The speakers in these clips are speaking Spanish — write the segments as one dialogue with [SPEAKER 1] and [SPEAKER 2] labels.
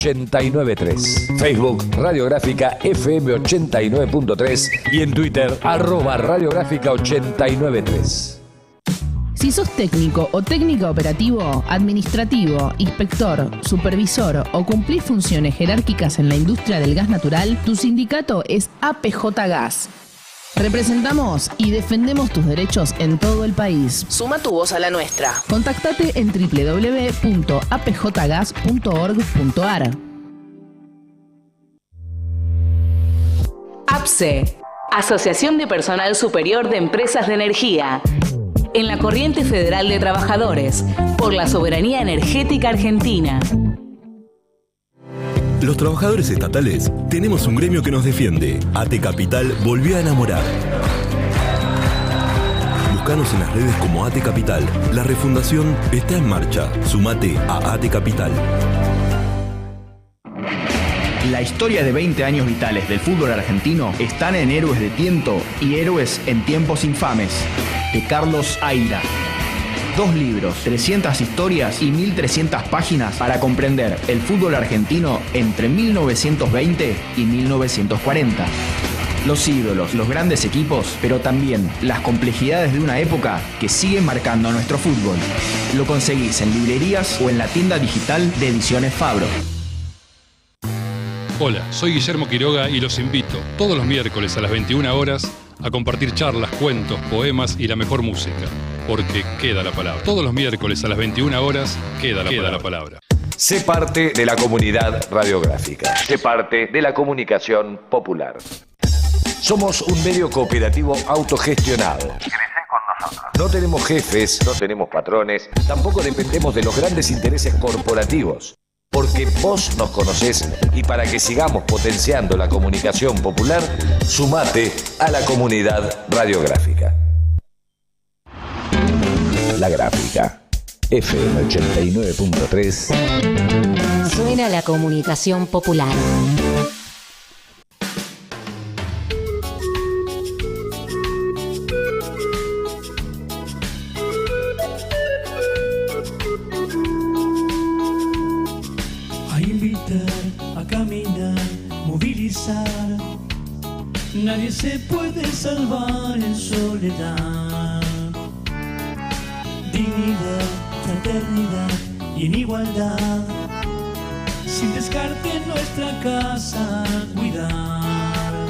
[SPEAKER 1] 89.3. Facebook Radiográfica FM 89.3 y en Twitter @Radiográfica 89.3.
[SPEAKER 2] Si sos técnico o técnica operativo, administrativo, inspector, supervisor o cumplís funciones jerárquicas en la industria del gas natural, tu sindicato es APJ Gas. Representamos y defendemos tus derechos en todo el país. Suma tu voz a la nuestra. Contactate en www.apjgas.org.ar. APSE, Asociación de Personal Superior de Empresas de Energía. En la Corriente Federal de Trabajadores, por la soberanía energética argentina.
[SPEAKER 3] Los trabajadores estatales tenemos un gremio que nos defiende. AT Capital volvió a enamorar. Búscanos en las redes como AT Capital. La refundación está en marcha. Sumate a AT Capital.
[SPEAKER 4] La historia de 20 años vitales del fútbol argentino están en Héroes de Tiento y Héroes en Tiempos Infames, de Carlos Aira. 2 libros, 300 historias y 1300 páginas para comprender el fútbol argentino entre 1920 y 1940. Los ídolos, los grandes equipos, pero también las complejidades de una época que sigue marcando a nuestro fútbol. Lo conseguís en librerías o en la tienda digital de Ediciones Fabro.
[SPEAKER 5] Hola, soy Guillermo Quiroga y los invito todos los miércoles a las 21 horas a compartir charlas, cuentos, poemas y la mejor música, porque queda la palabra. Todos los miércoles a las 21 horas queda la palabra.
[SPEAKER 1] Sé parte de la comunidad radiográfica. Sé parte de la comunicación popular. Somos un medio cooperativo autogestionado. Crecé con nosotros. No tenemos jefes, no tenemos patrones, tampoco dependemos de los grandes intereses corporativos. Porque vos nos conocés y para que sigamos potenciando la comunicación popular, sumate a la comunidad radiográfica. La Gráfica, FM 89.3.
[SPEAKER 6] Suena la comunicación popular.
[SPEAKER 7] Nadie se puede salvar en soledad. Dignidad, fraternidad y en igualdad. Sin descarte en nuestra casa cuidar.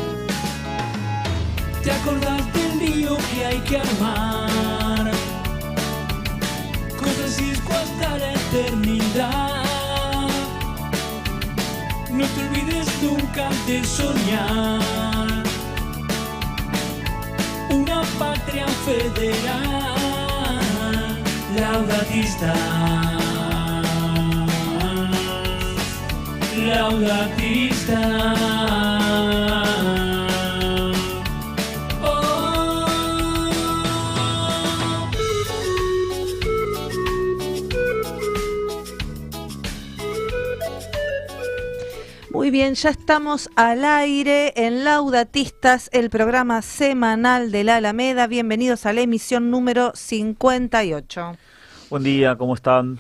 [SPEAKER 7] ¿Te acordás del lío que hay que armar? Con Francisco hasta la eternidad. No te olvides nunca de soñar. Una patria federal, laudatistas, laudatistas.
[SPEAKER 8] Muy bien, ya estamos al aire en Laudatistas, el programa semanal de la Alameda. Bienvenidos a la emisión número 58.
[SPEAKER 9] Buen día, ¿cómo están?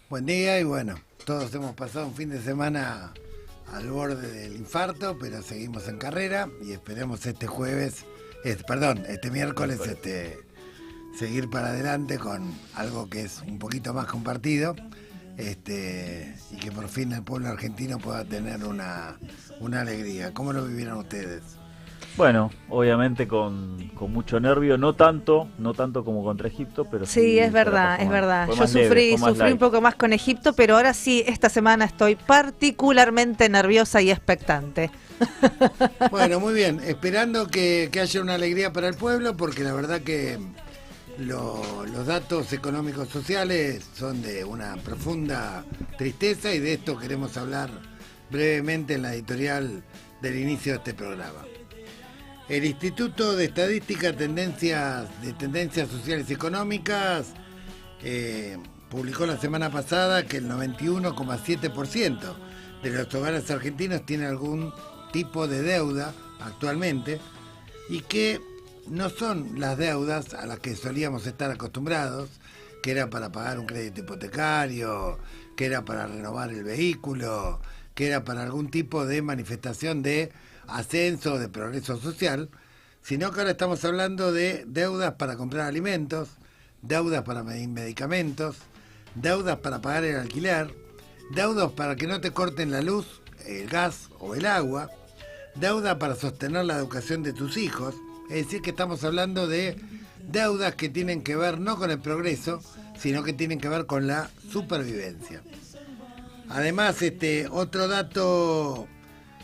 [SPEAKER 10] Buen día y bueno, todos hemos pasado un fin de semana al borde del infarto, pero seguimos en carrera y esperemos este miércoles seguir para adelante con algo que es un poquito más compartido. Y que por fin el pueblo argentino pueda tener una alegría. ¿Cómo lo vivieron ustedes?
[SPEAKER 9] Bueno, obviamente con mucho nervio, no tanto como contra Egipto, pero sí,
[SPEAKER 8] es verdad. Yo sufrí un poco más con Egipto, pero ahora sí, esta semana estoy particularmente nerviosa y expectante.
[SPEAKER 10] Bueno, muy bien, esperando que haya una alegría para el pueblo, porque la verdad que los datos económicos sociales son de una profunda tristeza y de esto queremos hablar brevemente en la editorial del inicio de este programa. El Instituto de Estadística Tendencias Sociales y Económicas publicó la semana pasada que el 91,7% de los hogares argentinos tiene algún tipo de deuda actualmente y que no son las deudas a las que solíamos estar acostumbrados, que era para pagar un crédito hipotecario, que era para renovar el vehículo, que era para algún tipo de manifestación de ascenso, de progreso social, sino que ahora estamos hablando de deudas para comprar alimentos, deudas para medicamentos, deudas para pagar el alquiler, deudas para que no te corten la luz, el gas o el agua, deuda para sostener la educación de tus hijos. Es decir, que estamos hablando de deudas que tienen que ver no con el progreso, sino que tienen que ver con la supervivencia. Además, otro dato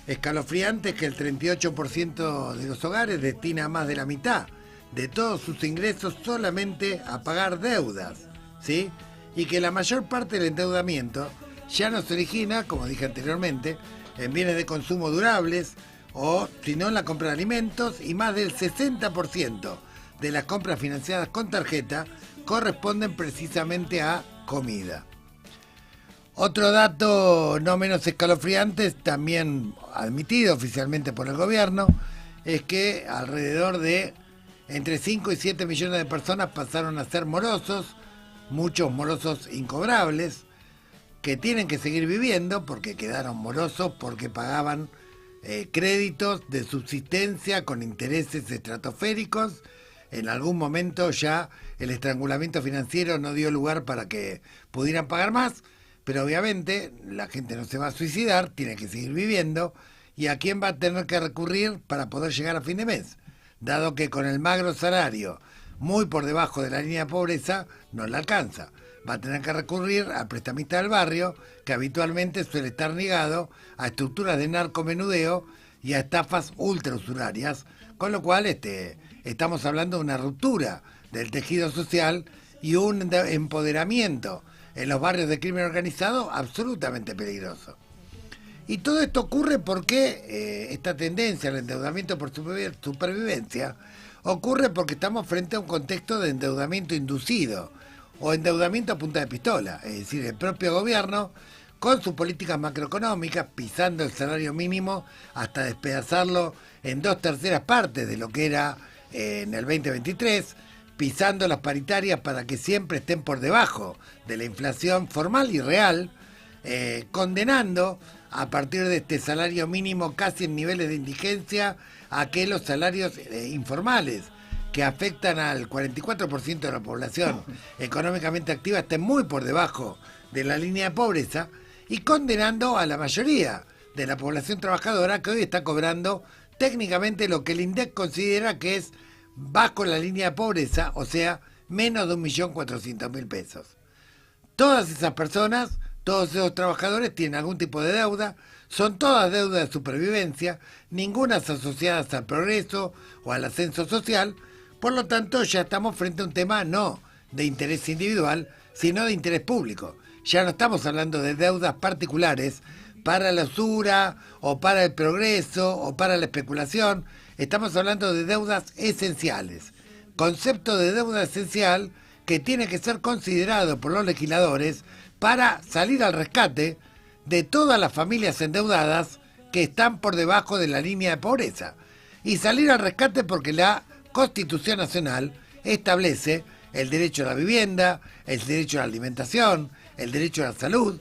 [SPEAKER 10] escalofriante es que el 38% de los hogares destina más de la mitad de todos sus ingresos solamente a pagar deudas, ¿sí? Y que la mayor parte del endeudamiento ya no se origina, como dije anteriormente, en bienes de consumo durables, o sino en la compra de alimentos, y más del 60% de las compras financiadas con tarjeta corresponden precisamente a comida. Otro dato no menos escalofriante, también admitido oficialmente por el gobierno, es que alrededor de entre 5 y 7 millones de personas pasaron a ser morosos, muchos morosos incobrables, que tienen que seguir viviendo porque quedaron morosos, porque pagaban créditos de subsistencia con intereses estratosféricos. En algún momento ya el estrangulamiento financiero no dio lugar para que pudieran pagar más, pero obviamente la gente no se va a suicidar, tiene que seguir viviendo, y a quién va a tener que recurrir para poder llegar a fin de mes, dado que con el magro salario muy por debajo de la línea de pobreza no le alcanza. Va a tener que recurrir al prestamista del barrio, que habitualmente suele estar ligado a estructuras de narcomenudeo y a estafas ultrausurarias, con lo cual estamos hablando de una ruptura del tejido social y un empoderamiento en los barrios de crimen organizado absolutamente peligroso. Y todo esto ocurre porque esta tendencia al endeudamiento por supervivencia ocurre porque estamos frente a un contexto de endeudamiento inducido o endeudamiento a punta de pistola, es decir, el propio gobierno con sus políticas macroeconómicas, pisando el salario mínimo hasta despedazarlo en 2/3 partes de lo que era en el 2023, pisando las paritarias para que siempre estén por debajo de la inflación formal y real, condenando a partir de este salario mínimo casi en niveles de indigencia a que los salarios informales, que afectan al 44% de la población económicamente activa, estén muy por debajo de la línea de pobreza, y condenando a la mayoría de la población trabajadora que hoy está cobrando técnicamente lo que el INDEC considera que es bajo la línea de pobreza, o sea, menos de 1.400.000 pesos. Todas esas personas, todos esos trabajadores tienen algún tipo de deuda, son todas deudas de supervivencia, ninguna asociadas al progreso o al ascenso social. Por lo tanto, ya estamos frente a un tema no de interés individual, sino de interés público. Ya no estamos hablando de deudas particulares para la usura o para el progreso o para la especulación. Estamos hablando de deudas esenciales. Concepto de deuda esencial que tiene que ser considerado por los legisladores para salir al rescate de todas las familias endeudadas que están por debajo de la línea de pobreza. Y salir al rescate porque la Constitución Nacional establece el derecho a la vivienda, el derecho a la alimentación, el derecho a la salud,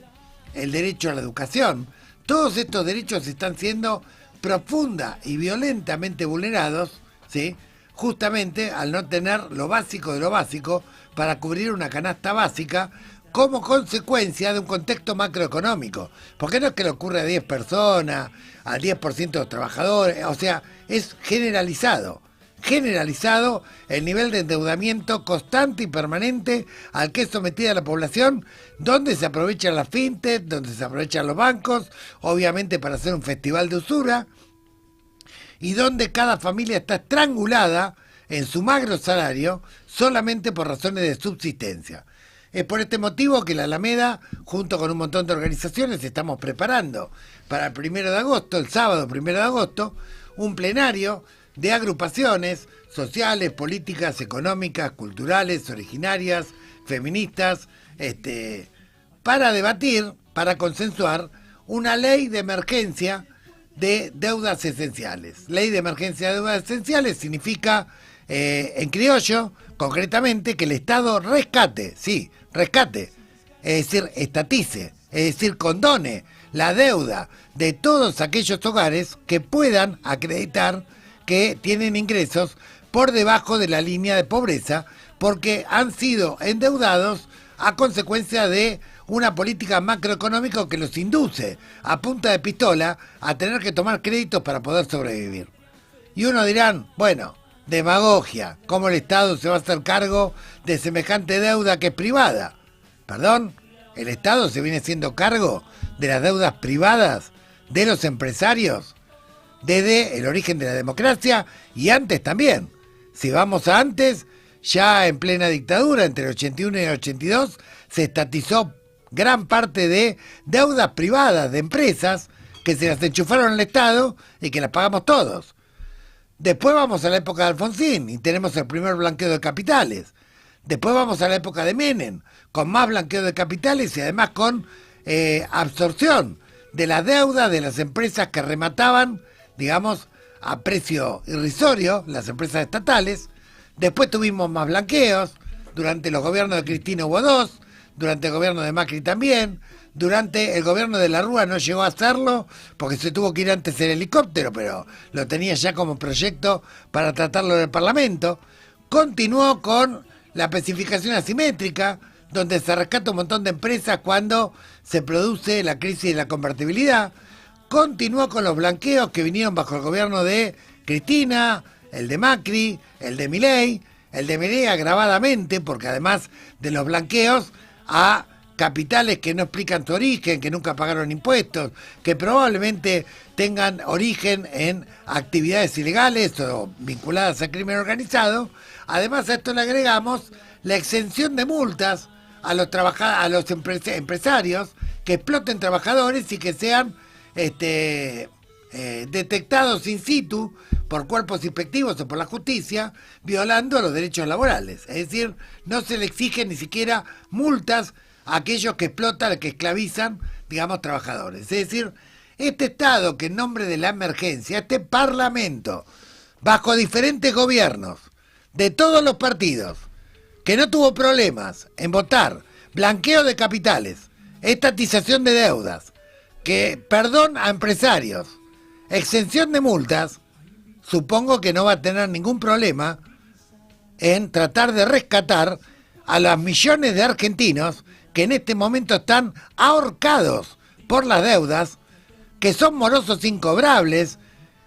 [SPEAKER 10] el derecho a la educación. Todos estos derechos están siendo profunda y violentamente vulnerados, ¿sí?, justamente al no tener lo básico de lo básico para cubrir una canasta básica como consecuencia de un contexto macroeconómico. Porque no es que le ocurra a 10 personas, al 10% de los trabajadores, o sea, es generalizado el nivel de endeudamiento constante y permanente al que es sometida la población, donde se aprovechan las fintech, donde se aprovechan los bancos, obviamente para hacer un festival de usura, y donde cada familia está estrangulada en su magro salario solamente por razones de subsistencia. Es por este motivo que la Alameda, junto con un montón de organizaciones, estamos preparando para el 1 de agosto, el sábado 1 de agosto, un plenario de agrupaciones sociales, políticas, económicas, culturales, originarias, feministas, para debatir, para consensuar una ley de emergencia de deudas esenciales. Ley de emergencia de deudas esenciales significa, en criollo, concretamente, que el Estado rescate, es decir, estatice es decir, condone la deuda de todos aquellos hogares que puedan acreditar que tienen ingresos por debajo de la línea de pobreza, porque han sido endeudados a consecuencia de una política macroeconómica que los induce a punta de pistola a tener que tomar créditos para poder sobrevivir. Y uno dirán, bueno, demagogia, ¿cómo el Estado se va a hacer cargo de semejante deuda que es privada? Perdón, el Estado se viene haciendo cargo de las deudas privadas de los empresarios desde el origen de la democracia y antes también. Si vamos a antes, ya en plena dictadura, entre el 81 y el 82, se estatizó gran parte de deudas privadas de empresas que se las enchufaron al Estado y que las pagamos todos. Después vamos a la época de Alfonsín y tenemos el primer blanqueo de capitales. Después vamos a la época de Menem, con más blanqueo de capitales y además con absorción de la deuda de las empresas que remataban, digamos, a precio irrisorio, las empresas estatales. Después tuvimos más blanqueos, durante los gobiernos de Cristina hubo 2, durante el gobierno de Macri también, durante el gobierno de la Rúa no llegó a hacerlo, porque se tuvo que ir antes en helicóptero, pero lo tenía ya como proyecto para tratarlo en el Parlamento. Continuó con la especificación asimétrica, donde se rescata un montón de empresas cuando se produce la crisis de la convertibilidad. Continuó con los blanqueos que vinieron bajo el gobierno de Cristina, el de Macri, el de Milei agravadamente, porque además de los blanqueos a capitales que no explican su origen, que nunca pagaron impuestos, que probablemente tengan origen en actividades ilegales o vinculadas al crimen organizado. Además a esto le agregamos la exención de multas a los empresarios que exploten trabajadores y que sean detectados in situ por cuerpos inspectivos o por la justicia, violando los derechos laborales. Es decir, no se le exigen ni siquiera multas a aquellos que explotan, que esclavizan, digamos, trabajadores. Es decir, este Estado que en nombre de la emergencia, este Parlamento, bajo diferentes gobiernos, de todos los partidos, que no tuvo problemas en votar blanqueo de capitales, estatización de deudas, que perdón a empresarios, exención de multas, supongo que no va a tener ningún problema en tratar de rescatar a los millones de argentinos que en este momento están ahorcados por las deudas, que son morosos incobrables,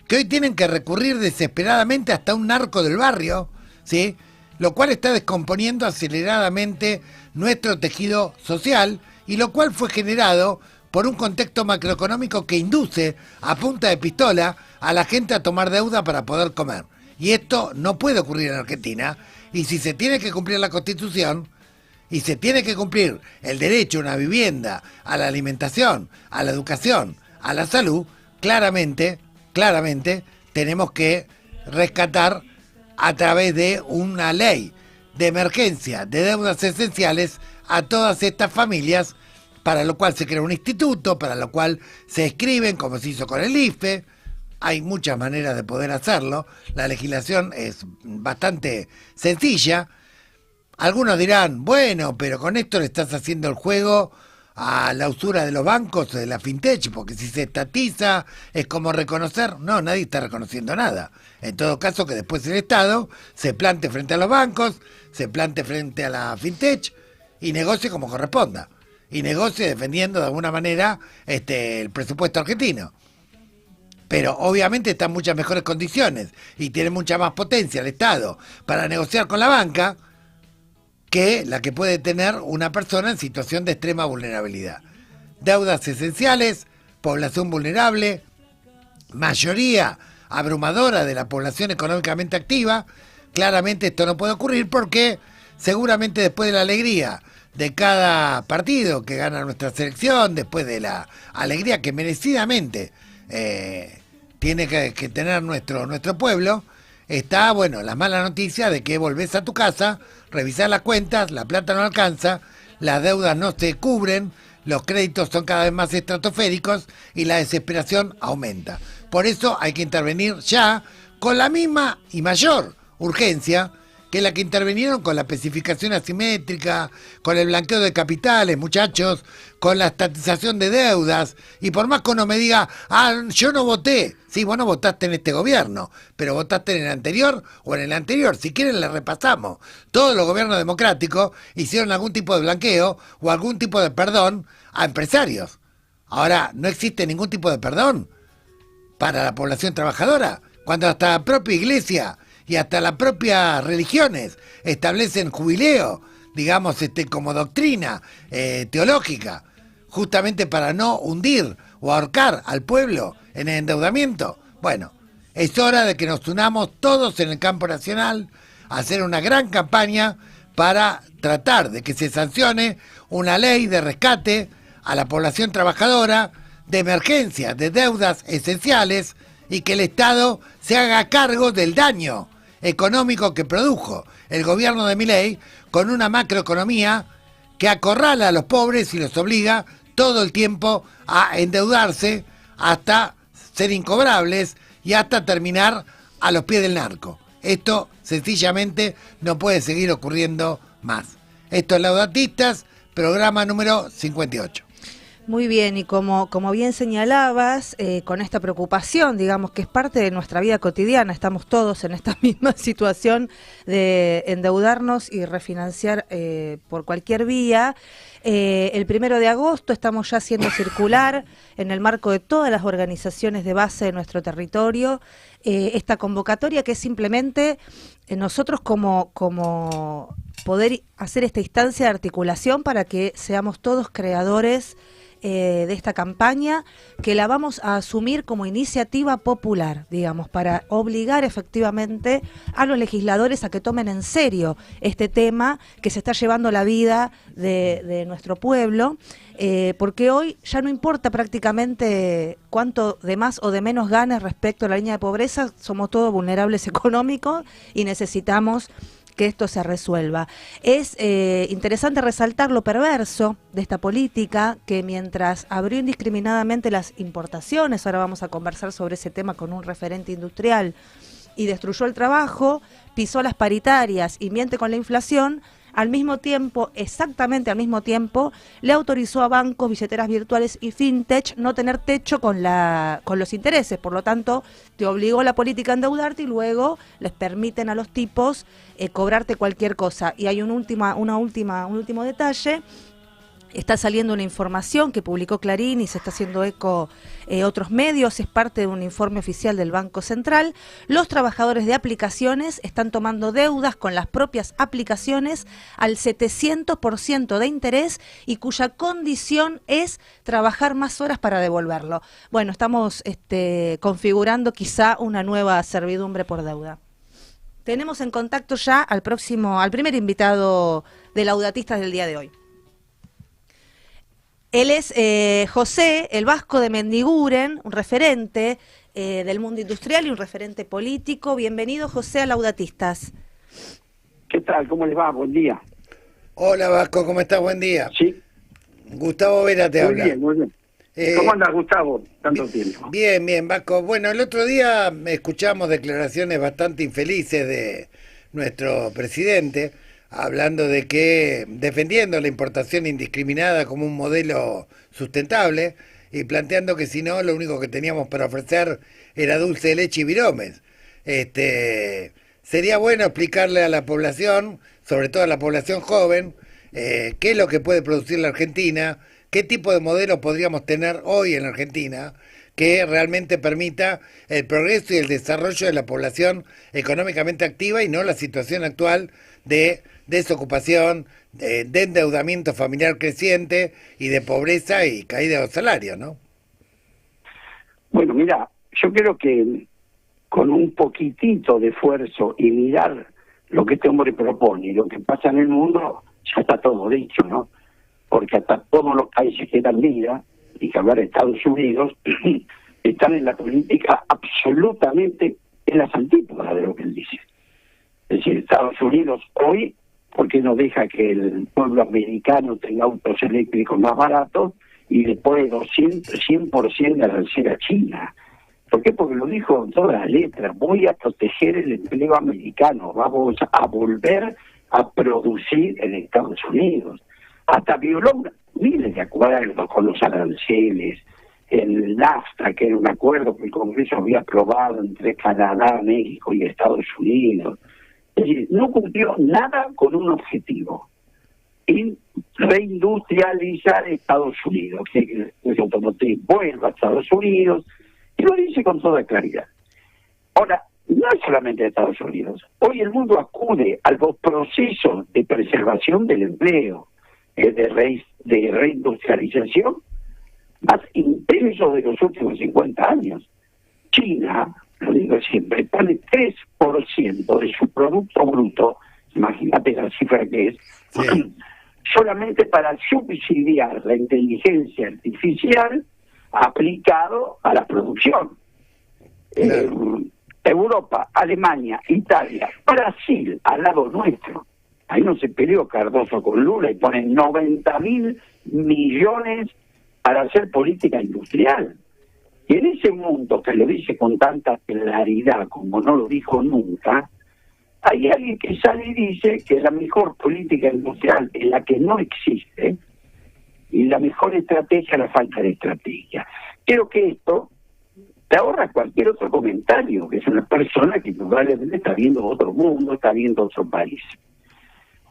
[SPEAKER 10] que hoy tienen que recurrir desesperadamente hasta un narco del barrio, ¿sí? Lo cual está descomponiendo aceleradamente nuestro tejido social y lo cual fue generado por un contexto macroeconómico que induce a punta de pistola a la gente a tomar deuda para poder comer. Y esto no puede ocurrir en Argentina, y si se tiene que cumplir la Constitución, y se tiene que cumplir el derecho a una vivienda, a la alimentación, a la educación, a la salud, claramente tenemos que rescatar a través de una ley de emergencia de deudas esenciales a todas estas familias, para lo cual se crea un instituto, para lo cual se escriben, como se hizo con el IFE. Hay muchas maneras de poder hacerlo, la legislación es bastante sencilla. Algunos dirán, bueno, pero con esto le estás haciendo el juego a la usura de los bancos, de la fintech, porque si se estatiza es como reconocer. No, nadie está reconociendo nada. En todo caso, que después el Estado se plante frente a los bancos, se plante frente a la fintech y negocie como corresponda. Y negocie defendiendo de alguna manera el presupuesto argentino. Pero obviamente está en muchas mejores condiciones y tiene mucha más potencia el Estado para negociar con la banca que la que puede tener una persona en situación de extrema vulnerabilidad. Deudas esenciales, población vulnerable, mayoría abrumadora de la población económicamente activa. Claramente esto no puede ocurrir porque seguramente después de la alegría de cada partido que gana nuestra selección, después de la alegría que merecidamente tiene que tener nuestro pueblo, está, bueno, la mala noticia de que volvés a tu casa, revisás las cuentas, la plata no alcanza, las deudas no se cubren, los créditos son cada vez más estratosféricos y la desesperación aumenta. Por eso hay que intervenir ya con la misma y mayor urgencia que es la que intervinieron con la especificación asimétrica, con el blanqueo de capitales, muchachos, con la estatización de deudas, y por más que uno me diga, yo no voté, sí, vos no votaste en este gobierno, pero votaste en el anterior o en el anterior, si quieren le repasamos. Todos los gobiernos democráticos hicieron algún tipo de blanqueo o algún tipo de perdón a empresarios. Ahora, no existe ningún tipo de perdón para la población trabajadora, cuando hasta la propia iglesia y hasta las propias religiones establecen jubileo, digamos, como doctrina teológica, justamente para no hundir o ahorcar al pueblo en el endeudamiento. Bueno, es hora de que nos unamos todos en el campo nacional a hacer una gran campaña para tratar de que se sancione una ley de rescate a la población trabajadora, de emergencia, de deudas esenciales, y que el Estado se haga cargo del daño económico que produjo el gobierno de Milei con una macroeconomía que acorrala a los pobres y los obliga todo el tiempo a endeudarse hasta ser incobrables y hasta terminar a los pies del narco. Esto sencillamente no puede seguir ocurriendo más. Esto es Laudatistas, programa número 58.
[SPEAKER 8] Muy bien, y como bien señalabas, con esta preocupación, digamos, que es parte de nuestra vida cotidiana, estamos todos en esta misma situación de endeudarnos y refinanciar por cualquier vía. El 1 de agosto estamos ya haciendo circular, en el marco de todas las organizaciones de base de nuestro territorio, esta convocatoria que es simplemente nosotros como poder hacer esta instancia de articulación para que seamos todos creadores de esta campaña, que la vamos a asumir como iniciativa popular, digamos, para obligar efectivamente a los legisladores a que tomen en serio este tema que se está llevando la vida de nuestro pueblo, porque hoy ya no importa prácticamente cuánto de más o de menos ganes respecto a la línea de pobreza, somos todos vulnerables económicos y necesitamos que esto se resuelva. Es interesante resaltar lo perverso de esta política, que mientras abrió indiscriminadamente las importaciones, ahora vamos a conversar sobre ese tema con un referente industrial, y destruyó el trabajo, pisó las paritarias y miente con la inflación, al mismo tiempo, exactamente al mismo tiempo, le autorizó a bancos, billeteras virtuales y fintech no tener techo con los intereses. Por lo tanto, te obligó la política a endeudarte y luego les permiten a los tipos cobrarte cualquier cosa. Y hay un último detalle. Está saliendo una información que publicó Clarín y se está haciendo eco otros medios, es parte de un informe oficial del Banco Central. Los trabajadores de aplicaciones están tomando deudas con las propias aplicaciones al 700% de interés y cuya condición es trabajar más horas para devolverlo. Bueno, estamos configurando quizá una nueva servidumbre por deuda. Tenemos en contacto ya al primer invitado de Laudatistas del día de hoy. Él es José, el Vasco de Mendiguren, un referente del mundo industrial y un referente político. Bienvenido, José, a Laudatistas.
[SPEAKER 11] ¿Qué tal? ¿Cómo les va? Buen día.
[SPEAKER 10] Hola, Vasco, ¿cómo estás? Buen día.
[SPEAKER 11] Sí.
[SPEAKER 10] Gustavo Vera te habla.
[SPEAKER 11] Muy bien. ¿Cómo andas, Gustavo? Tanto tiempo.
[SPEAKER 10] Bien, Vasco. Bueno, el otro día escuchamos declaraciones bastante infelices de nuestro presidente, hablando de que, defendiendo la importación indiscriminada como un modelo sustentable y planteando que si no, lo único que teníamos para ofrecer era dulce de leche y viromes. Sería bueno explicarle a la población, sobre todo a la población joven, qué es lo que puede producir la Argentina, qué tipo de modelo podríamos tener hoy en la Argentina que realmente permita el progreso y el desarrollo de la población económicamente activa y no la situación actual de desocupación, de endeudamiento familiar creciente y de pobreza y caída de los salarios, ¿no?
[SPEAKER 11] Bueno, mira, yo creo que con un poquitito de esfuerzo y mirar lo que este hombre propone y lo que pasa en el mundo, ya está todo dicho, ¿no? Porque hasta todos los países que dan vida, y que hablar de Estados Unidos, están en la política absolutamente en las antípodas de lo que él dice. Es decir, Estados Unidos hoy, ¿por qué no deja que el pueblo americano tenga autos eléctricos más baratos y después 100% de arancel a China? ¿Por qué? Porque lo dijo en todas las letras, voy a proteger el empleo americano, vamos a volver a producir en Estados Unidos. Hasta violó miles de acuerdos con los aranceles, el NAFTA, que era un acuerdo que el Congreso había aprobado entre Canadá, México y Estados Unidos. Es decir, no cumplió nada con un objetivo: reindustrializar Estados Unidos, que el automotriz vuelva a Estados Unidos, y lo dice con toda claridad. Ahora, no es solamente Estados Unidos. Hoy el mundo acude a los procesos de preservación del empleo, de reindustrialización más intensos de los últimos 50 años. China, lo digo siempre, pone 3% de su Producto Bruto, imagínate la cifra que es, sí, solamente para subsidiar la inteligencia artificial aplicado a la producción. Claro. Europa, Alemania, Italia, Brasil, al lado nuestro. Ahí no se peleó Cardoso con Lula y ponen 90.000 millones para hacer política industrial. Y en ese mundo que lo dice con tanta claridad como no lo dijo nunca, hay alguien que sale y dice que la mejor política industrial es la que no existe y la mejor estrategia es la falta de estrategia. Creo que esto te ahorra cualquier otro comentario, que es una persona que probablemente está viendo otro mundo, está viendo otro país.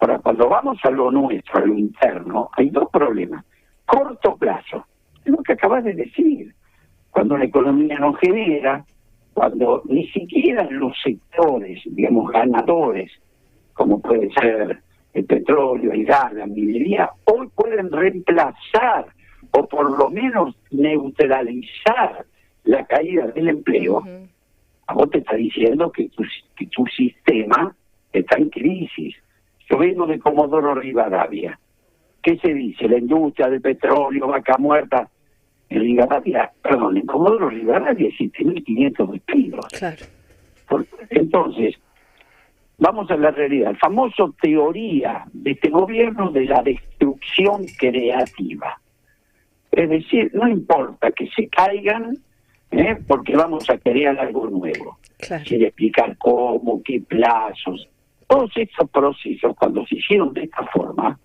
[SPEAKER 11] Ahora, cuando vamos a lo nuestro, a lo interno, hay dos problemas. Corto plazo, es lo que acabas de decir. Cuando la economía no genera, cuando ni siquiera los sectores, digamos, ganadores, como puede ser el petróleo, el gas, la minería, hoy pueden reemplazar o por lo menos neutralizar la caída del empleo, a vos te está diciendo que tu sistema está en crisis. Yo vengo de Comodoro Rivadavia. ¿Qué se dice? La industria del petróleo, vaca muerta. En Rivadavia, perdón, en Comodoro Rivadavia existen 1.500 despidos.
[SPEAKER 8] Claro.
[SPEAKER 11] Entonces, vamos a la realidad. El famoso teoría de este gobierno de la destrucción creativa. Es decir, no importa que se caigan, porque vamos a crear algo nuevo.
[SPEAKER 8] Claro.
[SPEAKER 11] Quiere explicar cómo, qué plazos. Todos estos procesos, cuando se hicieron de esta forma,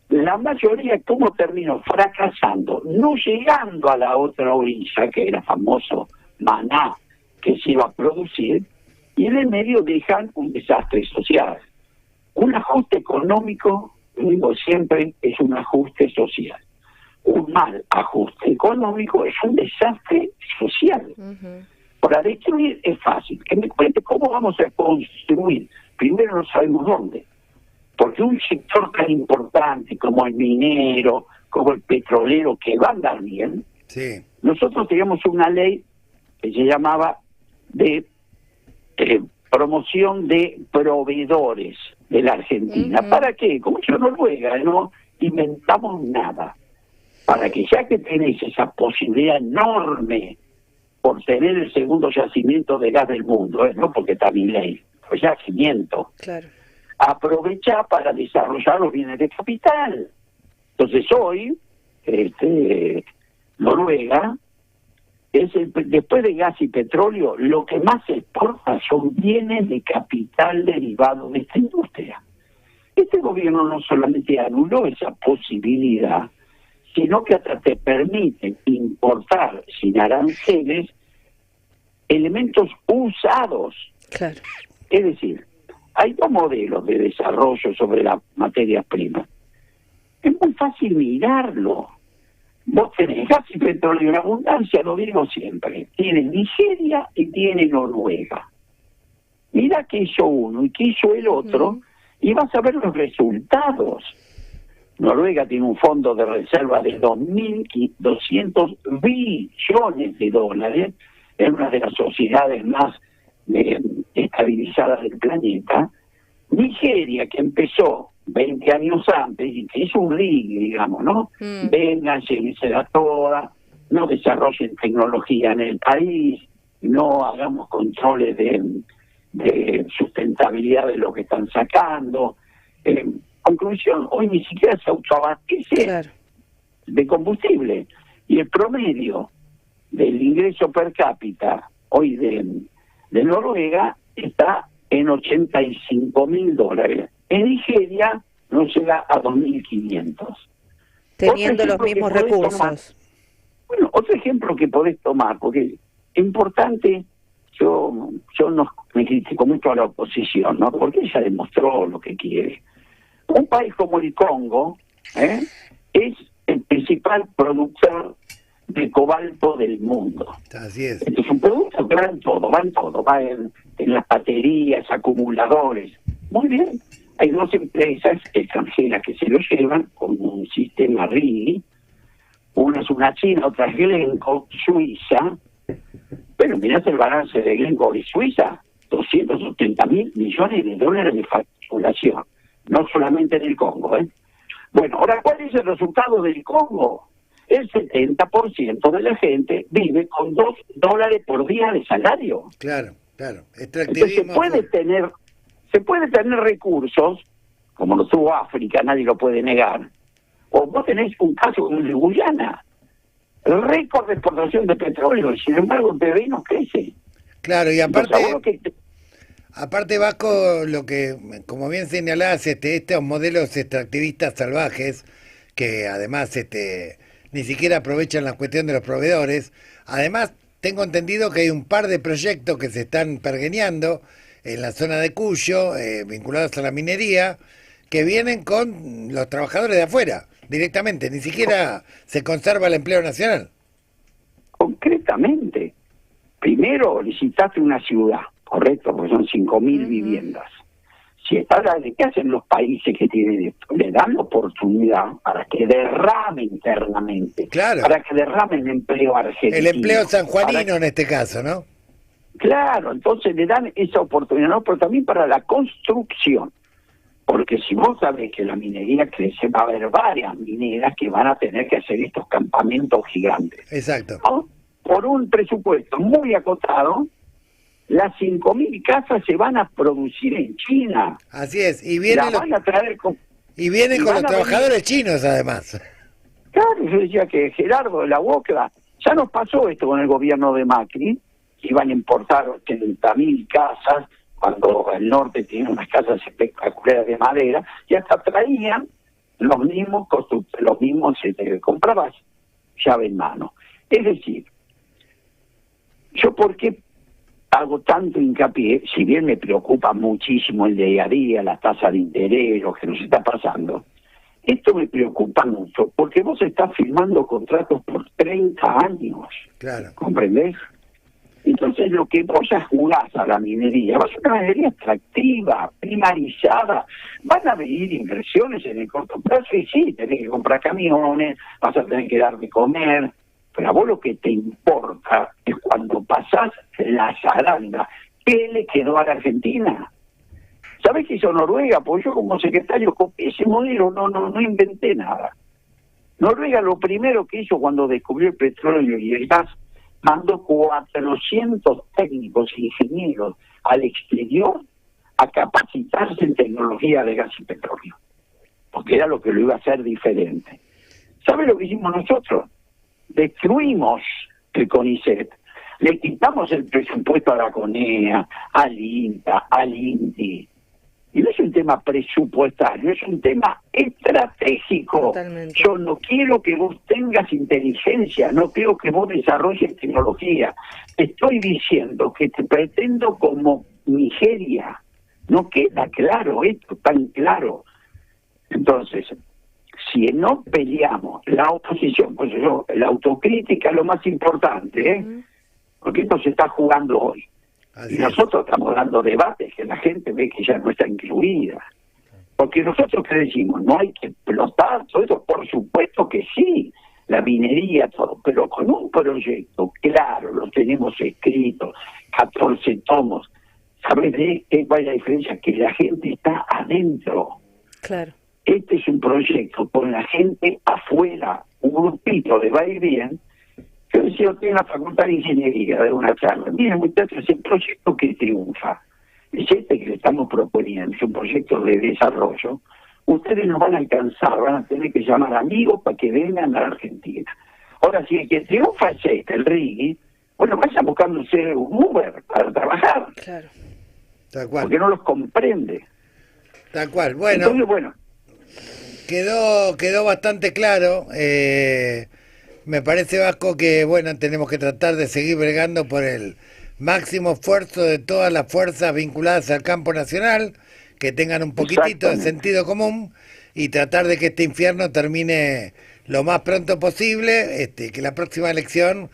[SPEAKER 11] la mayoría, ¿cómo terminó? Fracasando, no llegando a la otra orilla, que era famoso maná que se iba a producir, y en el medio dejan un desastre social. Un ajuste económico, digo siempre, es un ajuste social. Un mal ajuste económico es un desastre social. Para destruir es fácil. Que me cuente cómo vamos a construir. Primero no sabemos dónde. Porque un sector tan importante como el minero, como el petrolero, que va a andar bien,
[SPEAKER 10] sí. Nosotros
[SPEAKER 11] teníamos una ley que se llamaba de promoción de proveedores de la Argentina. ¿Para qué? Como yo Noruega, no inventamos nada. Para que ya que tenés esa posibilidad enorme por tener el segundo yacimiento de gas del mundo, no porque está mi ley, pues yacimiento,
[SPEAKER 8] claro,
[SPEAKER 11] aprovechá para desarrollar los bienes de capital. Entonces hoy, Noruega, después de gas y petróleo, lo que más se exporta son bienes de capital derivados de esta industria. Este gobierno no solamente anuló esa posibilidad, sino que hasta te permite importar sin aranceles elementos usados.
[SPEAKER 8] Claro.
[SPEAKER 11] Es decir, hay dos modelos de desarrollo sobre las materias primas. Es muy fácil mirarlo. Vos tenés gas y petróleo en abundancia, lo digo siempre. Tiene Nigeria y tiene Noruega. Mira qué hizo uno y qué hizo el otro, y vas a ver los resultados. Noruega tiene un fondo de reserva de 2.200 billones de dólares, es una de las sociedades más estabilizadas del planeta. Nigeria, que empezó 20 años antes, y que es un rig, digamos, ¿no? Vengan, llévensela toda, no desarrollen tecnología en el país, no hagamos controles de sustentabilidad de lo que están sacando. Conclusión, hoy ni siquiera se autoabastece de combustible. Y el promedio del ingreso per cápita hoy de Noruega está en $85.000. En Nigeria no llega a 2.500.
[SPEAKER 8] Teniendo los mismos recursos.
[SPEAKER 11] Bueno, otro ejemplo que podés tomar, porque es importante, yo no me critico mucho a la oposición, ¿no? Porque ella demostró lo que quiere. Un país como el Congo es el principal productor de cobalto del mundo.
[SPEAKER 10] Así es.
[SPEAKER 11] Esto es un producto que va en todo, va en las baterías, acumuladores. Muy bien. Hay dos empresas extranjeras que se lo llevan con un sistema RIGI. Una es una china, otra es Glencore, Suiza. Pero mirá el balance de Glencore y Suiza, $270.000 millones de facturación. No solamente en el Congo, Bueno, ahora, ¿cuál es el resultado del Congo? El 70% de la gente vive con $2 por día de salario.
[SPEAKER 10] Claro.
[SPEAKER 11] Entonces se puede tener recursos, como lo tuvo África, nadie lo puede negar. O vos tenés un caso como el de Guyana, el récord de exportación de petróleo, y sin embargo el PBI no crece.
[SPEAKER 10] Claro, y aparte Vasco, lo que, como bien señalás, estos modelos extractivistas salvajes, que además ni siquiera aprovechan la cuestión de los proveedores. Además, tengo entendido que hay un par de proyectos que se están pergeñando en la zona de Cuyo, vinculados a la minería, que vienen con los trabajadores de afuera, directamente, ni siquiera se conserva el empleo nacional.
[SPEAKER 11] Concretamente, primero licitaste una ciudad, correcto, porque son 5.000 viviendas. Si está ¿de qué hacen los países que tienen esto? Le dan la oportunidad para que derrame internamente, para que derramen empleo argentino.
[SPEAKER 10] El empleo sanjuanino en este caso, ¿no?
[SPEAKER 11] Claro, entonces le dan esa oportunidad, ¿no? Pero también para la construcción. Porque si vos sabés que la minería crece, va a haber varias mineras que van a tener que hacer estos campamentos gigantes.
[SPEAKER 10] Exacto.
[SPEAKER 11] ¿No? Por un presupuesto muy acotado, las 5.000 casas se van a producir en China.
[SPEAKER 10] Así es, y vienen
[SPEAKER 11] van a traer con
[SPEAKER 10] los trabajadores chinos, además.
[SPEAKER 11] Claro, yo decía que Gerardo de la Boca, ya nos pasó esto con el gobierno de Macri, que iban a importar 80.000 casas, cuando el norte tiene unas casas espectaculares de madera, y hasta traían los mismos comprabas llave en mano. Es decir, yo por qué hago tanto hincapié, si bien me preocupa muchísimo el día a día, la tasa de interés, lo que nos está pasando, esto me preocupa mucho, porque vos estás firmando contratos por 30 años.
[SPEAKER 10] Claro.
[SPEAKER 11] ¿Comprendés? Entonces lo que vos ya jugás a la minería, va a ser una minería atractiva, primarizada, van a venir inversiones en el corto plazo y sí, tenés que comprar camiones, vas a tener que dar de comer, pero a vos lo que te importa es cuando pasás la zaranda, ¿qué le quedó a la Argentina? ¿Sabés qué hizo Noruega? Pues yo como secretario copié ese modelo, no inventé nada. Noruega lo primero que hizo cuando descubrió el petróleo y el gas, mandó 400 técnicos e ingenieros al exterior a capacitarse en tecnología de gas y petróleo, porque era lo que lo iba a hacer diferente. ¿Sabe lo que hicimos nosotros? Destruimos el CONICET, le quitamos el presupuesto a la CONEA, al INTA, al INTI. Y no es un tema presupuestario, es un tema estratégico.
[SPEAKER 8] Totalmente.
[SPEAKER 11] Yo no quiero que vos tengas inteligencia, no quiero que vos desarrolles tecnología. Estoy diciendo que te pretendo como Nigeria. No queda claro esto, tan claro. Entonces, si no peleamos la oposición, pues la autocrítica es lo más importante, porque esto se está jugando hoy. Y nosotros estamos dando debates que la gente ve que ya no está incluida. Porque nosotros que decimos, no hay que explotar todo eso, por supuesto que sí, la minería, todo, pero con un proyecto claro, lo tenemos escrito, 14 tomos. ¿Sabes cuál es la diferencia? Que la gente está adentro.
[SPEAKER 8] Claro.
[SPEAKER 11] Este es un proyecto con la gente afuera, un grupito de va y bien. Yo decía, estoy en la Facultad de Ingeniería de una charla. Miren, muchachos, el proyecto que triunfa es este que le estamos proponiendo, es un proyecto de desarrollo. Ustedes no van a alcanzar, van a tener que llamar amigos para que vengan a la Argentina. Ahora, si el que triunfa es el Rigui, bueno, vayan buscando ser un Uber para trabajar.
[SPEAKER 8] Claro.
[SPEAKER 10] Tal cual.
[SPEAKER 11] Porque no los comprende.
[SPEAKER 10] Tal cual. Bueno,
[SPEAKER 11] entonces, bueno,
[SPEAKER 10] quedó bastante claro. Me parece, Vasco, que bueno, tenemos que tratar de seguir bregando por el máximo esfuerzo de todas las fuerzas vinculadas al campo nacional, que tengan un poquitito de sentido común y tratar de que este infierno termine lo más pronto posible, que la próxima elección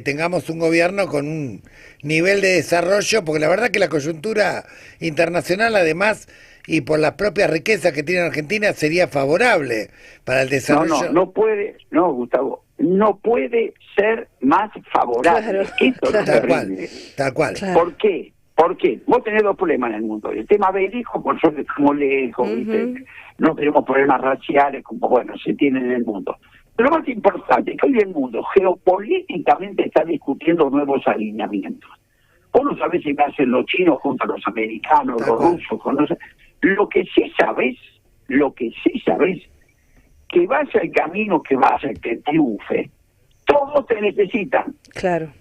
[SPEAKER 10] tengamos un gobierno con un nivel de desarrollo, porque la verdad que la coyuntura internacional, además, y por las propias riquezas que tiene Argentina, sería favorable para el desarrollo.
[SPEAKER 11] No, Gustavo, no puede ser más favorable.
[SPEAKER 8] Claro.
[SPEAKER 11] Esto es terrible.
[SPEAKER 10] Tal cual.
[SPEAKER 8] Claro.
[SPEAKER 11] ¿Por qué? Porque vos tenés dos problemas en el mundo. El tema bélico, por suerte, estamos lejos, ¿viste? No tenemos problemas raciales como, bueno, se tienen en el mundo. Pero lo más importante es que hoy el mundo geopolíticamente está discutiendo nuevos alineamientos. Vos no sabés si me hacen los chinos junto a los americanos, los rusos, Lo que sí sabés, que vaya el camino que vaya, que triunfe, todos te necesitan.
[SPEAKER 8] Claro.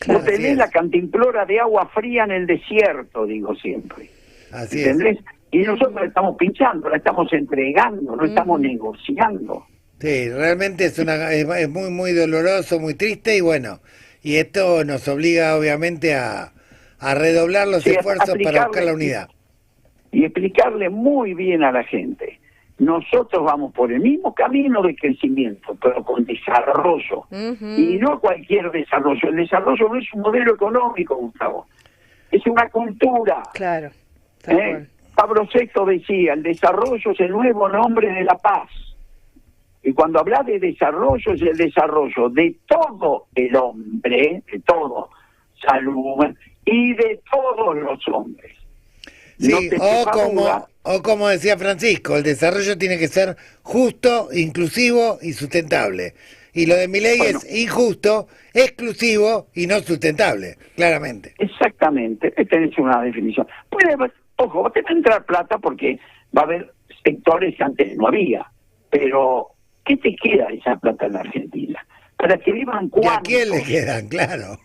[SPEAKER 11] No tenés la cantimplora de agua fría en el desierto, digo siempre.
[SPEAKER 10] Así
[SPEAKER 11] ¿entendés? Y nosotros la estamos pinchando, la estamos entregando, no estamos negociando.
[SPEAKER 10] Sí, realmente es muy, muy doloroso, muy triste, y bueno, y esto nos obliga obviamente a redoblar los esfuerzos para buscar la unidad.
[SPEAKER 11] Y explicarle muy bien a la gente. Nosotros vamos por el mismo camino de crecimiento, pero con desarrollo. Y no cualquier desarrollo. El desarrollo no es un modelo económico, Gustavo. Es una cultura.
[SPEAKER 8] Claro.
[SPEAKER 11] Pablo VI decía, el desarrollo es el nuevo nombre de la paz. Y cuando habla de desarrollo, es el desarrollo de todo el hombre, de todo, salud, y de todos los hombres.
[SPEAKER 10] Sí,
[SPEAKER 11] No
[SPEAKER 10] o como decía Francisco, el desarrollo tiene que ser justo, inclusivo y sustentable. Y lo de Milei es injusto, exclusivo y no sustentable, claramente.
[SPEAKER 11] Exactamente, tenés una definición. Ojo, te va a entrar plata porque va a haber sectores que antes no había, pero ¿qué te queda de esa plata en la Argentina? Para que vivan
[SPEAKER 10] ¿Y a quién le quedan? Claro.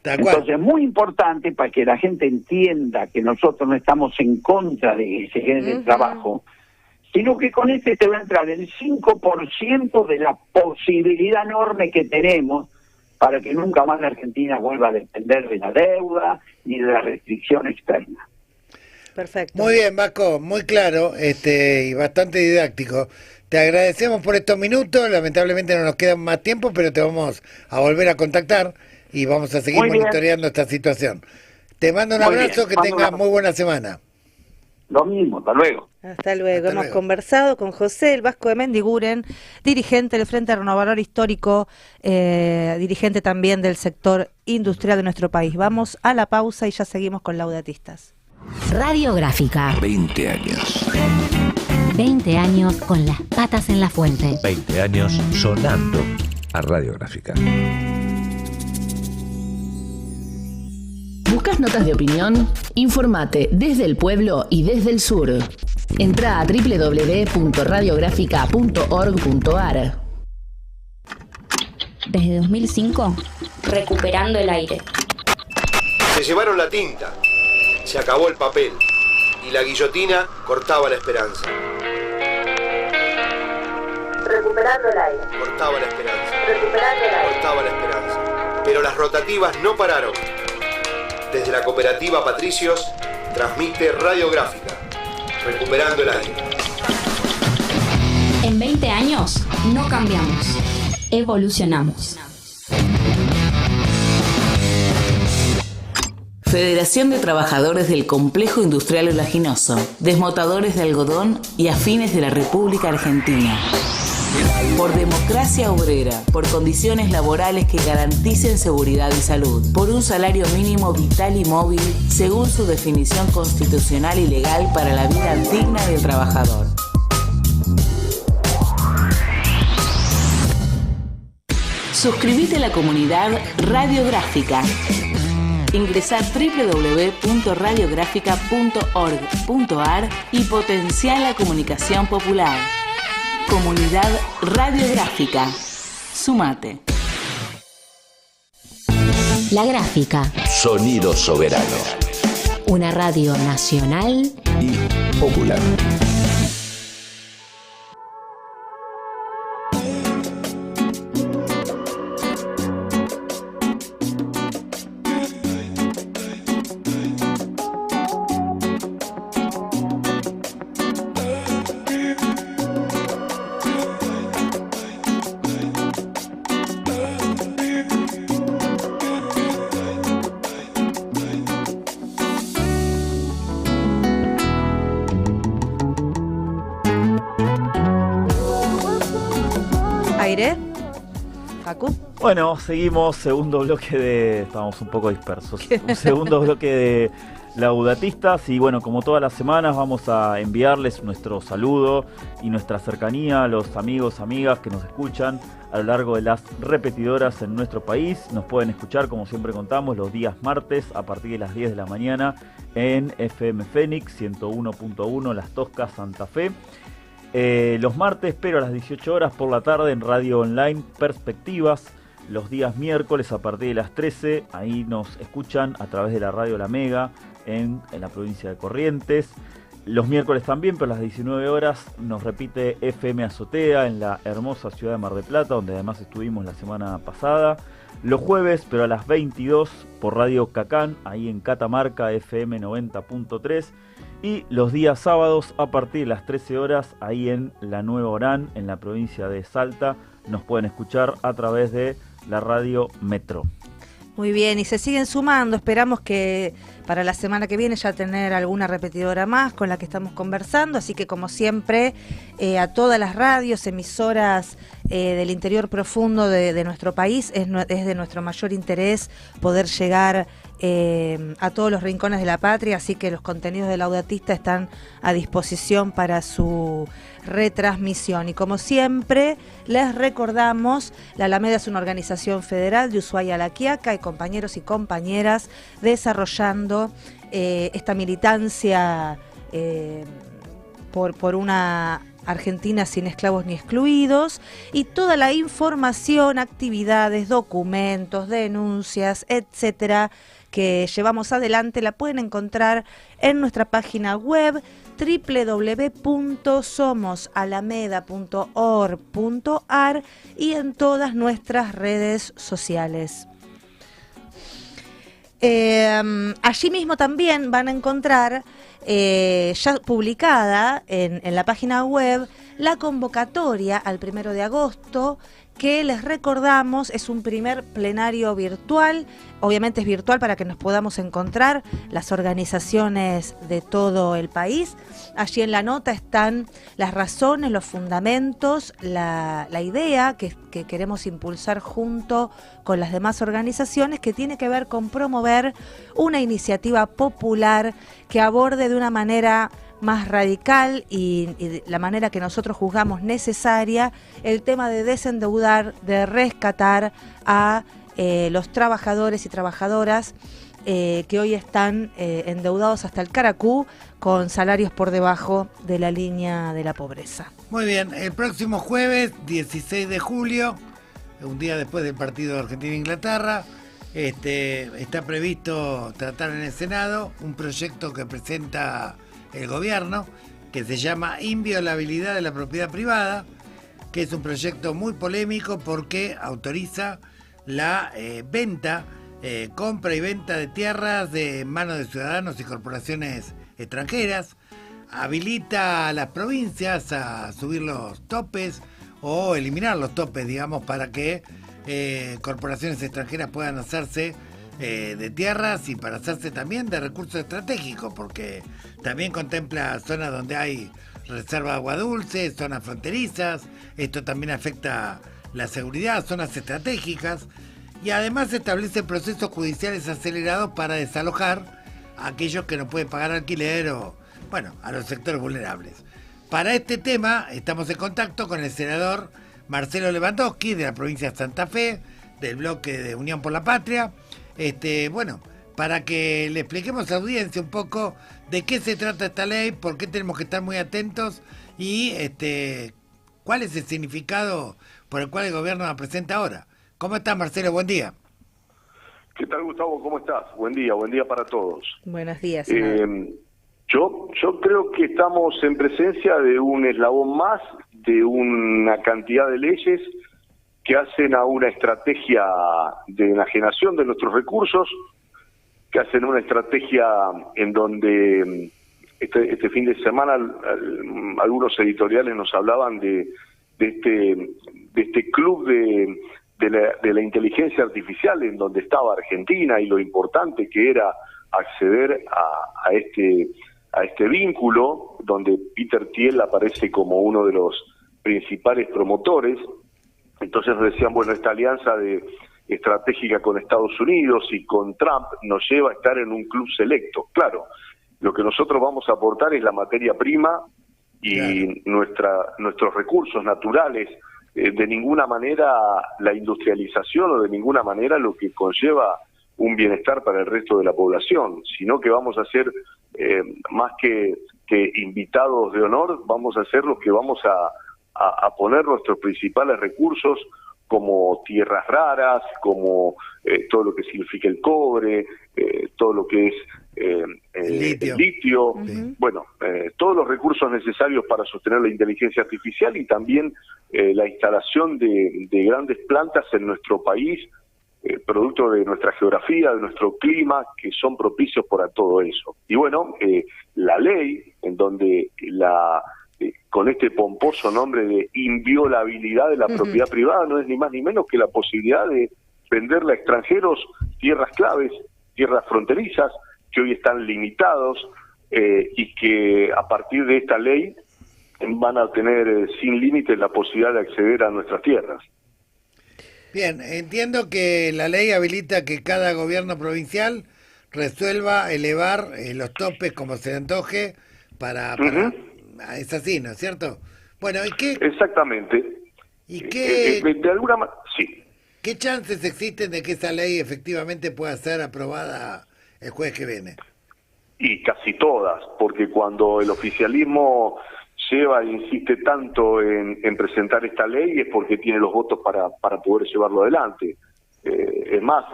[SPEAKER 11] Entonces, muy importante para que la gente entienda que nosotros no estamos en contra de que se genere el trabajo, sino que con este te va a entrar el 5% de la posibilidad enorme que tenemos para que nunca más la Argentina vuelva a depender de la deuda ni de la restricción externa.
[SPEAKER 8] Perfecto.
[SPEAKER 10] Muy bien, Vasco, muy claro y bastante didáctico. Te agradecemos por estos minutos, lamentablemente no nos queda más tiempo, pero te vamos a volver a contactar y vamos a seguir monitoreando esta situación. Te mando un abrazo, que tengas muy buena semana.
[SPEAKER 11] Lo mismo, hasta luego.
[SPEAKER 8] Hasta luego. Hemos conversado con José el Vasco de Mendiguren, dirigente del Frente Renovador Histórico, dirigente también del sector industrial de nuestro país. Vamos a la pausa y ya seguimos con Laudatistas.
[SPEAKER 6] Radiográfica.
[SPEAKER 1] 20 años.
[SPEAKER 6] 20 años con las patas en la fuente.
[SPEAKER 1] 20 años sonando a Radiográfica.
[SPEAKER 2] ¿Buscas notas de opinión? Informate desde el pueblo y desde el sur. Entra a www.radiografica.org.ar.
[SPEAKER 12] Desde 2005, recuperando el aire.
[SPEAKER 13] Se llevaron la tinta, se acabó el papel y la guillotina cortaba la esperanza.
[SPEAKER 14] Recuperando el aire.
[SPEAKER 13] Cortaba la esperanza.
[SPEAKER 14] Recuperando el aire.
[SPEAKER 13] Cortaba la esperanza. Pero las rotativas no pararon. Desde la cooperativa Patricios, transmite Radiográfica, recuperando el aire.
[SPEAKER 12] En 20 años, no cambiamos, evolucionamos.
[SPEAKER 15] Federación de Trabajadores del Complejo Industrial Olaginoso, desmotadores de algodón y afines de la República Argentina. Por democracia obrera, por condiciones laborales que garanticen seguridad y salud, por un salario mínimo vital y móvil, según su definición constitucional y legal para la vida digna del trabajador. Suscríbete a la comunidad Radiográfica. Ingresá a www.radiográfica.org.ar y potenciar la comunicación popular. Comunidad Radiográfica. Sumate.
[SPEAKER 6] La Gráfica.
[SPEAKER 1] Sonido soberano.
[SPEAKER 6] Una radio nacional
[SPEAKER 1] y popular.
[SPEAKER 8] Aire. Facu.
[SPEAKER 9] Bueno, seguimos, segundo bloque de... Estamos un poco dispersos. Un segundo bloque de laudatistas y bueno, como todas las semanas vamos a enviarles nuestro saludo y nuestra cercanía a los amigos, amigas que nos escuchan a lo largo de las repetidoras en nuestro país. Nos pueden escuchar, como siempre contamos, los días martes a partir de las 10 de la mañana en FM Fénix 101.1 Las Toscas, Santa Fe. Los martes, pero a las 18 horas por la tarde en Radio Online Perspectivas. Los días miércoles a partir de las 13, ahí nos escuchan a través de la Radio La Mega en la provincia de Corrientes. Los miércoles también, pero a las 19 horas nos repite FM Azotea en la hermosa ciudad de Mar del Plata, donde además estuvimos la semana pasada. Los jueves, pero a las 22 por Radio Cacán, ahí en Catamarca, FM 90.3. Y los días sábados a partir de las 13 horas, ahí en la Nueva Orán, en la provincia de Salta, nos pueden escuchar a través de la Radio Metro.
[SPEAKER 8] Muy bien, y se siguen sumando. Esperamos que para la semana que viene ya tener alguna repetidora más con la que estamos conversando. Así que, como siempre, a todas las radios, emisoras del interior profundo de nuestro país, es de nuestro mayor interés poder llegar a todos los rincones de la patria. Así que los contenidos de Laudatista están a disposición para su retransmisión. Y como siempre, les recordamos, la Alameda es una organización federal de Ushuaia a La Quiaca y compañeros y compañeras desarrollando esta militancia por una Argentina sin esclavos ni excluidos, y toda la información, actividades, documentos, denuncias, etcétera, que llevamos adelante la pueden encontrar en nuestra página web www.somosalameda.org.ar y en todas nuestras redes sociales. Allí mismo también van a encontrar ya publicada en la página web la convocatoria al 1 de agosto, que les recordamos es un primer plenario virtual. Obviamente es virtual para que nos podamos encontrar las organizaciones de todo el país. Allí en la nota están las razones, los fundamentos, la idea que queremos impulsar junto con las demás organizaciones, que tiene que ver con promover una iniciativa popular que aborde de una manera más radical y la manera que nosotros juzgamos necesaria el tema de desendeudar, de rescatar a los trabajadores y trabajadoras que hoy están endeudados hasta el caracú con salarios por debajo de la línea de la pobreza.
[SPEAKER 10] Muy bien, el próximo jueves 16 de julio, un día después del partido de Argentina-Inglaterra, está previsto tratar en el Senado un proyecto que presenta el gobierno, que se llama Inviolabilidad de la Propiedad Privada, que es un proyecto muy polémico porque autoriza la compra y venta de tierras de manos de ciudadanos y corporaciones extranjeras, habilita a las provincias a subir los topes o eliminar los topes, digamos, para que corporaciones extranjeras puedan hacerse de tierras y para hacerse también de recursos estratégicos, porque también contempla zonas donde hay reserva de agua dulce, zonas fronterizas. Esto también afecta la seguridad, zonas estratégicas, y además establece procesos judiciales acelerados para desalojar a aquellos que no pueden pagar alquiler o, bueno, a los sectores vulnerables. Para este tema estamos en contacto con el senador Marcelo Lewandowski de la provincia de Santa Fe, del bloque de Unión por la Patria. Bueno, para que le expliquemos a la audiencia un poco de qué se trata esta ley, por qué tenemos que estar muy atentos y cuál es el significado por el cual el gobierno la presenta ahora. ¿Cómo está, Marcelo? Buen día.
[SPEAKER 16] ¿Qué tal, Gustavo? ¿Cómo estás? Buen día para todos.
[SPEAKER 8] Buenos días.
[SPEAKER 16] Yo creo que estamos en presencia de un eslabón más de una cantidad de leyes que hacen a una estrategia de enajenación de nuestros recursos, que hacen una estrategia en donde este fin de semana algunos editoriales nos hablaban de este club de la inteligencia artificial en donde estaba Argentina y lo importante que era acceder a este vínculo, donde Peter Thiel aparece como uno de los principales promotores. Entonces decían, bueno, esta alianza estratégica con Estados Unidos y con Trump nos lleva a estar en un club selecto. Claro, lo que nosotros vamos a aportar es la materia prima y nuestros recursos naturales, de ninguna manera la industrialización o de ninguna manera lo que conlleva un bienestar para el resto de la población, sino que vamos a ser más que invitados de honor, vamos a ser los que vamos a poner nuestros principales recursos como tierras raras, como todo lo que significa el cobre, todo lo que es el litio, bueno, todos los recursos necesarios para sostener la inteligencia artificial y también la instalación de grandes plantas en nuestro país, producto de nuestra geografía, de nuestro clima, que son propicios para todo eso. Y bueno, la ley, en donde con este pomposo nombre de inviolabilidad de la propiedad privada, no es ni más ni menos que la posibilidad de venderle a extranjeros tierras claves, tierras fronterizas, que hoy están limitados y que a partir de esta ley van a tener sin límites la posibilidad de acceder a nuestras tierras.
[SPEAKER 10] Bien, entiendo que la ley habilita que cada gobierno provincial resuelva elevar los topes como se le antoje para es así, ¿no es cierto? Bueno, ¿y qué?
[SPEAKER 16] Exactamente.
[SPEAKER 10] ¿Y qué?
[SPEAKER 16] De alguna manera, sí.
[SPEAKER 10] ¿Qué chances existen de que esa ley efectivamente pueda ser aprobada el jueves que viene?
[SPEAKER 16] Y casi todas, porque cuando el oficialismo lleva e insiste tanto en presentar esta ley es porque tiene los votos para poder llevarlo adelante. Es más,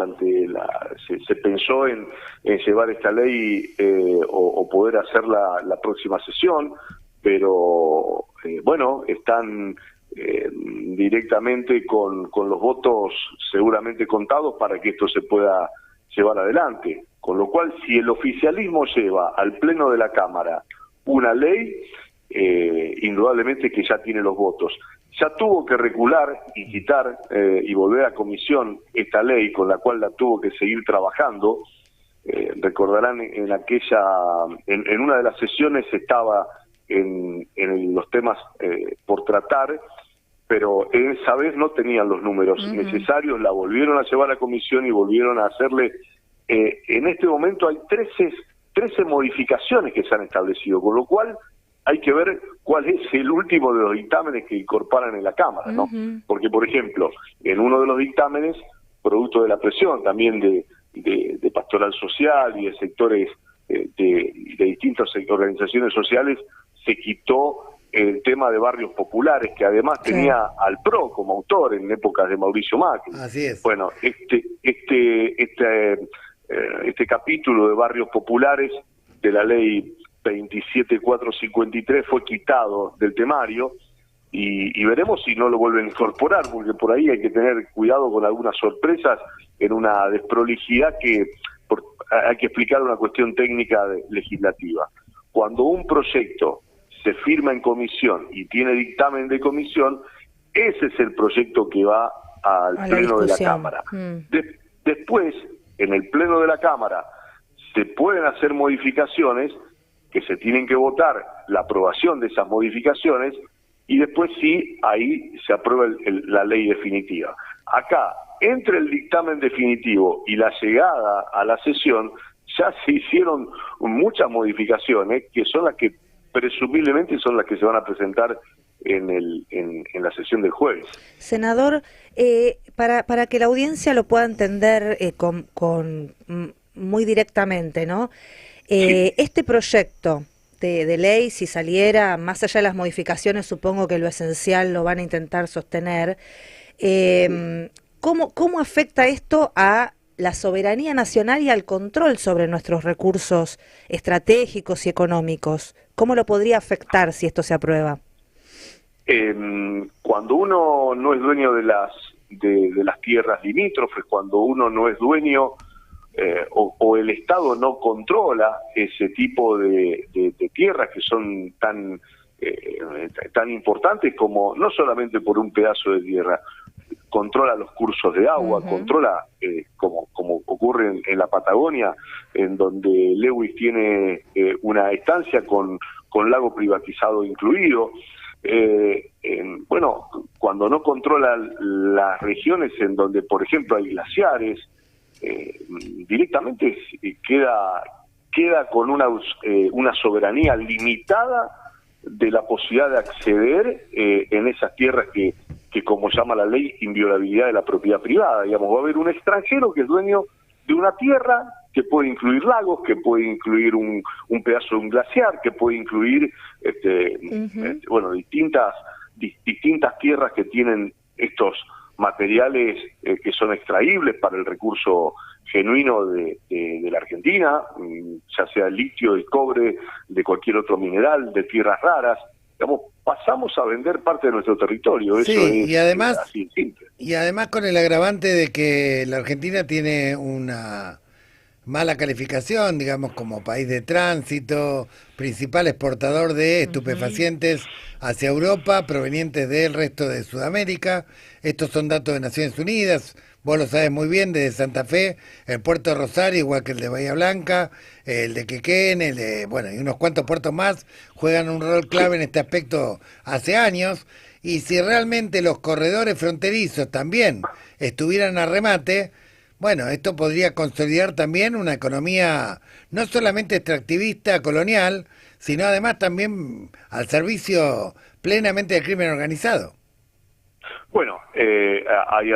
[SPEAKER 16] se pensó en llevar esta ley o poder hacerla la próxima sesión, pero bueno, están directamente con los votos seguramente contados para que esto se pueda llevar adelante. Con lo cual, si el oficialismo lleva al Pleno de la Cámara una ley, indudablemente que ya tiene los votos. Ya tuvo que recular y quitar y volver a comisión esta ley con la cual la tuvo que seguir trabajando. Recordarán en una de las sesiones estaba en los temas por tratar, pero esa vez no tenían los números necesarios, la volvieron a llevar a comisión y volvieron a hacerle. En este momento hay 13 modificaciones que se han establecido, con lo cual hay que ver cuál es el último de los dictámenes que incorporan en la Cámara, ¿no? Porque, por ejemplo, en uno de los dictámenes, producto de la presión también de Pastoral Social y de sectores de distintas organizaciones sociales, se quitó el tema de barrios populares, que además tenía al PRO como autor en épocas de Mauricio Macri.
[SPEAKER 10] Así es.
[SPEAKER 16] Bueno, este capítulo de barrios populares de la ley 27453 fue quitado del temario y veremos si no lo vuelven a incorporar, porque por ahí hay que tener cuidado con algunas sorpresas en una desprolijidad que hay que explicar una cuestión técnica legislativa. Cuando un proyecto se firma en comisión y tiene dictamen de comisión, ese es el proyecto que va al Pleno de la Cámara. Después, en el Pleno de la Cámara, se pueden hacer modificaciones que se tienen que votar la aprobación de esas modificaciones y después sí, ahí se aprueba la ley definitiva. Acá, entre el dictamen definitivo y la llegada a la sesión, ya se hicieron muchas modificaciones que son las que presumiblemente son las que se van a presentar en la sesión del jueves.
[SPEAKER 8] Senador, para que la audiencia lo pueda entender muy directamente, ¿no? Este proyecto de ley, si saliera, más allá de las modificaciones, supongo que lo esencial lo van a intentar sostener. ¿Cómo afecta esto a la soberanía nacional y al control sobre nuestros recursos estratégicos y económicos? ¿Cómo lo podría afectar si esto se aprueba?
[SPEAKER 16] Cuando uno no es dueño de las tierras limítrofes, cuando uno no es dueño o el Estado no controla ese tipo de tierras que son tan importantes como no solamente por un pedazo de tierra, controla los cursos de agua, controla, como ocurre en la Patagonia, en donde Lewis tiene una estancia con lago privatizado incluido. Bueno, cuando no controla las regiones en donde, por ejemplo, hay glaciares, directamente queda con una soberanía limitada de la posibilidad de acceder en esas tierras que como llama la ley, inviolabilidad de la propiedad privada. Digamos, va a haber un extranjero que es dueño de una tierra que puede incluir lagos, que puede incluir un pedazo de un glaciar, que puede incluir distintas tierras que tienen estos materiales que son extraíbles para el recurso genuino de la Argentina, ya sea el litio, el cobre, de cualquier otro mineral, de tierras raras. Digamos, pasamos a vender parte de nuestro territorio. Eso
[SPEAKER 10] sí,
[SPEAKER 16] es,
[SPEAKER 10] y además,
[SPEAKER 16] así simple.
[SPEAKER 10] Y además con el agravante de que la Argentina tiene una mala calificación, digamos, como país de tránsito, principal exportador de estupefacientes hacia Europa, provenientes del resto de Sudamérica. Estos son datos de Naciones Unidas. Vos lo sabes muy bien, desde Santa Fe, el puerto de Rosario, igual que el de Bahía Blanca, el de Quequén, y unos cuantos puertos más, juegan un rol clave en este aspecto hace años. Y si realmente los corredores fronterizos también estuvieran a remate, bueno, esto podría consolidar también una economía no solamente extractivista, colonial, sino además también al servicio plenamente del crimen organizado.
[SPEAKER 16] Bueno, hay en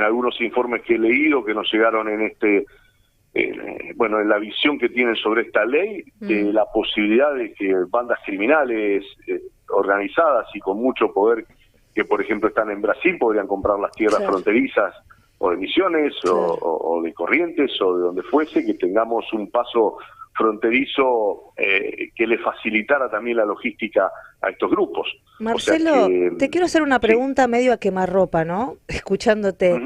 [SPEAKER 16] algunos informes que he leído que nos llegaron en en la visión que tienen sobre esta ley, de la posibilidad de que bandas criminales organizadas y con mucho poder, que por ejemplo están en Brasil, podrían comprar las tierras fronterizas o de Misiones o de Corrientes o de donde fuese, que tengamos un paso fronterizo que le facilitara también la logística a estos grupos.
[SPEAKER 8] Marcelo, te quiero hacer una pregunta medio a quemarropa, ¿no? Escuchándote.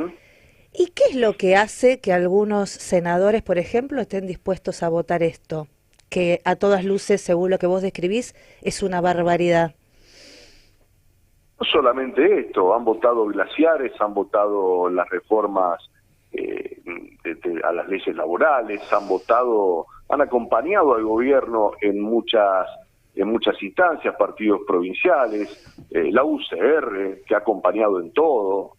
[SPEAKER 8] ¿Y qué es lo que hace que algunos senadores, por ejemplo, estén dispuestos a votar esto? Que a todas luces, según lo que vos describís, es una barbaridad.
[SPEAKER 16] No solamente esto, han votado glaciares, han votado las reformas a las leyes laborales, han acompañado al gobierno en muchas instancias, partidos provinciales, la UCR, que ha acompañado en todo,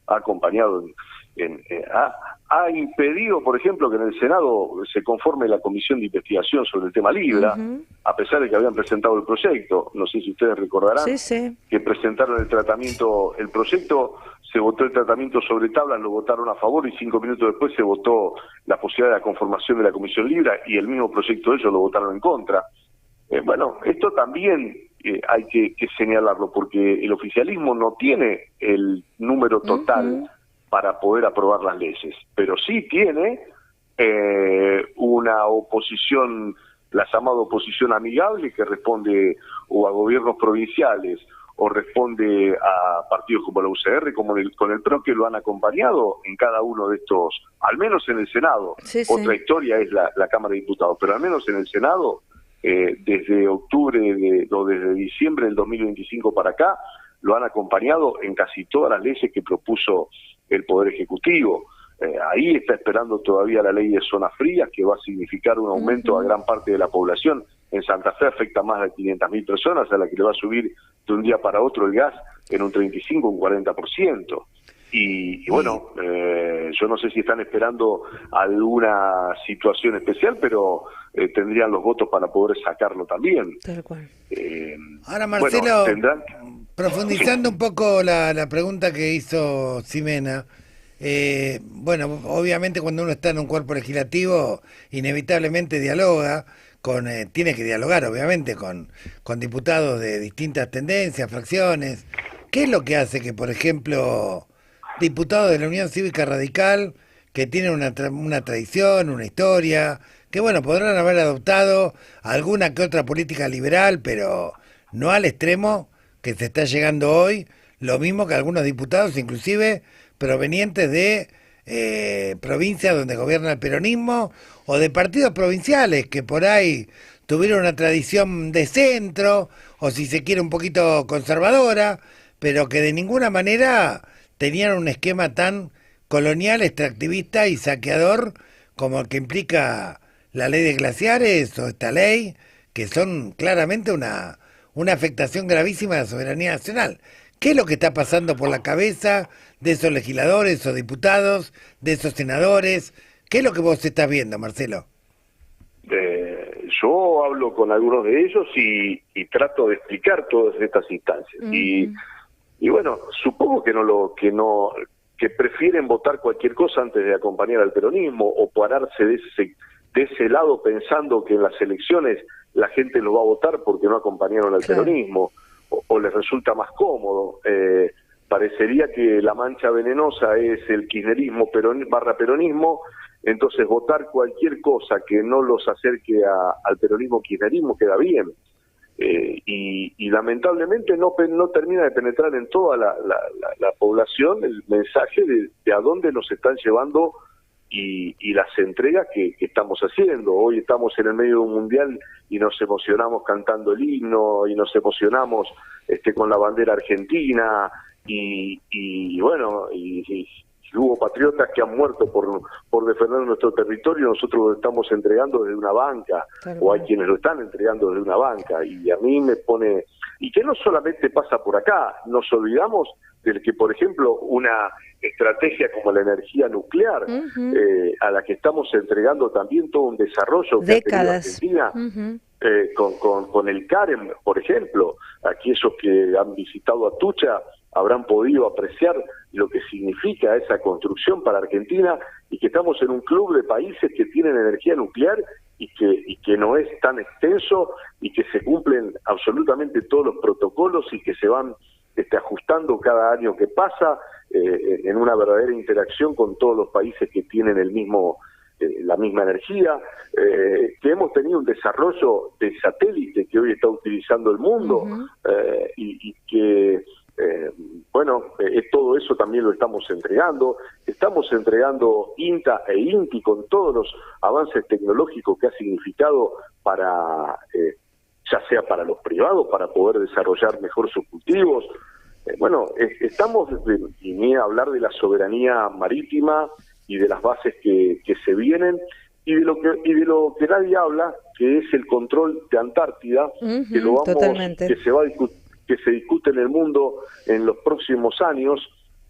[SPEAKER 16] ha impedido, por ejemplo, que en el Senado se conforme la comisión de investigación sobre el tema Libra, a pesar de que habían presentado el proyecto. No sé si ustedes recordarán que presentaron el proyecto, se votó el tratamiento sobre tablas, lo votaron a favor y 5 minutos después se votó la posibilidad de la conformación de la comisión Libra y el mismo proyecto de ellos lo votaron en contra. Esto también hay que señalarlo, porque el oficialismo no tiene el número total para poder aprobar las leyes, pero sí tiene una oposición, la llamada oposición amigable, que responde o a gobiernos provinciales o responde a partidos como la UCR, como con el PRO, que lo han acompañado en cada uno de estos, al menos en el Senado. Otra historia es la Cámara de Diputados, pero al menos en el Senado, desde desde diciembre del 2025 para acá, lo han acompañado en casi todas las leyes que propuso el Poder Ejecutivo. Ahí está esperando todavía la ley de zonas frías, que va a significar un aumento a gran parte de la población. En Santa Fe afecta a más de 500.000 personas, a la que le va a subir de un día para otro el gas en un 35, un 40%. Y bueno, yo no sé si están esperando alguna situación especial, pero tendrían los votos para poder sacarlo también.
[SPEAKER 8] Tal cual.
[SPEAKER 10] Ahora, Marcelo, profundizando un poco la pregunta que hizo Ximena, obviamente cuando uno está en un cuerpo legislativo, inevitablemente dialoga tiene que dialogar obviamente con diputados de distintas tendencias, fracciones. ¿Qué es lo que hace que, por ejemplo, diputados de la Unión Cívica Radical, que tienen una tradición, una historia, que bueno, podrán haber adoptado alguna que otra política liberal, pero no al extremo que se está llegando hoy, lo mismo que algunos diputados, inclusive provenientes de provincias donde gobierna el peronismo, o de partidos provinciales que por ahí tuvieron una tradición de centro, o si se quiere un poquito conservadora, pero que de ninguna manera tenían un esquema tan colonial, extractivista y saqueador como el que implica la ley de glaciares o esta ley, que son claramente una afectación gravísima a la soberanía nacional. ¿Qué es lo que está pasando por la cabeza de esos legisladores o diputados, de esos senadores? ¿Qué es lo que vos estás viendo, Marcelo?
[SPEAKER 16] Yo hablo con algunos de ellos y trato de explicar todas estas instancias. Y bueno, supongo que prefieren votar cualquier cosa antes de acompañar al peronismo o pararse de ese lado pensando que en las elecciones la gente lo va a votar porque no acompañaron al peronismo o les resulta más cómodo. Parecería que la mancha venenosa es el kirchnerismo barra peronismo, entonces votar cualquier cosa que no los acerque al peronismo kirchnerismo queda bien. Y lamentablemente no termina de penetrar en toda la población el mensaje de a dónde nos están llevando y las entregas que estamos haciendo. Hoy estamos en el medio de un mundial y nos emocionamos cantando el himno y nos emocionamos con la bandera argentina y bueno, y hubo patriotas que han muerto por defender nuestro territorio, nosotros lo estamos entregando desde una banca, o hay quienes lo están entregando desde una banca, y a mí me pone... Y que no solamente pasa por acá, nos olvidamos de que, por ejemplo, una estrategia como la energía nuclear, a la que estamos entregando también todo un desarrollo que
[SPEAKER 8] décadas.
[SPEAKER 16] ha tenido Argentina, con el CAREM, por ejemplo, aquellos que han visitado Atucha habrán podido apreciar lo que significa esa construcción para Argentina y que estamos en un club de países que tienen energía nuclear y que no es tan extenso y que se cumplen absolutamente todos los protocolos y que se van ajustando cada año que pasa en una verdadera interacción con todos los países que tienen la misma energía, que hemos tenido un desarrollo de satélite que hoy está utilizando el mundo y que todo eso también lo estamos entregando INTA e INTI con todos los avances tecnológicos que ha significado para ya sea para los privados, para poder desarrollar mejor sus cultivos. Estamos, y ni hablar de la soberanía marítima y de las bases que se vienen, y de lo que nadie habla, que es el control de Antártida, que se discute en el mundo en los próximos años,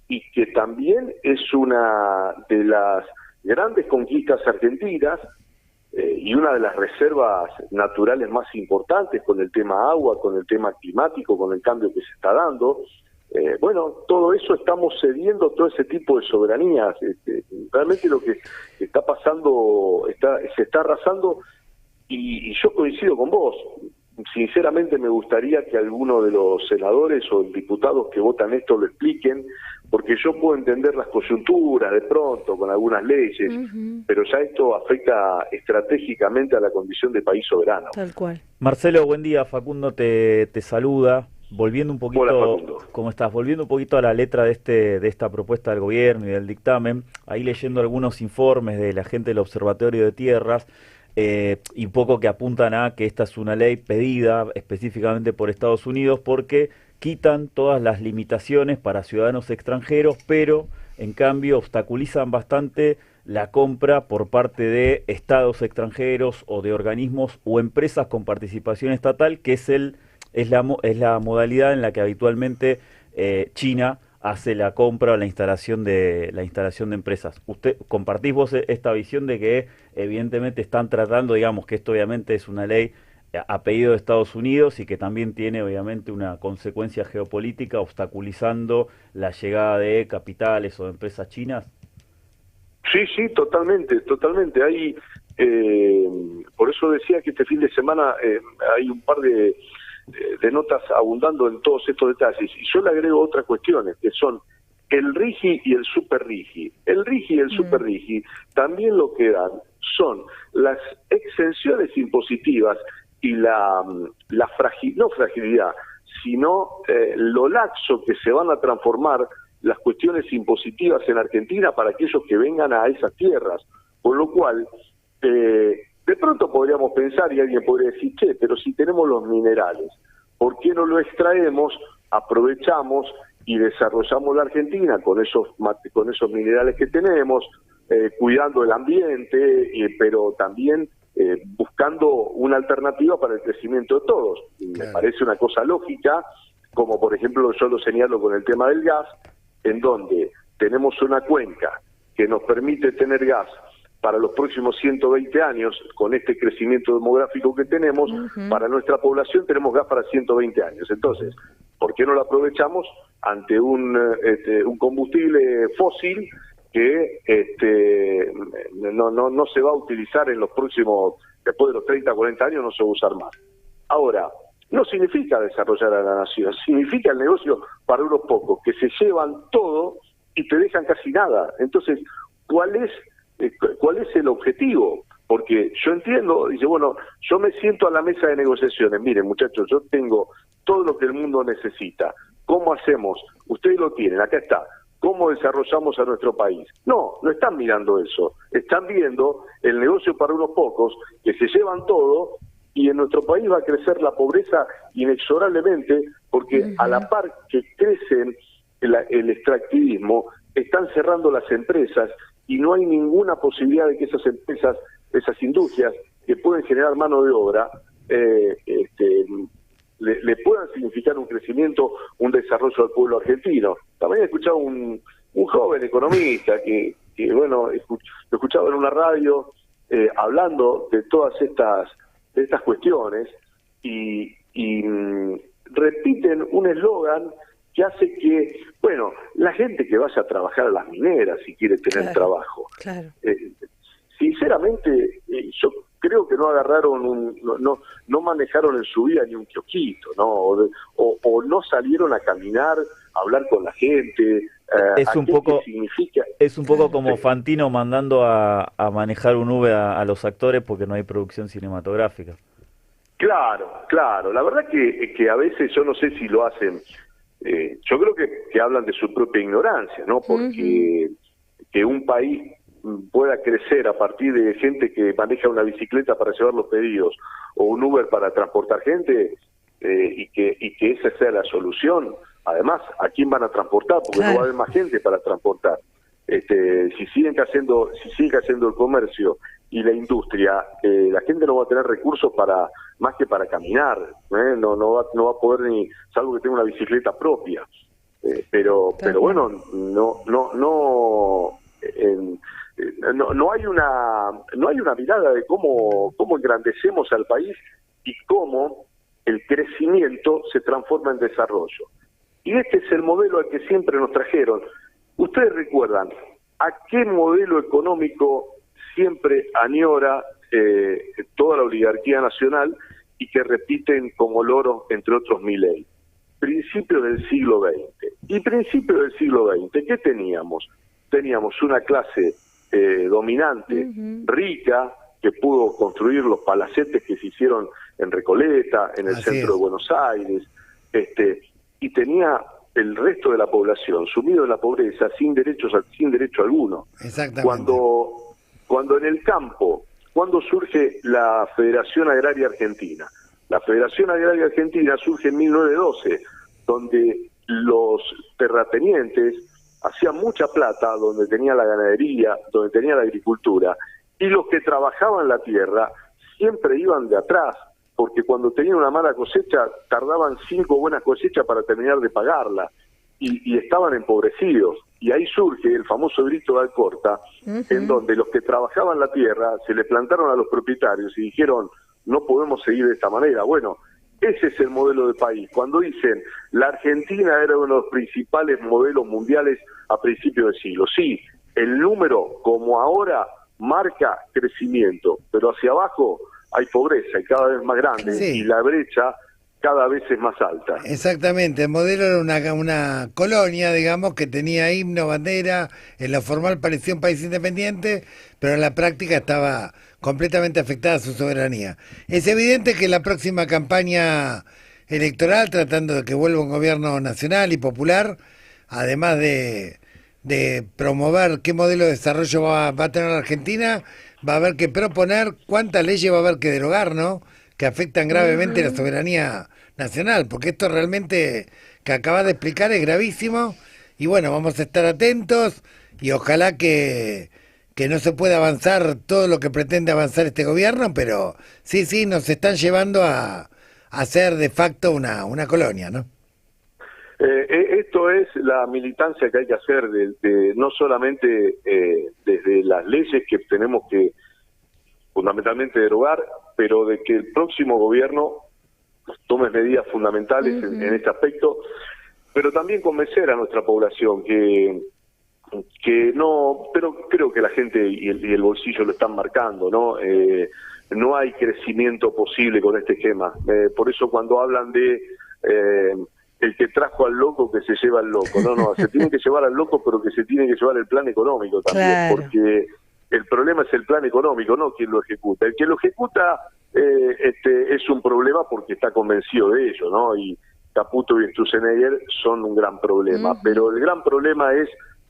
[SPEAKER 16] y que también es una de las grandes conquistas argentinas y una de las reservas naturales más importantes con el tema agua, con el tema climático, con el cambio que se está dando. Todo eso estamos cediendo, todo ese tipo de soberanías. Realmente lo que está pasando, se está arrasando, y yo coincido con vos. Sinceramente me gustaría que alguno de los senadores o diputados que votan esto lo expliquen, porque yo puedo entender las coyunturas de pronto con algunas leyes, pero ya esto afecta estratégicamente a la condición de país soberano.
[SPEAKER 8] Tal cual.
[SPEAKER 9] Marcelo, buen día. Facundo te saluda. Volviendo un poquito,
[SPEAKER 16] hola, Facundo.
[SPEAKER 9] ¿Cómo estás? Volviendo un poquito a la letra de esta propuesta del gobierno y del dictamen, ahí leyendo algunos informes de la gente del Observatorio de Tierras, y poco que apuntan a que esta es una ley pedida específicamente por Estados Unidos porque quitan todas las limitaciones para ciudadanos extranjeros, pero en cambio obstaculizan bastante la compra por parte de estados extranjeros o de organismos o empresas con participación estatal, que es la modalidad en la que habitualmente China hace la compra o la instalación de empresas. ¿Usted compartís vos esta visión de que evidentemente están tratando, digamos, que esto obviamente es una ley a pedido de Estados Unidos y que también tiene obviamente una consecuencia geopolítica obstaculizando la llegada de capitales o de empresas chinas?
[SPEAKER 16] Sí, totalmente. Hay, por eso decía que este fin de semana hay un par de notas abundando en todos estos detalles. Y yo le agrego otras cuestiones, que son el RIGI y el Super RIGI. El RIGI y el Super RIGI también lo que dan son las exenciones impositivas y no fragilidad, sino lo laxo que se van a transformar las cuestiones impositivas en Argentina para aquellos que vengan a esas tierras. Por lo cual, de pronto podríamos pensar, y alguien podría decir, che, pero si tenemos los minerales, ¿por qué no lo extraemos, aprovechamos y desarrollamos la Argentina con esos minerales que tenemos, cuidando el ambiente, pero también buscando una alternativa para el crecimiento de todos? Me parece una cosa lógica, como por ejemplo yo lo señalo con el tema del gas, en donde tenemos una cuenca que nos permite tener gas para los próximos 120 años, con este crecimiento demográfico que tenemos, para nuestra población tenemos gas para 120 años. Entonces, ¿por qué no lo aprovechamos ante un combustible fósil que no se va a utilizar en los próximos, después de los 30, 40 años no se va a usar más? Ahora, no significa desarrollar a la nación, significa el negocio para unos pocos, que se llevan todo y te dejan casi nada. Entonces, ¿cuál es el objetivo? Porque yo entiendo, dice, bueno, yo me siento a la mesa de negociaciones, miren muchachos, yo tengo todo lo que el mundo necesita, ¿cómo hacemos? Ustedes lo tienen, acá está, ¿cómo desarrollamos a nuestro país? No están mirando eso, están viendo el negocio para unos pocos que se llevan todo, y en nuestro país va a crecer la pobreza inexorablemente, porque a la par que crecen el extractivismo, están cerrando las empresas y no hay ninguna posibilidad de que esas empresas, esas industrias que pueden generar mano de obra, le puedan significar un crecimiento, un desarrollo al pueblo argentino. También he escuchado un joven economista que bueno, lo escuchaba en una radio hablando de todas estas cuestiones y repiten un eslogan que hace que, bueno, la gente que vaya a trabajar a las mineras si quiere tener trabajo. Sinceramente, yo creo que no agarraron no manejaron en su vida ni un kiosquito, ¿no? O no salieron a caminar, a hablar con la gente.
[SPEAKER 9] Es un poco como Fantino mandando a manejar un Uber a los actores porque no hay producción cinematográfica.
[SPEAKER 16] Claro. La verdad que a veces yo no sé si lo hacen. Yo creo que hablan de su propia ignorancia, ¿no? Porque que un país pueda crecer a partir de gente que maneja una bicicleta para llevar los pedidos o un Uber para transportar gente, y que esa sea la solución. Además, ¿a quién van a transportar? Porque no va a haber más gente para transportar. Si sigue haciendo el comercio y la industria, la gente no va a tener recursos más que para caminar, no va a poder ni, salvo que tenga una bicicleta propia. Pero bueno, no hay una mirada de cómo engrandecemos al país y cómo el crecimiento se transforma en desarrollo. Y este es el modelo al que siempre nos trajeron. Ustedes recuerdan, ¿a qué modelo económico siempre añora toda la oligarquía nacional y que repiten como loros, entre otros, Milei? Principio del siglo XX. Y principio del siglo XX, ¿qué teníamos? Teníamos una clase dominante, rica, que pudo construir los palacetes que se hicieron en Recoleta, en el centro de Buenos Aires, y tenía el resto de la población sumido en la pobreza, sin derecho alguno.
[SPEAKER 10] Exactamente.
[SPEAKER 16] Cuando en el campo, cuando surge la Federación Agraria Argentina? La Federación Agraria Argentina surge en 1912, donde los terratenientes hacían mucha plata, donde tenía la ganadería, donde tenía la agricultura, y los que trabajaban la tierra siempre iban de atrás, porque cuando tenían una mala cosecha tardaban 5 buenas cosechas para terminar de pagarla, y estaban empobrecidos. Y ahí surge el famoso grito de Alcorta, en donde los que trabajaban la tierra se le plantaron a los propietarios y dijeron, no podemos seguir de esta manera. Bueno, ese es el modelo de país. Cuando dicen, la Argentina era uno de los principales modelos mundiales a principios del siglo, sí, el número, como ahora, marca crecimiento, pero hacia abajo hay pobreza y cada vez más grande,
[SPEAKER 10] Sí.
[SPEAKER 16] y la brecha cada vez es más alta.
[SPEAKER 10] Exactamente, el modelo era una colonia, digamos, que tenía himno, bandera, en lo formal parecía un país independiente, pero en la práctica estaba completamente afectada su soberanía. Es evidente que la próxima campaña electoral, tratando de que vuelva un gobierno nacional y popular, además de promover qué modelo de desarrollo va a tener la Argentina, va a haber que proponer cuántas leyes va a haber que derogar, ¿no?, que afectan gravemente la soberanía nacional, porque esto realmente que acabas de explicar es gravísimo, y bueno, vamos a estar atentos, y ojalá que no se pueda avanzar todo lo que pretende avanzar este gobierno, pero sí, nos están llevando a ser de facto una colonia, ¿no?
[SPEAKER 16] Esto es la militancia que hay que hacer, no solamente desde las leyes que tenemos que fundamentalmente derogar, pero de que el próximo gobierno tome medidas fundamentales en este aspecto, pero también convencer a nuestra población que no, pero creo que la gente y el bolsillo lo están marcando, ¿no? No hay crecimiento posible con este esquema. Por eso cuando hablan de el que trajo al loco que se lleva al loco, no, se tiene que llevar al loco, pero que se tiene que llevar el plan económico también, claro. Porque el problema es el plan económico, no quien lo ejecuta. El que lo ejecuta es un problema porque está convencido de ello, ¿no? Y Caputo y Sturzenegger son un gran problema, pero el gran problema es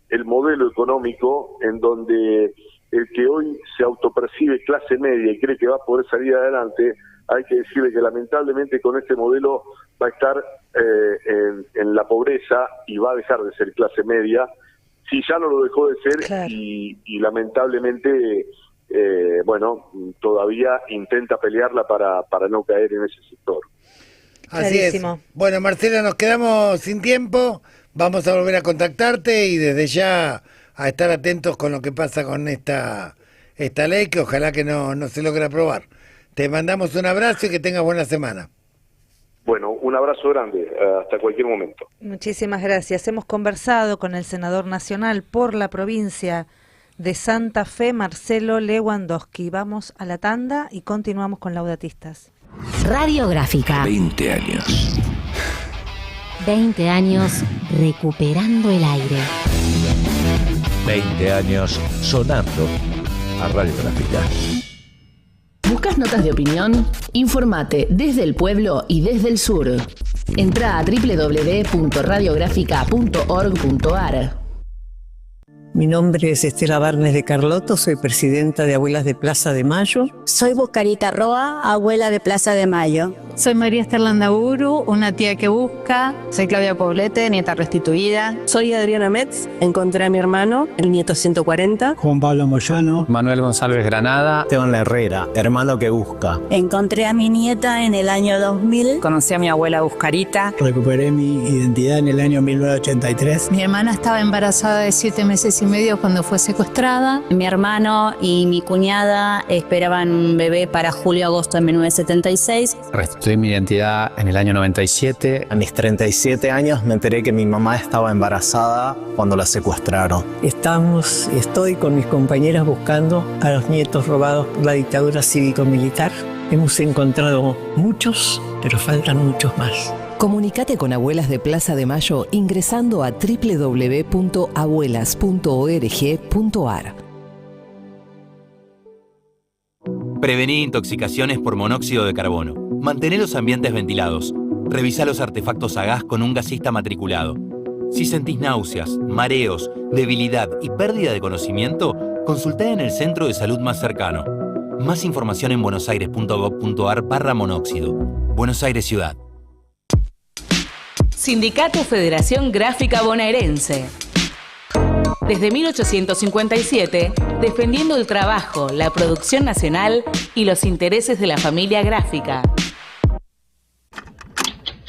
[SPEAKER 16] el modelo económico en donde el que hoy se autopercibe clase media y cree que va a poder salir adelante, hay que decirle que lamentablemente con este modelo va a estar en la pobreza y va a dejar de ser clase media, si ya no lo dejó de ser, claro. y lamentablemente todavía intenta pelearla para no caer en ese sector.
[SPEAKER 10] Así es. Bueno, Marcelo, nos quedamos sin tiempo, vamos a volver a contactarte y desde ya a estar atentos con lo que pasa con esta ley, que ojalá que no se logre aprobar. Te mandamos un abrazo y que tengas buena semana.
[SPEAKER 16] Bueno, un abrazo grande, hasta cualquier momento.
[SPEAKER 8] Muchísimas gracias. Hemos conversado con el senador nacional por la provincia de Santa Fe, Marcelo Lewandowski. Vamos a la tanda y continuamos con Laudatistas.
[SPEAKER 6] Radiográfica.
[SPEAKER 1] 20 años.
[SPEAKER 6] 20 años recuperando el aire.
[SPEAKER 1] 20 años sonando a Radiográfica.
[SPEAKER 2] ¿Buscas notas de opinión? Informate desde el pueblo y desde el sur. Entra a www.radiografica.org.ar.
[SPEAKER 17] Mi nombre es Estela Barnes de Carlotto, soy presidenta de Abuelas de Plaza de Mayo.
[SPEAKER 18] Soy Buscarita Roa, abuela de Plaza de Mayo.
[SPEAKER 19] Soy María Esther Landaburu, una tía que busca. Soy Claudia Poblete, nieta restituida.
[SPEAKER 20] Soy Adriana Metz, encontré a mi hermano, el nieto 140.
[SPEAKER 21] Juan Pablo Moyano.
[SPEAKER 22] Manuel González Granada.
[SPEAKER 21] Esteban Herrera, hermano que busca.
[SPEAKER 18] Encontré a mi nieta en el año 2000.
[SPEAKER 19] Conocí a mi abuela Buscarita.
[SPEAKER 21] Recuperé mi identidad en el año 1983.
[SPEAKER 19] Mi hermana estaba embarazada de 7 meses y medio cuando fue secuestrada.
[SPEAKER 18] Mi hermano y mi cuñada esperaban un bebé para julio-agosto de 1976.
[SPEAKER 22] Restituí mi identidad en el año 97.
[SPEAKER 21] A mis 37 años me enteré que mi mamá estaba embarazada cuando la secuestraron. Estoy con mis compañeras buscando a los nietos robados por la dictadura cívico-militar. Hemos encontrado muchos, pero faltan muchos más.
[SPEAKER 23] Comunicate con Abuelas de Plaza de Mayo ingresando a www.abuelas.org.ar.
[SPEAKER 24] Prevenir intoxicaciones por monóxido de carbono. Mantener los ambientes ventilados. Revisa los artefactos a gas con un gasista matriculado. Si sentís náuseas, mareos, debilidad y pérdida de conocimiento, consultá en el centro de salud más cercano. Más información en buenosaires.gov.ar/monóxido. Buenos Aires Ciudad.
[SPEAKER 15] Sindicato Federación Gráfica Bonaerense. Desde 1857, defendiendo el trabajo, la producción nacional y los intereses de la familia gráfica.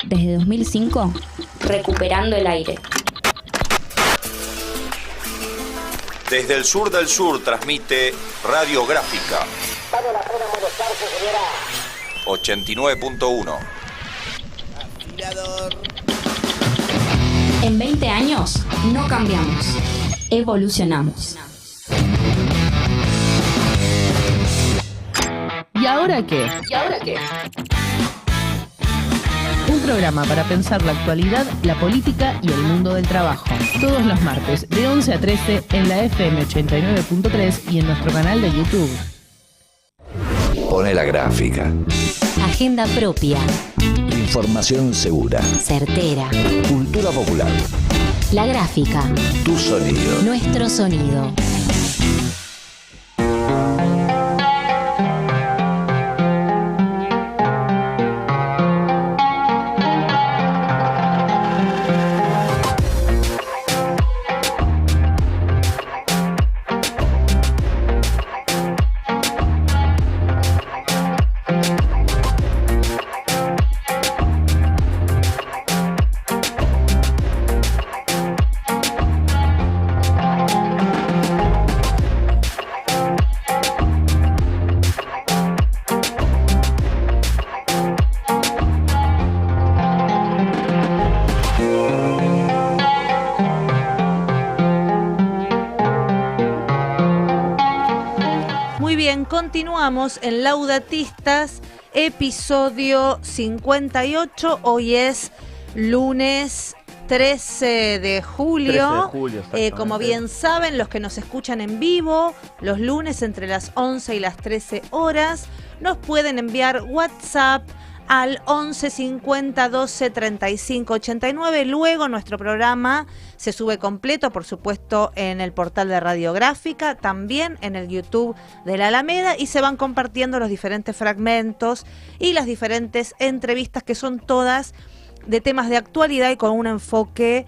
[SPEAKER 12] Desde 2005, recuperando el aire.
[SPEAKER 1] Desde el sur del sur transmite Radiográfica 89.1.
[SPEAKER 12] En 20 años, no cambiamos. Evolucionamos.
[SPEAKER 2] ¿Y ahora qué? Un programa para pensar la actualidad, la política y el mundo del trabajo. Todos los martes de 11 a 13 en la FM 89.3 y en nuestro canal de YouTube.
[SPEAKER 1] Pone la gráfica.
[SPEAKER 6] Agenda propia.
[SPEAKER 1] Información segura.
[SPEAKER 6] Certera.
[SPEAKER 1] Cultura popular.
[SPEAKER 6] La gráfica.
[SPEAKER 1] Tu sonido.
[SPEAKER 6] Nuestro sonido.
[SPEAKER 8] Continuamos en Laudatistas, episodio 58. Hoy es lunes 13 de julio. Como bien saben, los que nos escuchan en vivo, los lunes entre las 11 y las 13 horas, nos pueden enviar WhatsApp al 11 50 12 35 89. Luego nuestro programa se sube completo, por supuesto, en el portal de Radiográfica, también en el YouTube de la Alameda, y se van compartiendo los diferentes fragmentos y las diferentes entrevistas, que son todas de temas de actualidad y con un enfoque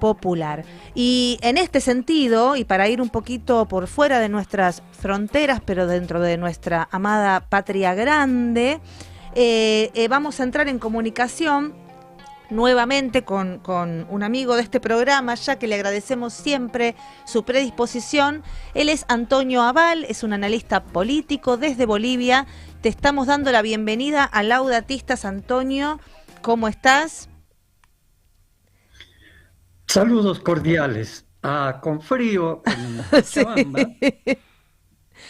[SPEAKER 8] popular. Y en este sentido, y para ir un poquito por fuera de nuestras fronteras, pero dentro de nuestra amada patria grande, vamos a entrar en comunicación nuevamente con un amigo de este programa, ya que le agradecemos siempre su predisposición. Él es Antonio Abal, es un analista político desde Bolivia. Te estamos dando la bienvenida a Laudatistas, Antonio. ¿Cómo estás?
[SPEAKER 3] Saludos cordiales. Con frío en Cochabamba,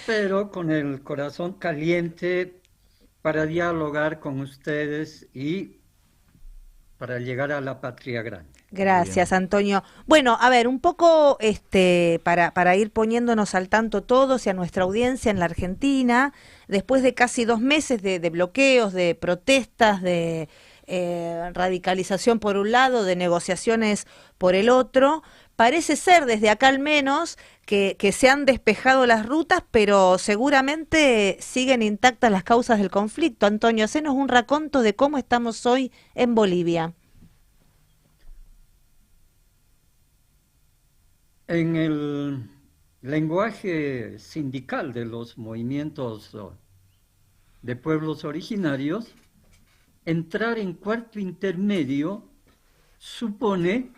[SPEAKER 3] pero con el corazón caliente para dialogar con ustedes y para llegar a la patria grande.
[SPEAKER 8] Gracias, Antonio. Bueno, a ver, un poco para ir poniéndonos al tanto todos y a nuestra audiencia en la Argentina, después de casi 2 meses de bloqueos, de protestas, de radicalización por un lado, de negociaciones por el otro, parece ser, desde acá al menos, que se han despejado las rutas, pero seguramente siguen intactas las causas del conflicto. Antonio, hacenos un raconto de cómo estamos hoy en Bolivia.
[SPEAKER 3] En el lenguaje sindical de los movimientos de pueblos originarios, entrar en cuarto intermedio supone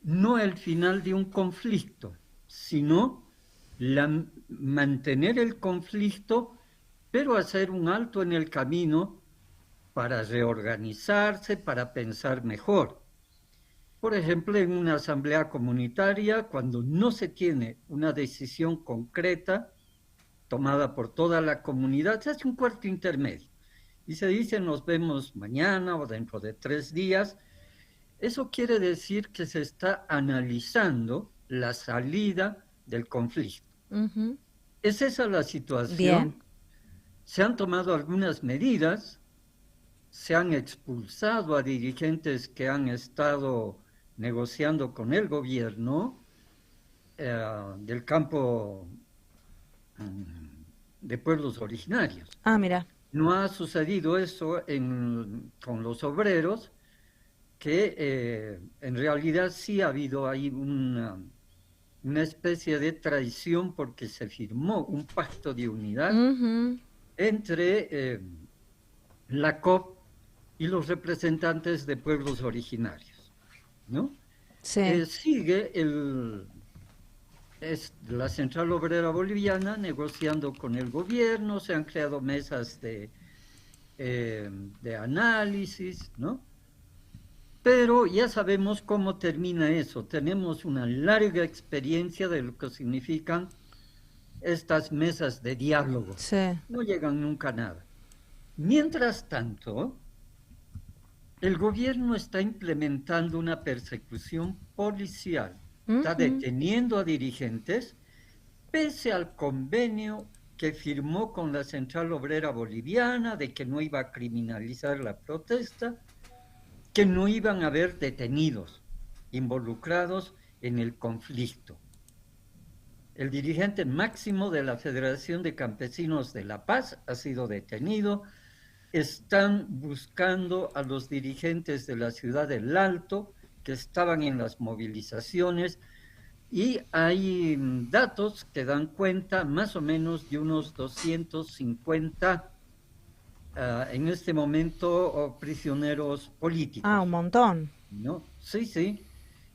[SPEAKER 3] no el final de un conflicto, sino mantener el conflicto, pero hacer un alto en el camino para reorganizarse, para pensar mejor. Por ejemplo, en una asamblea comunitaria, cuando no se tiene una decisión concreta tomada por toda la comunidad, se hace un cuarto intermedio y se dice nos vemos mañana o dentro de 3 días. Eso quiere decir que se está analizando la salida del conflicto. Uh-huh. ¿Es esa la situación?
[SPEAKER 8] Bien.
[SPEAKER 3] Se han tomado algunas medidas, se han expulsado a dirigentes que han estado negociando con el gobierno del campo de pueblos originarios.
[SPEAKER 8] Ah, mira.
[SPEAKER 3] No ha sucedido eso con los obreros, que en realidad sí ha habido ahí una especie de traición, porque se firmó un pacto de unidad uh-huh. entre la COP y los representantes de pueblos originarios, ¿no?
[SPEAKER 8] Sí.
[SPEAKER 3] Sigue la Central Obrera Boliviana negociando con el gobierno, se han creado mesas de análisis, ¿no? Pero ya sabemos cómo termina eso. Tenemos una larga experiencia de lo que significan estas mesas de diálogo.
[SPEAKER 8] Sí.
[SPEAKER 3] No llegan nunca a nada. Mientras tanto, el gobierno está implementando una persecución policial. Está deteniendo a dirigentes pese al convenio que firmó con la Central Obrera Boliviana de que no iba a criminalizar la protesta, que no iban a haber detenidos involucrados en el conflicto. El dirigente máximo de la Federación de Campesinos de La Paz ha sido detenido. Están buscando a los dirigentes de la ciudad del Alto que estaban en las movilizaciones y hay datos que dan cuenta más o menos de unos 250 en este momento prisioneros políticos.
[SPEAKER 8] Un montón.
[SPEAKER 3] ¿No? Sí, sí.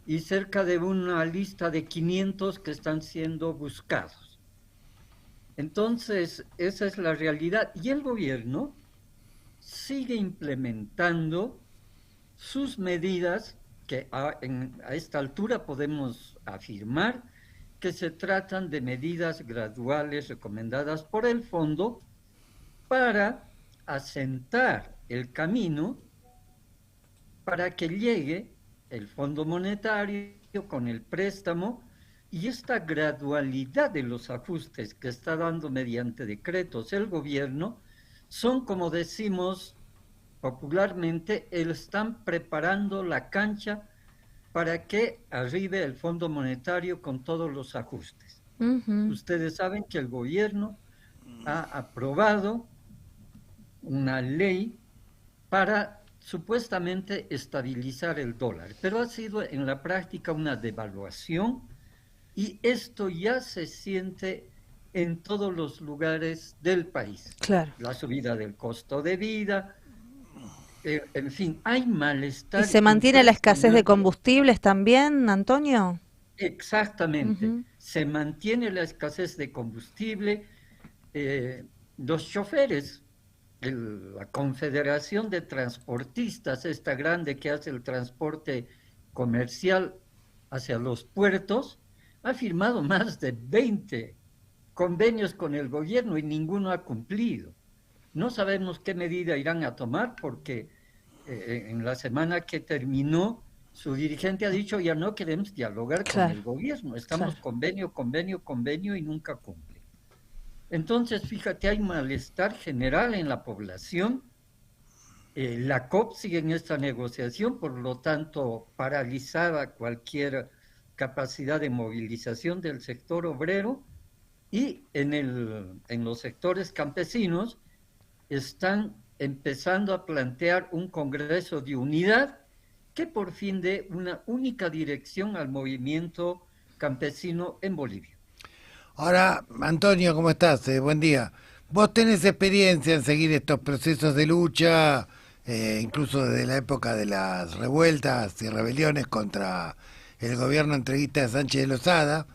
[SPEAKER 3] Y cerca de una lista de 500 que están siendo buscados. Entonces, esa es la realidad. Y el gobierno sigue implementando sus medidas que a esta altura podemos afirmar que se tratan de medidas graduales recomendadas por el fondo para asentar el camino para que llegue el Fondo Monetario con el préstamo y esta gradualidad de los ajustes que está dando mediante decretos el gobierno son, como decimos popularmente, están preparando la cancha para que arribe el Fondo Monetario con todos los ajustes. Ustedes saben que el gobierno ha aprobado una ley para supuestamente estabilizar el dólar, pero ha sido en la práctica una devaluación y esto ya se siente en todos los lugares del país.
[SPEAKER 8] Claro.
[SPEAKER 3] La subida del costo de vida, en fin, hay malestar.
[SPEAKER 8] ¿Y se mantiene la escasez de combustibles también, Antonio?
[SPEAKER 3] Exactamente, se mantiene la escasez de combustible. Los choferes, la Confederación de Transportistas, esta grande que hace el transporte comercial hacia los puertos, ha firmado más de 20 convenios con el gobierno y ninguno ha cumplido. No sabemos qué medida irán a tomar porque en la semana que terminó, su dirigente ha dicho ya no queremos dialogar con el gobierno, estamos convenio y nunca cumple. Entonces, fíjate, hay malestar general en la población. La COP sigue en esta negociación, por lo tanto, paralizada cualquier capacidad de movilización del sector obrero y en los sectores campesinos están empezando a plantear un congreso de unidad que por fin dé una única dirección al movimiento campesino en Bolivia.
[SPEAKER 10] Ahora, Antonio, ¿cómo estás? Buen día. Vos tenés experiencia en seguir estos procesos de lucha, incluso desde la época de las revueltas y rebeliones contra el gobierno entreguista de Sánchez de Lozada.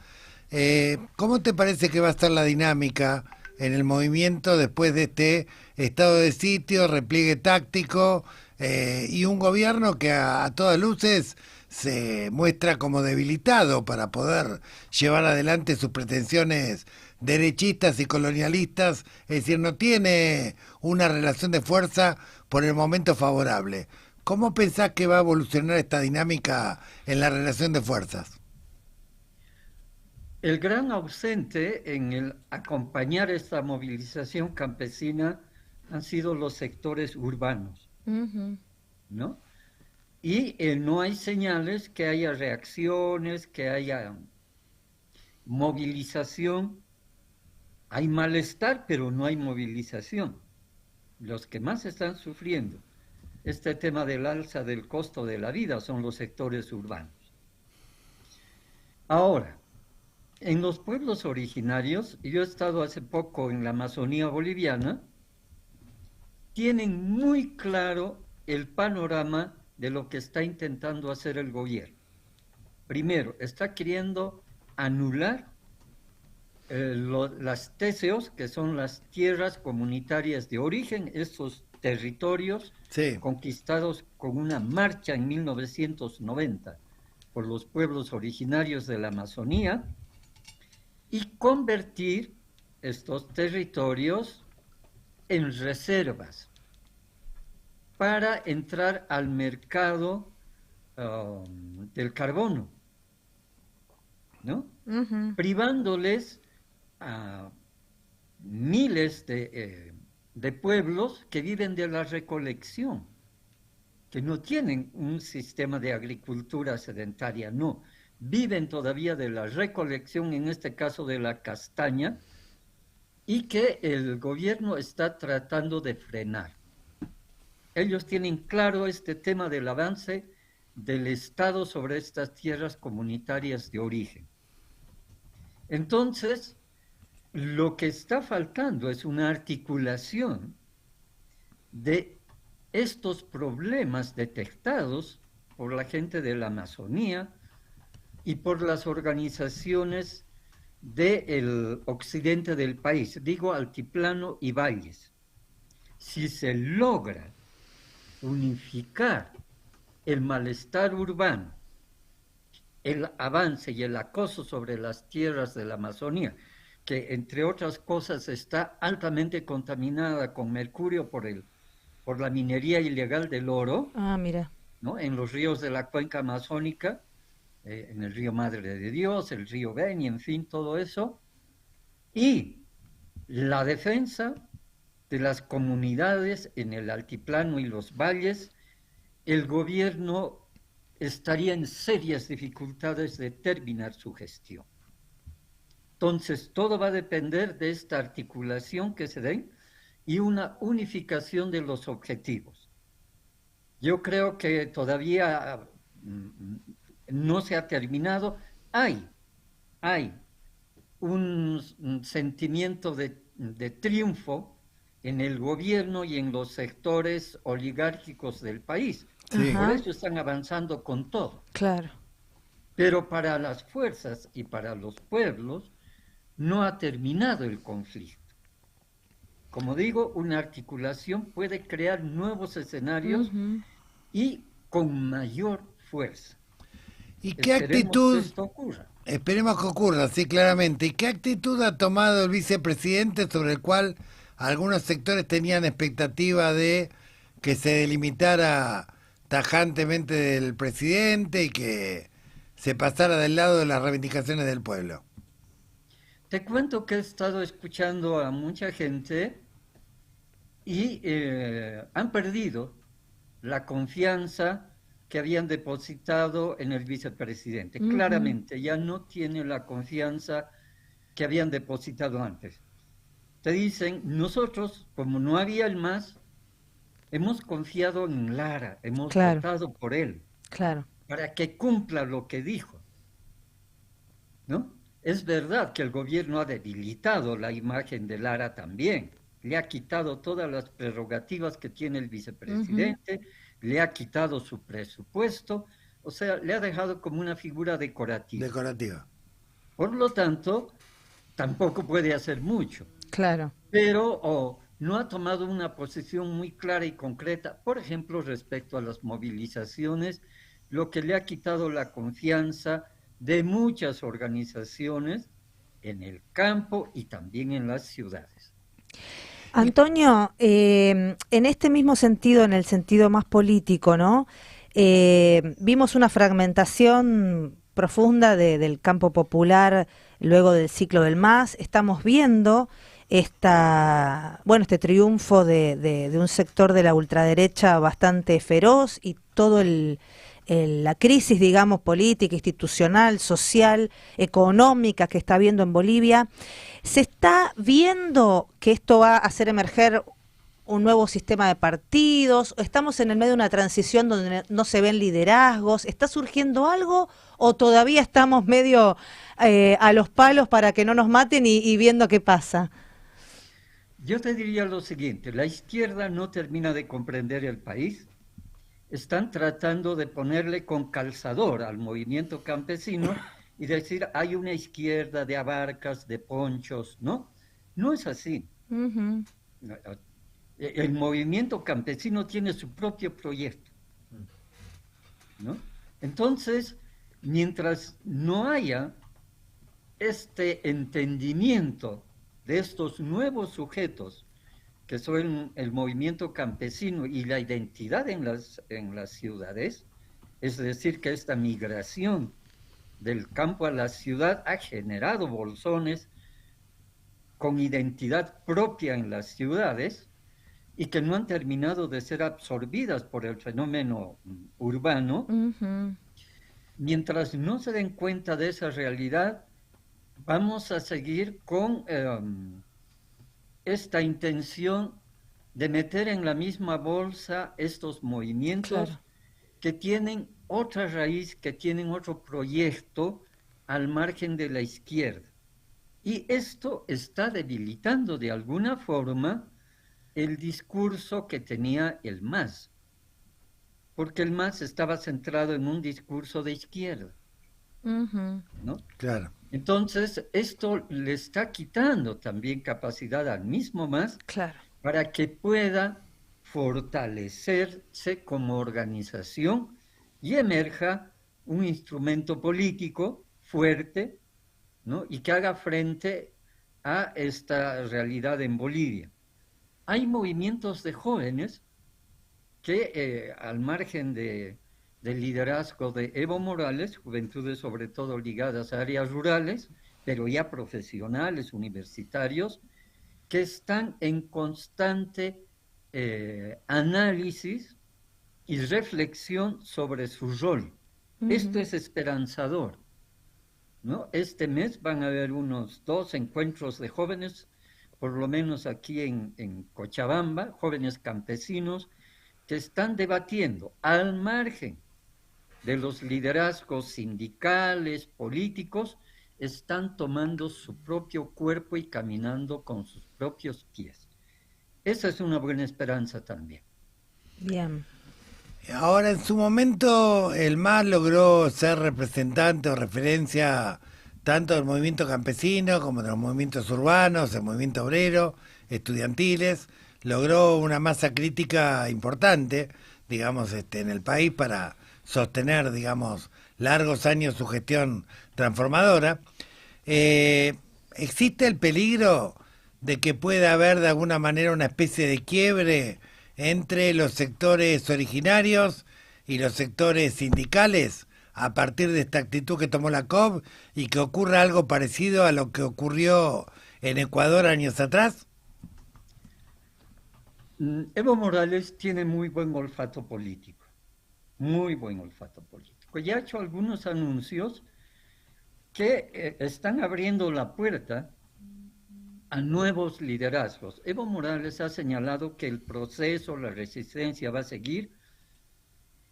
[SPEAKER 10] ¿Cómo te parece que va a estar la dinámica en el movimiento después de este estado de sitio, repliegue táctico y un gobierno que a todas luces se muestra como debilitado para poder llevar adelante sus pretensiones derechistas y colonialistas? Es decir, no tiene una relación de fuerza por el momento favorable. ¿Cómo pensás que va a evolucionar esta dinámica en la relación de fuerzas?
[SPEAKER 3] El gran ausente en el acompañar esta movilización campesina han sido los sectores urbanos, ¿no? Y no hay señales que haya reacciones, que haya movilización. Hay malestar, pero no hay movilización. Los que más están sufriendo este tema del alza del costo de la vida son los sectores urbanos. Ahora, en los pueblos originarios, yo he estado hace poco en la Amazonía boliviana, tienen muy claro el panorama de lo que está intentando hacer el gobierno. Primero, está queriendo anular las TCOs, que son las tierras comunitarias de origen. Estos territorios conquistados con una marcha en 1990 por los pueblos originarios de la Amazonía y convertir estos territorios en reservas para entrar al mercado del carbono, ¿no? Privándoles a miles de pueblos que viven de la recolección, que no tienen un sistema de agricultura sedentaria, no, viven todavía de la recolección, en este caso de la castaña, y que el gobierno está tratando de frenar. Ellos tienen claro este tema del avance del Estado sobre estas tierras comunitarias de origen. Entonces, lo que está faltando es una articulación de estos problemas detectados por la gente de la Amazonía y por las organizaciones del occidente del país, digo altiplano y valles. Si se logra unificar el malestar urbano, el avance y el acoso sobre las tierras de la Amazonía, que entre otras cosas está altamente contaminada con mercurio por la minería ilegal del oro, ¿no? En los ríos de la cuenca amazónica, en el río Madre de Dios, el río Beni, en fin, todo eso, y la defensa de las comunidades en el altiplano y los valles, el gobierno estaría en serias dificultades de terminar su gestión. Entonces, todo va a depender de esta articulación que se dé y una unificación de los objetivos. Yo creo que todavía no se ha terminado. Hay un sentimiento de triunfo en el gobierno y en los sectores oligárquicos del país. Por eso están avanzando con todo.
[SPEAKER 8] Claro.
[SPEAKER 3] Pero para las fuerzas y para los pueblos no ha terminado el conflicto. Como digo, una articulación puede crear nuevos escenarios y con mayor fuerza.
[SPEAKER 10] ¿Y qué actitud?
[SPEAKER 3] Que esto ocurra.
[SPEAKER 10] Esperemos que ocurra, sí, claramente. ¿Y qué actitud ha tomado el vicepresidente sobre el cual algunos sectores tenían expectativa de que se delimitara tajantemente del presidente y que se pasara del lado de las reivindicaciones del pueblo?
[SPEAKER 3] Te cuento que he estado escuchando a mucha gente y han perdido la confianza que habían depositado en el vicepresidente. Claramente, ya no tiene la confianza que habían depositado antes. Te dicen, nosotros, como no había el MAS, hemos confiado en Lara, hemos votado por él, para que cumpla lo que dijo, ¿no? Es verdad que el gobierno ha debilitado la imagen de Lara también, le ha quitado todas las prerrogativas que tiene el vicepresidente, le ha quitado su presupuesto, o sea, le ha dejado como una figura decorativa. Por lo tanto, tampoco puede hacer mucho. Pero no ha tomado una posición muy clara y concreta, por ejemplo, respecto a las movilizaciones, lo que le ha quitado la confianza de muchas organizaciones en el campo y también en las ciudades.
[SPEAKER 8] Antonio, en este mismo sentido, en el sentido más político, ¿no? Vimos una fragmentación profunda del campo popular luego del ciclo del MAS. Estamos viendo este triunfo de un sector de la ultraderecha bastante feroz y todo la crisis, digamos, política, institucional, social, económica que está habiendo en Bolivia. ¿Se está viendo que esto va a hacer emerger un nuevo sistema de partidos? ¿Estamos en el medio de una transición donde no se ven liderazgos? ¿Está surgiendo algo o todavía estamos medio a los palos para que no nos maten y viendo qué pasa?
[SPEAKER 3] Yo te diría lo siguiente, la izquierda no termina de comprender el país. Están tratando de ponerle con calzador al movimiento campesino y decir, hay una izquierda de abarcas, de ponchos, ¿no? No es así. El movimiento campesino tiene su propio proyecto, ¿no? Entonces, mientras no haya este entendimiento de estos nuevos sujetos que son el movimiento campesino y la identidad en las ciudades, es decir, que esta migración del campo a la ciudad ha generado bolsones con identidad propia en las ciudades y que no han terminado de ser absorbidas por el fenómeno urbano. Mientras no se den cuenta de esa realidad, vamos a seguir con esta intención de meter en la misma bolsa estos movimientos que tienen otra raíz, que tienen otro proyecto al margen de la izquierda. Y esto está debilitando de alguna forma el discurso que tenía el MAS, porque el MAS estaba centrado en un discurso de izquierda, ¿no?
[SPEAKER 10] Claro.
[SPEAKER 3] Entonces, esto le está quitando también capacidad al mismo MAS para que pueda fortalecerse como organización y emerja un instrumento político fuerte, ¿no? Y que haga frente a esta realidad en Bolivia. Hay movimientos de jóvenes que al margen del liderazgo de Evo Morales, juventudes sobre todo ligadas a áreas rurales, pero ya profesionales, universitarios, que están en constante análisis y reflexión sobre su rol. Esto es esperanzador, ¿no? Este mes van a haber unos 2 encuentros de jóvenes, por lo menos aquí en Cochabamba, jóvenes campesinos que están debatiendo al margen de los liderazgos sindicales, políticos, están tomando su propio cuerpo y caminando con sus propios pies. Esa es una buena esperanza también.
[SPEAKER 8] Bien.
[SPEAKER 10] Ahora, en su momento, el MAS logró ser representante o referencia tanto del movimiento campesino como de los movimientos urbanos, el movimiento obrero, estudiantiles. Logró una masa crítica importante, digamos, en el país para sostener, digamos, largos años su gestión transformadora. ¿Existe el peligro de que pueda haber de alguna manera una especie de quiebre entre los sectores originarios y los sectores sindicales a partir de esta actitud que tomó la COP y que ocurra algo parecido a lo que ocurrió en Ecuador años atrás?
[SPEAKER 3] Evo Morales tiene muy buen olfato político, muy buen olfato político. Ya ha hecho algunos anuncios que están abriendo la puerta a nuevos liderazgos. Evo Morales ha señalado que el proceso, la resistencia va a seguir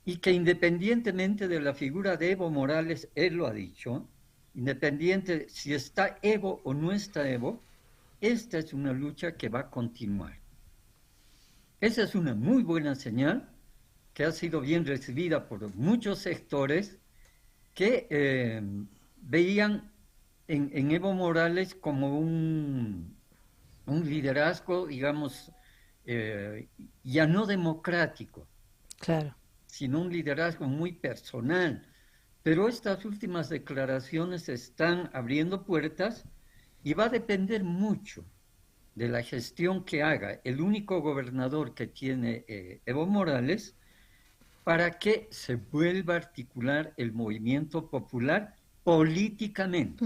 [SPEAKER 3] y que independientemente de la figura de Evo Morales, él lo ha dicho, independiente si está Evo o no está Evo, esta es una lucha que va a continuar. Esa es una muy buena señal que ha sido bien recibida por muchos sectores que veían en Evo Morales como un liderazgo, digamos, ya no democrático, sino un liderazgo muy personal. Pero estas últimas declaraciones están abriendo puertas y va a depender mucho de la gestión que haga el único gobernador que tiene Evo Morales para que se vuelva a articular el movimiento popular políticamente,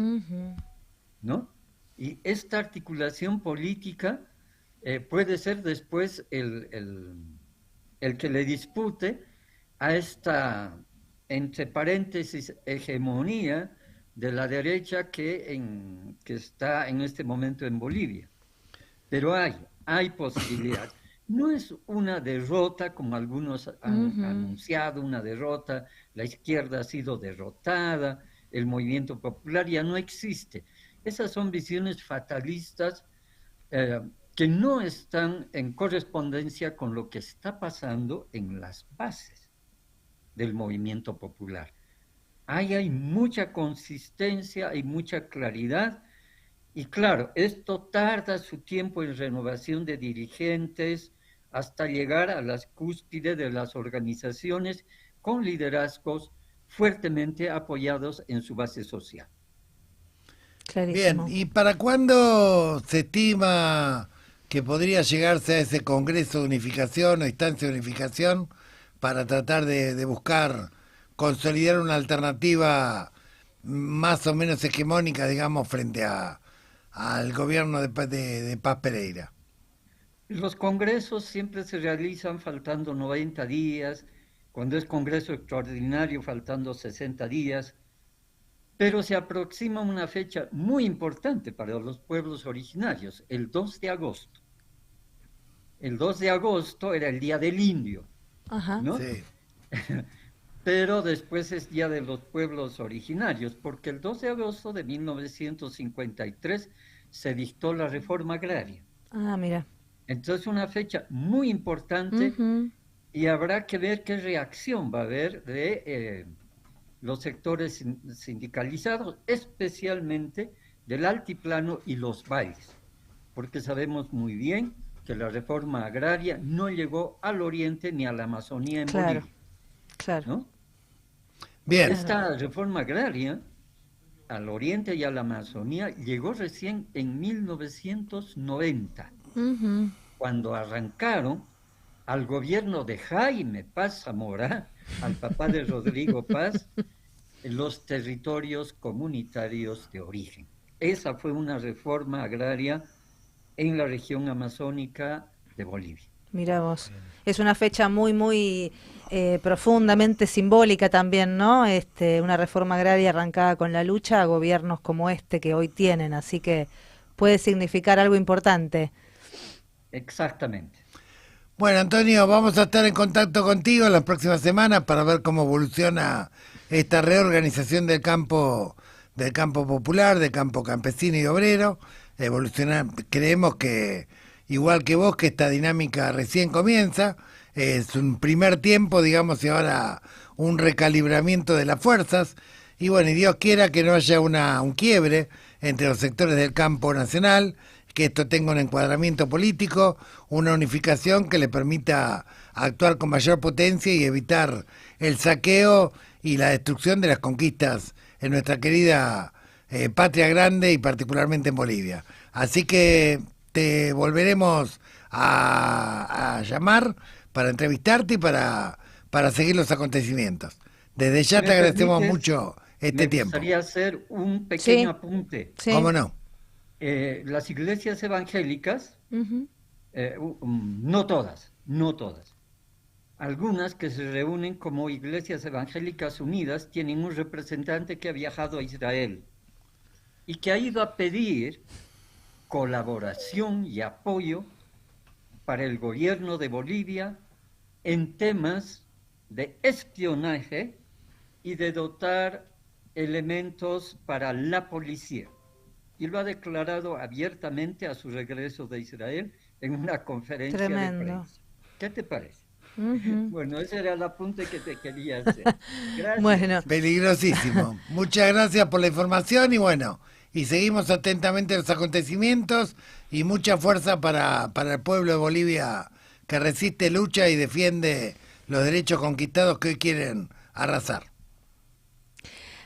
[SPEAKER 3] ¿no? Y esta articulación política puede ser después el que le dispute a esta, entre paréntesis, hegemonía de la derecha que está en este momento en Bolivia. Pero hay posibilidad. No es una derrota, como algunos han anunciado, una derrota, la izquierda ha sido derrotada, el movimiento popular ya no existe. Esas son visiones fatalistas que no están en correspondencia con lo que está pasando en las bases del movimiento popular. Hay mucha consistencia, hay mucha claridad, y claro, esto tarda su tiempo en renovación de dirigentes, hasta llegar a las cúspides de las organizaciones con liderazgos fuertemente apoyados en su base social.
[SPEAKER 10] Bien, ¿y para cuándo se estima que podría llegarse a ese Congreso de Unificación o instancia de unificación para tratar de buscar consolidar una alternativa más o menos hegemónica, digamos, frente al gobierno de Paz Pereira?
[SPEAKER 3] Los congresos siempre se realizan faltando 90 días, cuando es congreso extraordinario faltando 60 días, pero se aproxima una fecha muy importante para los pueblos originarios, el 2 de agosto. El 2 de agosto era el Día del Indio, ¿no?
[SPEAKER 10] Sí.
[SPEAKER 3] Pero después es Día de los Pueblos Originarios, porque el 2 de agosto de 1953 se dictó la reforma agraria.
[SPEAKER 8] Ah, mira.
[SPEAKER 3] Entonces una fecha muy importante y habrá que ver qué reacción va a haber de los sectores sindicalizados, especialmente del altiplano y los valles, porque sabemos muy bien que la reforma agraria no llegó al oriente ni a la Amazonía en Bolivia.
[SPEAKER 8] Claro.
[SPEAKER 3] ¿No?
[SPEAKER 10] Bien.
[SPEAKER 3] Esta reforma agraria al oriente y a la Amazonía llegó recién en 1990, cuando arrancaron al gobierno de Jaime Paz Zamora, al papá de Rodrigo Paz, los territorios comunitarios de origen. Esa fue una reforma agraria en la región amazónica de Bolivia.
[SPEAKER 8] Mira vos, es una fecha muy profundamente simbólica también, ¿no? Una reforma agraria arrancada con la lucha a gobiernos como este que hoy tienen, así que puede significar algo importante.
[SPEAKER 3] Exactamente.
[SPEAKER 10] Bueno, Antonio, vamos a estar en contacto contigo en las próximas semanas para ver cómo evoluciona esta reorganización del campo popular, del campo campesino y obrero. Creemos que, igual que vos, que esta dinámica recién comienza, es un primer tiempo, digamos, y ahora un recalibramiento de las fuerzas, y bueno, y Dios quiera que no haya un quiebre entre los sectores del campo nacional, que esto tenga un encuadramiento político, una unificación que le permita actuar con mayor potencia y evitar el saqueo y la destrucción de las conquistas en nuestra querida patria grande y particularmente en Bolivia. Así que te volveremos a llamar para entrevistarte y para seguir los acontecimientos. Desde ya te agradecemos mucho este tiempo.
[SPEAKER 3] Me gustaría hacer un pequeño apunte.
[SPEAKER 8] Sí.
[SPEAKER 10] ¿Cómo no?
[SPEAKER 3] Las iglesias evangélicas, no todas, algunas que se reúnen como iglesias evangélicas unidas tienen un representante que ha viajado a Israel y que ha ido a pedir colaboración y apoyo para el gobierno de Bolivia en temas de espionaje y de dotar elementos para la policía. Y lo ha declarado abiertamente a su regreso de Israel en una conferencia de prensa. ¿Qué te parece? Bueno, ese era el apunte que te quería hacer. Gracias.
[SPEAKER 8] Bueno.
[SPEAKER 10] Peligrosísimo. Muchas gracias por la información y bueno, y seguimos atentamente los acontecimientos y mucha fuerza para el pueblo de Bolivia que resiste, lucha y defiende los derechos conquistados que hoy quieren arrasar.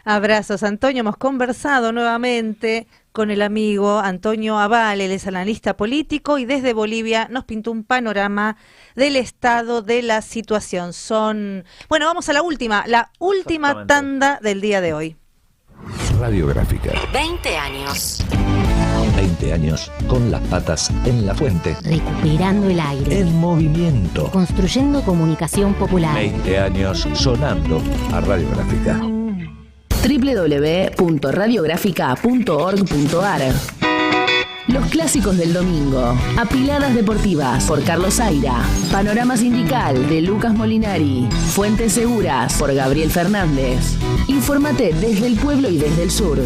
[SPEAKER 8] Abrazos, Antonio. Hemos conversado nuevamente con el amigo Antonio Abal, él es analista político y desde Bolivia nos pintó un panorama del estado de la situación. Bueno, vamos a la última tanda del día de hoy.
[SPEAKER 1] Radiográfica.
[SPEAKER 6] 20 años.
[SPEAKER 1] 20 años con las patas en la fuente.
[SPEAKER 6] Recuperando el aire.
[SPEAKER 1] En movimiento.
[SPEAKER 6] Construyendo comunicación popular.
[SPEAKER 1] 20 años sonando a Radiográfica.
[SPEAKER 2] www.radiográfica.org.ar. Los clásicos del domingo. Apiladas deportivas por Carlos Zaira. Panorama sindical de Lucas Molinari. Fuentes seguras por Gabriel Fernández. Infórmate desde el pueblo y desde el sur.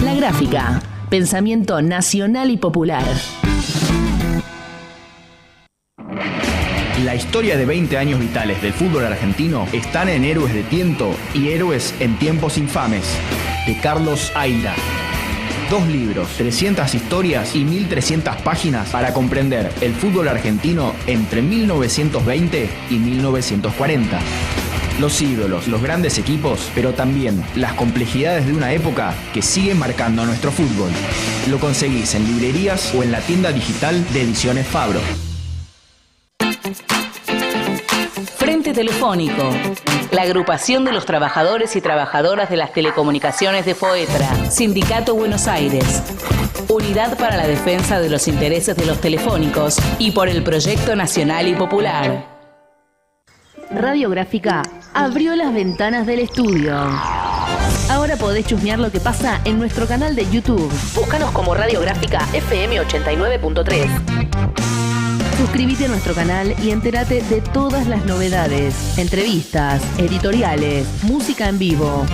[SPEAKER 2] La Gráfica. Pensamiento nacional y popular.
[SPEAKER 4] La historia de 20 años vitales del fútbol argentino están en Héroes de Tiento y Héroes en Tiempos Infames, de Carlos Zaira. 2 libros, 300 historias y 1300 páginas para comprender el fútbol argentino entre 1920 y 1940. Los ídolos, los grandes equipos, pero también las complejidades de una época que sigue marcando a nuestro fútbol. Lo conseguís en librerías o en la tienda digital de Ediciones Fabro.
[SPEAKER 15] Frente Telefónico, la agrupación de los trabajadores y trabajadoras de las telecomunicaciones de FOETRA, Sindicato Buenos Aires, Unidad para la Defensa de los Intereses de los Telefónicos y por el Proyecto Nacional y Popular.
[SPEAKER 2] Radiográfica abrió las ventanas del estudio. Ahora podés chusmear lo que pasa en nuestro canal de YouTube. Búscanos como Radiográfica FM 89.3. Suscríbete a nuestro canal y entérate de todas las novedades, entrevistas, editoriales, música en vivo.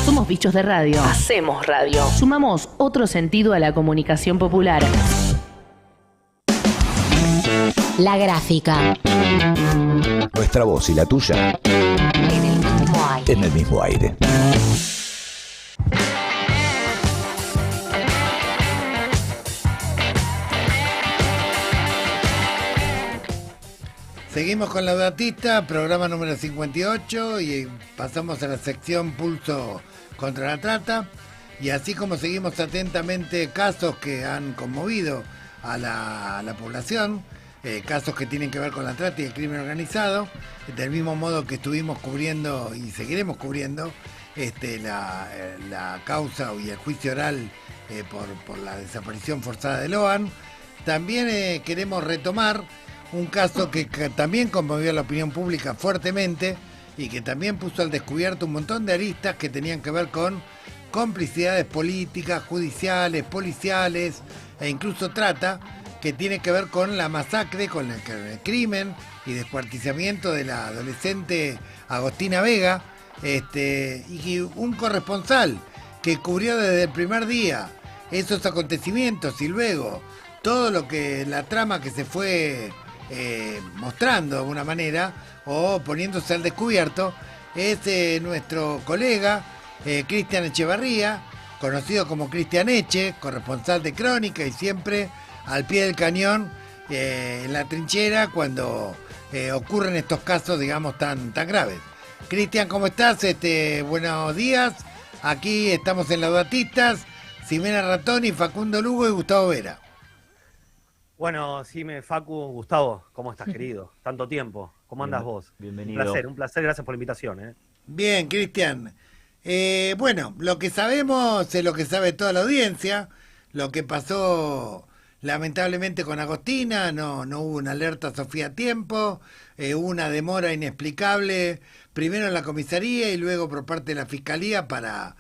[SPEAKER 2] Somos bichos de radio. Hacemos radio. Sumamos otro sentido a la comunicación popular.
[SPEAKER 6] La Gráfica.
[SPEAKER 1] Nuestra voz y la tuya en el mismo aire.
[SPEAKER 10] Seguimos con La Audatista, programa número 58, y pasamos a la sección Pulso contra la Trata. Y así como seguimos atentamente casos que han conmovido a la población, casos que tienen que ver con la trata y el crimen organizado, del mismo modo que estuvimos cubriendo y seguiremos cubriendo la causa y el juicio oral por la desaparición forzada de Loan, también queremos retomar un caso que también conmovió a la opinión pública fuertemente y que también puso al descubierto un montón de aristas que tenían que ver con complicidades políticas, judiciales, policiales e incluso trata, que tiene que ver con la masacre, con el crimen y descuartizamiento de la adolescente Agostina Vega, y un corresponsal que cubrió desde el primer día esos acontecimientos y luego todo lo que la trama que se fue mostrando de alguna manera o poniéndose al descubierto, es nuestro colega Cristian Echevarría, conocido como Cristian Eche, corresponsal de Crónica y siempre al pie del cañón, en la trinchera cuando ocurren estos casos, digamos, tan graves. Cristian, ¿cómo estás? Buenos días. Aquí estamos en Las Audatistas, Ximena Ratoni, Facundo Lugo y Gustavo Vera.
[SPEAKER 5] Bueno, Facu, Gustavo, ¿cómo estás, querido? Tanto tiempo. ¿Cómo andas vos?
[SPEAKER 9] Bienvenido.
[SPEAKER 5] Un placer, gracias por la invitación.
[SPEAKER 10] Bien, Cristian. Bueno, lo que sabemos es lo que sabe toda la audiencia, lo que pasó lamentablemente con Agostina, no hubo una alerta Sofía a tiempo, hubo una demora inexplicable, primero en la comisaría y luego por parte de la fiscalía para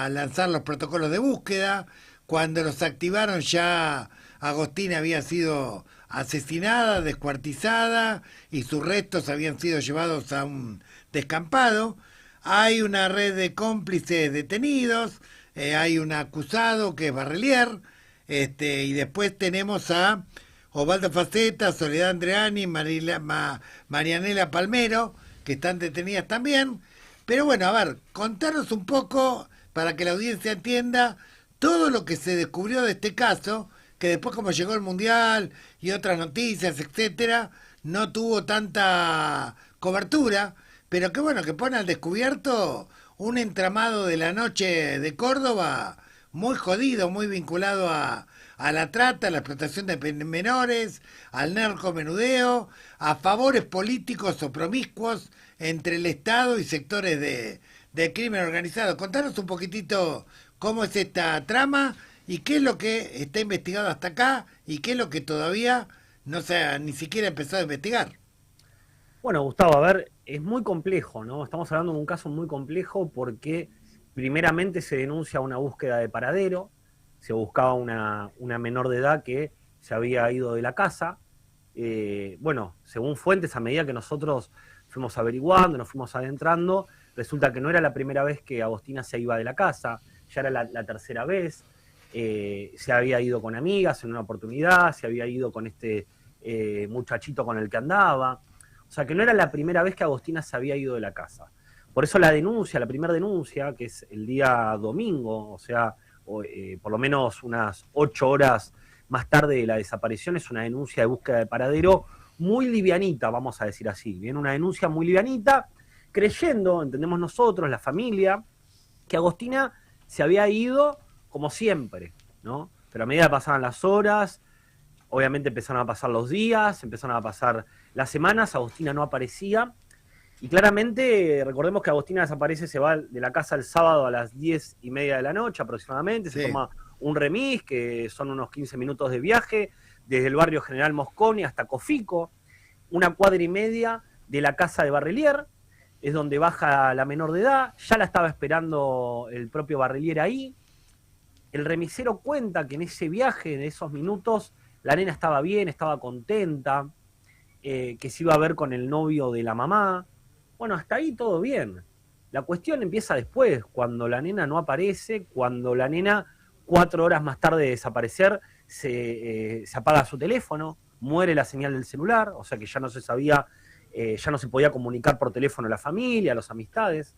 [SPEAKER 10] lanzar los protocolos de búsqueda. Cuando los activaron ya Agostina había sido asesinada, descuartizada y sus restos habían sido llevados a un descampado. Hay una red de cómplices detenidos, hay un acusado que es Barrelier, y después tenemos a Osvaldo Faceta, Soledad Andreani, Marianela Palmero, que están detenidas también. Pero bueno, a ver, contanos un poco para que la audiencia entienda todo lo que se descubrió de este caso, que después como llegó el Mundial y otras noticias, etcétera, no tuvo tanta cobertura, pero que bueno, que pone al descubierto un entramado de la noche de Córdoba muy jodido, muy vinculado a la trata, a la explotación de menores, al narcomenudeo, a favores políticos o promiscuos entre el Estado y sectores de crimen organizado. Contanos un poquitito cómo es esta trama y qué es lo que está investigado hasta acá y qué es lo que todavía no se ha ni siquiera empezado a investigar.
[SPEAKER 5] Bueno, Gustavo, a ver, es muy complejo, ¿no? Estamos hablando de un caso muy complejo porque primeramente se denuncia una búsqueda de paradero, se buscaba una menor de edad que se había ido de la casa. Bueno, según fuentes, a medida que nosotros fuimos averiguando, nos fuimos adentrando, resulta que no era la primera vez que Agostina se iba de la casa, ya era la tercera vez. Se había ido con amigas en una oportunidad, se había ido con este muchachito con el que andaba. O sea que no era la primera vez que Agostina se había ido de la casa. Por eso la primera denuncia, que es el día domingo, o sea, por lo menos unas 8 horas más tarde de la desaparición, es una denuncia de búsqueda de paradero muy livianita, vamos a decir así, bien, una denuncia muy livianita, creyendo, entendemos nosotros, la familia, que Agostina se había ido como siempre, ¿no? Pero a medida que pasaban las horas, obviamente empezaron a pasar los días, empezaron a pasar las semanas, Agostina no aparecía, y claramente, recordemos que Agostina desaparece, se va de la casa el sábado a las 10:30 de la noche aproximadamente, se toma un remis, que son unos 15 minutos de viaje, desde el barrio General Mosconi hasta Cofico, 1,5 cuadras de la casa de Barrelier, es donde baja la menor de edad, ya la estaba esperando el propio Barrelier ahí. El remisero cuenta que en ese viaje, en esos minutos, la nena estaba bien, estaba contenta, que se iba a ver con el novio de la mamá. Bueno, hasta ahí todo bien. La cuestión empieza después, cuando la nena no aparece, cuando la nena, 4 horas más tarde de desaparecer, se apaga su teléfono, muere la señal del celular, o sea que ya no se sabía, ya no se podía comunicar por teléfono a la familia, a las amistades,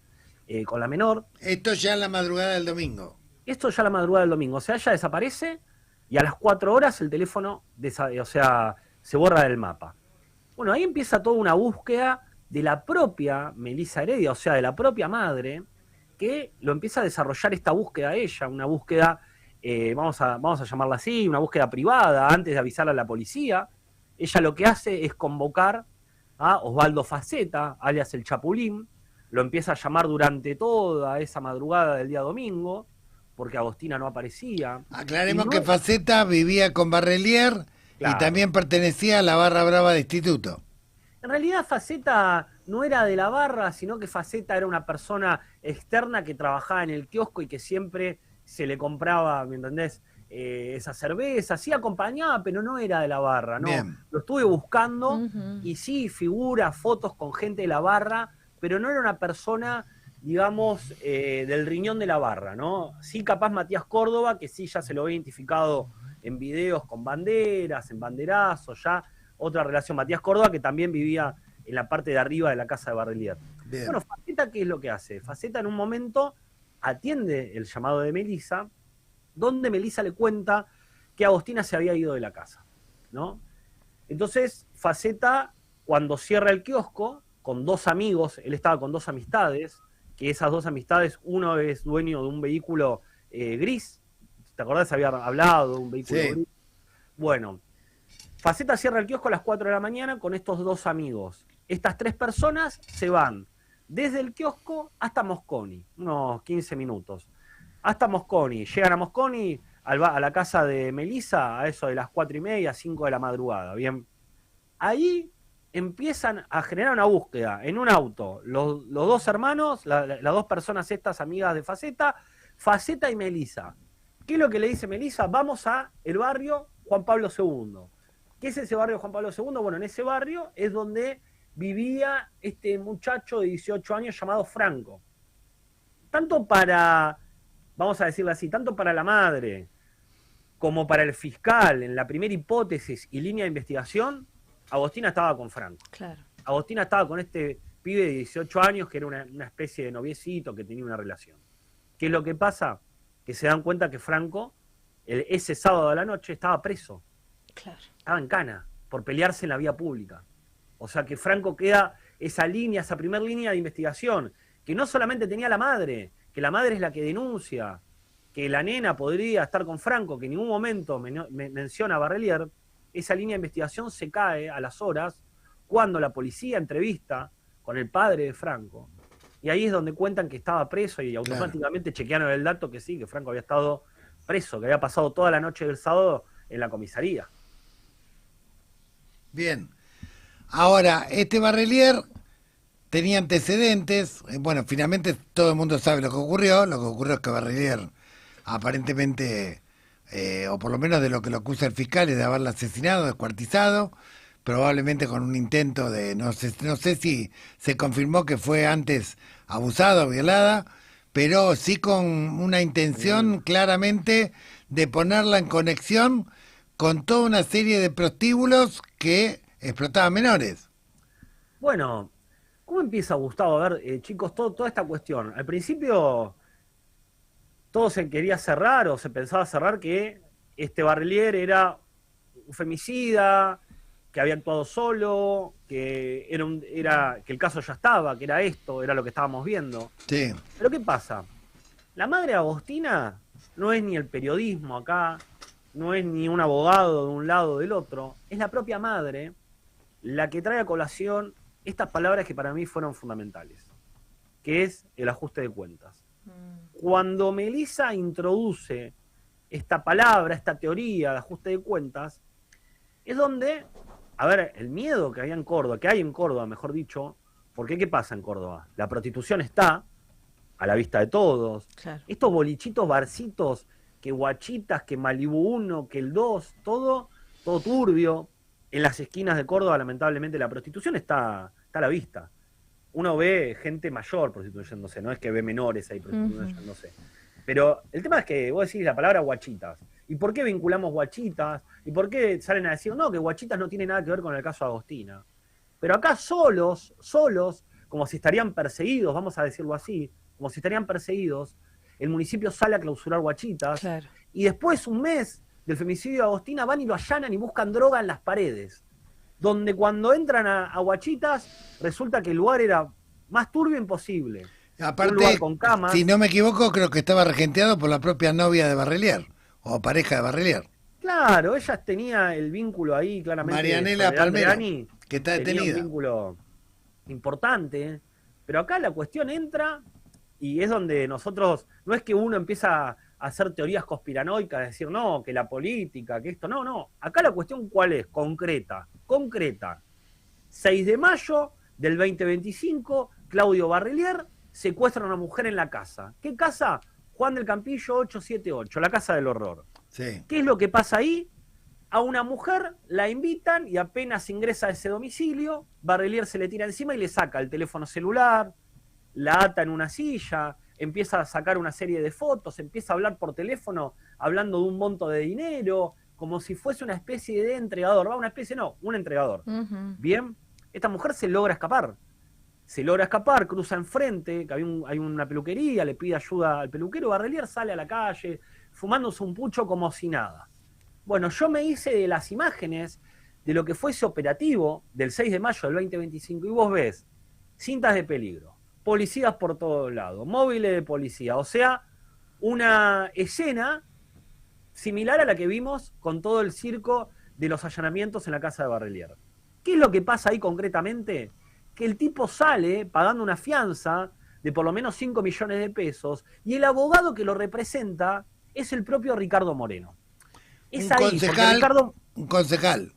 [SPEAKER 5] con la menor.
[SPEAKER 10] Esto ya en la madrugada del domingo.
[SPEAKER 5] Esto ya en la madrugada del domingo, o sea, ella desaparece y a las 4 horas el teléfono, se borra del mapa. Bueno, ahí empieza toda una búsqueda de la propia Melissa Heredia, o sea, de la propia madre, que lo empieza a desarrollar esta búsqueda ella, una búsqueda, vamos a llamarla así, una búsqueda privada, antes de avisarle a la policía. Ella lo que hace es convocar a Osvaldo Faceta, alias el Chapulín, lo empieza a llamar durante toda esa madrugada del día domingo, porque Agostina no aparecía.
[SPEAKER 10] Aclaremos que Faceta vivía con Barrelier, claro, y también pertenecía a la barra brava de instituto.
[SPEAKER 5] En realidad Faceta no era de la barra, sino que Faceta era una persona externa que trabajaba en el kiosco y que siempre se le compraba, ¿me entendés? Esa cerveza, sí acompañaba, pero no era de la barra, ¿no? Bien. Lo estuve buscando y sí, figuras, fotos con gente de la barra, pero no era una persona, digamos, del riñón de la barra, ¿no? Sí, capaz Matías Córdoba, que sí ya se lo había identificado en videos con banderas, en banderazos, ya otra relación. Matías Córdoba, que también vivía en la parte de arriba de la casa de Barrelier. Bien. Bueno, Faceta, ¿qué es lo que hace? Faceta en un momento atiende el llamado de Melissa, donde Melissa le cuenta que Agostina se había ido de la casa, ¿no? Entonces, Faceta, cuando cierra el kiosco, con 2 amigos, él estaba con 2 amistades, que esas 2 amistades, uno es dueño de un vehículo gris, ¿te acordás? Se había hablado de un vehículo gris. Bueno, Faceta cierra el kiosco a las 4 de la mañana con estos 2 amigos. Estas 3 personas se van desde el kiosco hasta Mosconi, unos 15 minutos. Hasta Mosconi. Llegan a Mosconi, a la casa de Melissa, a eso de las 4:30, 5 de la madrugada. Bien. Ahí empiezan a generar una búsqueda en un auto. Los 2 hermanos, las 2 personas estas amigas de Faceta, Faceta y Melissa. ¿Qué es lo que le dice Melissa? Vamos a el barrio Juan Pablo II. ¿Qué es ese barrio Juan Pablo II? Bueno, en ese barrio es donde vivía este muchacho de 18 años llamado Franco. Tanto para, vamos a decirlo así, tanto para la madre como para el fiscal, en la primera hipótesis y línea de investigación, Agostina estaba con Franco. Claro. Agostina estaba con este pibe de 18 años que era una especie de noviecito que tenía una relación. ¿Qué es lo que pasa? Que se dan cuenta que Franco, ese sábado de la noche, estaba preso. Claro. Estaba en cana por pelearse en la vía pública. O sea que Franco queda esa línea, esa primera línea de investigación, que no solamente tenía la madre, que la madre es la que denuncia, que la nena podría estar con Franco, que en ningún momento menciona a Barrelier. Esa línea de investigación se cae a las horas cuando la policía entrevista con el padre de Franco. Y ahí es donde cuentan que estaba preso y automáticamente chequearon el dato que sí, que Franco había estado preso, que había pasado toda la noche del sábado en la comisaría.
[SPEAKER 10] Bien. Ahora, este Barrelier tenía antecedentes. Bueno, finalmente todo el mundo sabe lo que ocurrió. Lo que ocurrió es que Barrelier aparentemente, o por lo menos de lo que lo acusa el fiscal, es de haberla asesinado, descuartizado, probablemente con un intento de, no sé si se confirmó que fue antes abusada o violada, pero sí con una intención claramente de ponerla en conexión con toda una serie de prostíbulos que explotaban menores.
[SPEAKER 5] Bueno, ¿cómo empieza, Gustavo? A ver, chicos, toda esta cuestión. Al principio, todo se quería cerrar o se pensaba cerrar que este Barrelier era un femicida, que había actuado solo, que que el caso ya estaba, que era esto, era lo que estábamos viendo.
[SPEAKER 10] Sí.
[SPEAKER 5] Pero ¿qué pasa? La madre Agostina no es ni el periodismo acá, no es ni un abogado de un lado o del otro, es la propia madre la que trae a colación estas palabras que para mí fueron fundamentales, que es el ajuste de cuentas. Cuando Melissa introduce esta palabra, esta teoría de ajuste de cuentas, es donde, a ver, el miedo que había en Córdoba, que hay en Córdoba, mejor dicho, porque ¿qué pasa en Córdoba? La prostitución está a la vista de todos.
[SPEAKER 8] Claro.
[SPEAKER 5] Estos bolichitos, barcitos, que Guachitas, que Malibu 1, que el 2, todo turbio. En las esquinas de Córdoba, lamentablemente, la prostitución está a la vista. Uno ve gente mayor prostituyéndose, no es que ve menores ahí prostituyéndose. Pero el tema es que vos decís la palabra guachitas. ¿Y por qué vinculamos guachitas? ¿Y por qué salen a decir, no, que guachitas no tiene nada que ver con el caso de Agostina? Pero acá solos, como si estarían perseguidos, vamos a decirlo así, como si estarían perseguidos, el municipio sale a clausurar guachitas.
[SPEAKER 8] Claro.
[SPEAKER 5] Y después, un mes del femicidio de Agostina, van y lo allanan y buscan droga en las paredes. Donde cuando entran a guachitas, resulta que el lugar era más turbio imposible.
[SPEAKER 10] Aparte, si no me equivoco, creo que estaba regenteado por la propia novia de Barrelier, o pareja de Barrelier.
[SPEAKER 5] Claro, ella tenía el vínculo ahí, claramente.
[SPEAKER 10] Marianela Palmero, que está detenida.
[SPEAKER 5] Tenía un vínculo importante, pero acá la cuestión entra y es donde nosotros, no es que uno empieza a hacer teorías conspiranoicas, decir, no, que la política, que esto, no. Acá la cuestión, ¿cuál es? Concreta. 6 de mayo del 2025, Claudio Barrelier secuestra a una mujer en la casa. ¿Qué casa? Juan del Campillo 878, la casa del horror.
[SPEAKER 10] Sí.
[SPEAKER 5] ¿Qué es lo que pasa ahí? A una mujer la invitan y apenas ingresa a ese domicilio, Barrelier se le tira encima y le saca el teléfono celular, la ata en una silla, empieza a sacar una serie de fotos, empieza a hablar por teléfono, hablando de un monto de dinero, como si fuese una especie de entregador. Un entregador. Bien, esta mujer se logra escapar. Cruza enfrente, que hay una peluquería, le pide ayuda al peluquero, Barrelier sale a la calle, fumándose un pucho como si nada. Bueno, yo me hice de las imágenes de lo que fue ese operativo del 6 de mayo del 2025, y vos ves cintas de peligro, policías por todos lados, móviles de policía, o sea, una escena similar a la que vimos con todo el circo de los allanamientos en la casa de Barrelier. ¿Qué es lo que pasa ahí concretamente? Que el tipo sale pagando una fianza de por lo menos 5 millones de pesos y el abogado que lo representa es el propio Ricardo Moreno. Es
[SPEAKER 10] un
[SPEAKER 5] ahí,
[SPEAKER 10] concejal,
[SPEAKER 5] Ricardo,
[SPEAKER 10] un concejal.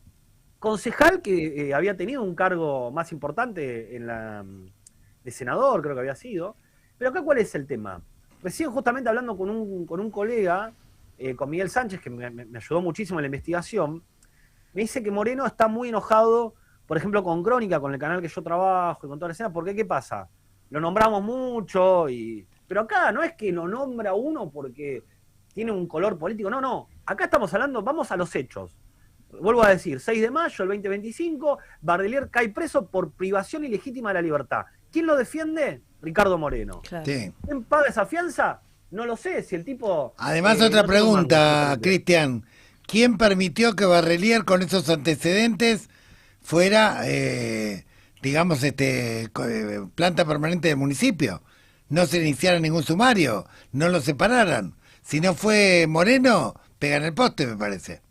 [SPEAKER 5] Concejal que había tenido un cargo más importante de senador, creo que había sido. Pero acá, ¿cuál es el tema? Recién justamente hablando con un colega, con Miguel Sánchez, que me ayudó muchísimo en la investigación, me dice que Moreno está muy enojado, por ejemplo, con Crónica, con el canal que yo trabajo y con toda la escena, porque ¿qué pasa? Lo nombramos mucho, pero acá no es que lo nombra uno porque tiene un color político, no. Acá estamos hablando, vamos a los hechos. Vuelvo a decir, 6 de mayo del 2025, Barrelier cae preso por privación ilegítima de la libertad. ¿Quién lo defiende? Ricardo Moreno.
[SPEAKER 8] Claro.
[SPEAKER 10] Sí.
[SPEAKER 5] ¿Quién paga esa fianza? No lo sé, si el tipo...
[SPEAKER 10] Además, otra pregunta, Cristian. ¿Quién permitió que Barrelier, con esos antecedentes, fuera, digamos, planta permanente del municipio? No se iniciara ningún sumario, no lo separaran. Si no fue Moreno, pega en el poste, me parece.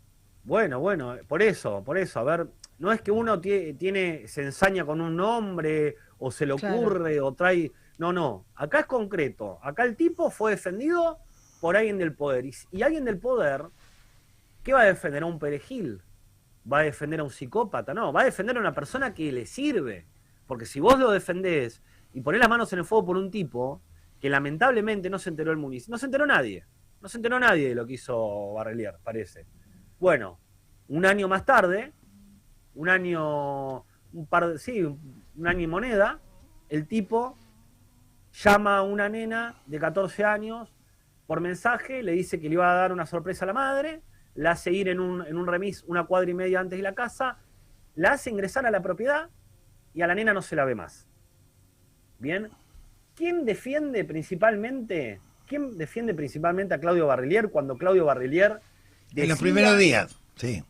[SPEAKER 5] Bueno, por eso, a ver, no es que uno se ensaña con un nombre, o se le ocurre, o trae... No, acá es concreto. Acá el tipo fue defendido por alguien del poder. Y alguien del poder, ¿qué va a defender? ¿A un perejil? ¿Va a defender a un psicópata? No, va a defender a una persona que le sirve. Porque si vos lo defendés y ponés las manos en el fuego por un tipo que lamentablemente no se enteró el municipio, no se enteró nadie de lo que hizo Barrelier, parece. Bueno, un año más tarde, un año y moneda, el tipo llama a una nena de 14 años por mensaje, le dice que le iba a dar una sorpresa a la madre, la hace ir en un remis 1 cuadra y media antes de la casa, la hace ingresar a la propiedad y a la nena no se la ve más. Bien, ¿quién defiende principalmente ¿quién defiende principalmente a Claudio Barrelier cuando Claudio Barrelier decía...
[SPEAKER 10] En los primeros días, sí.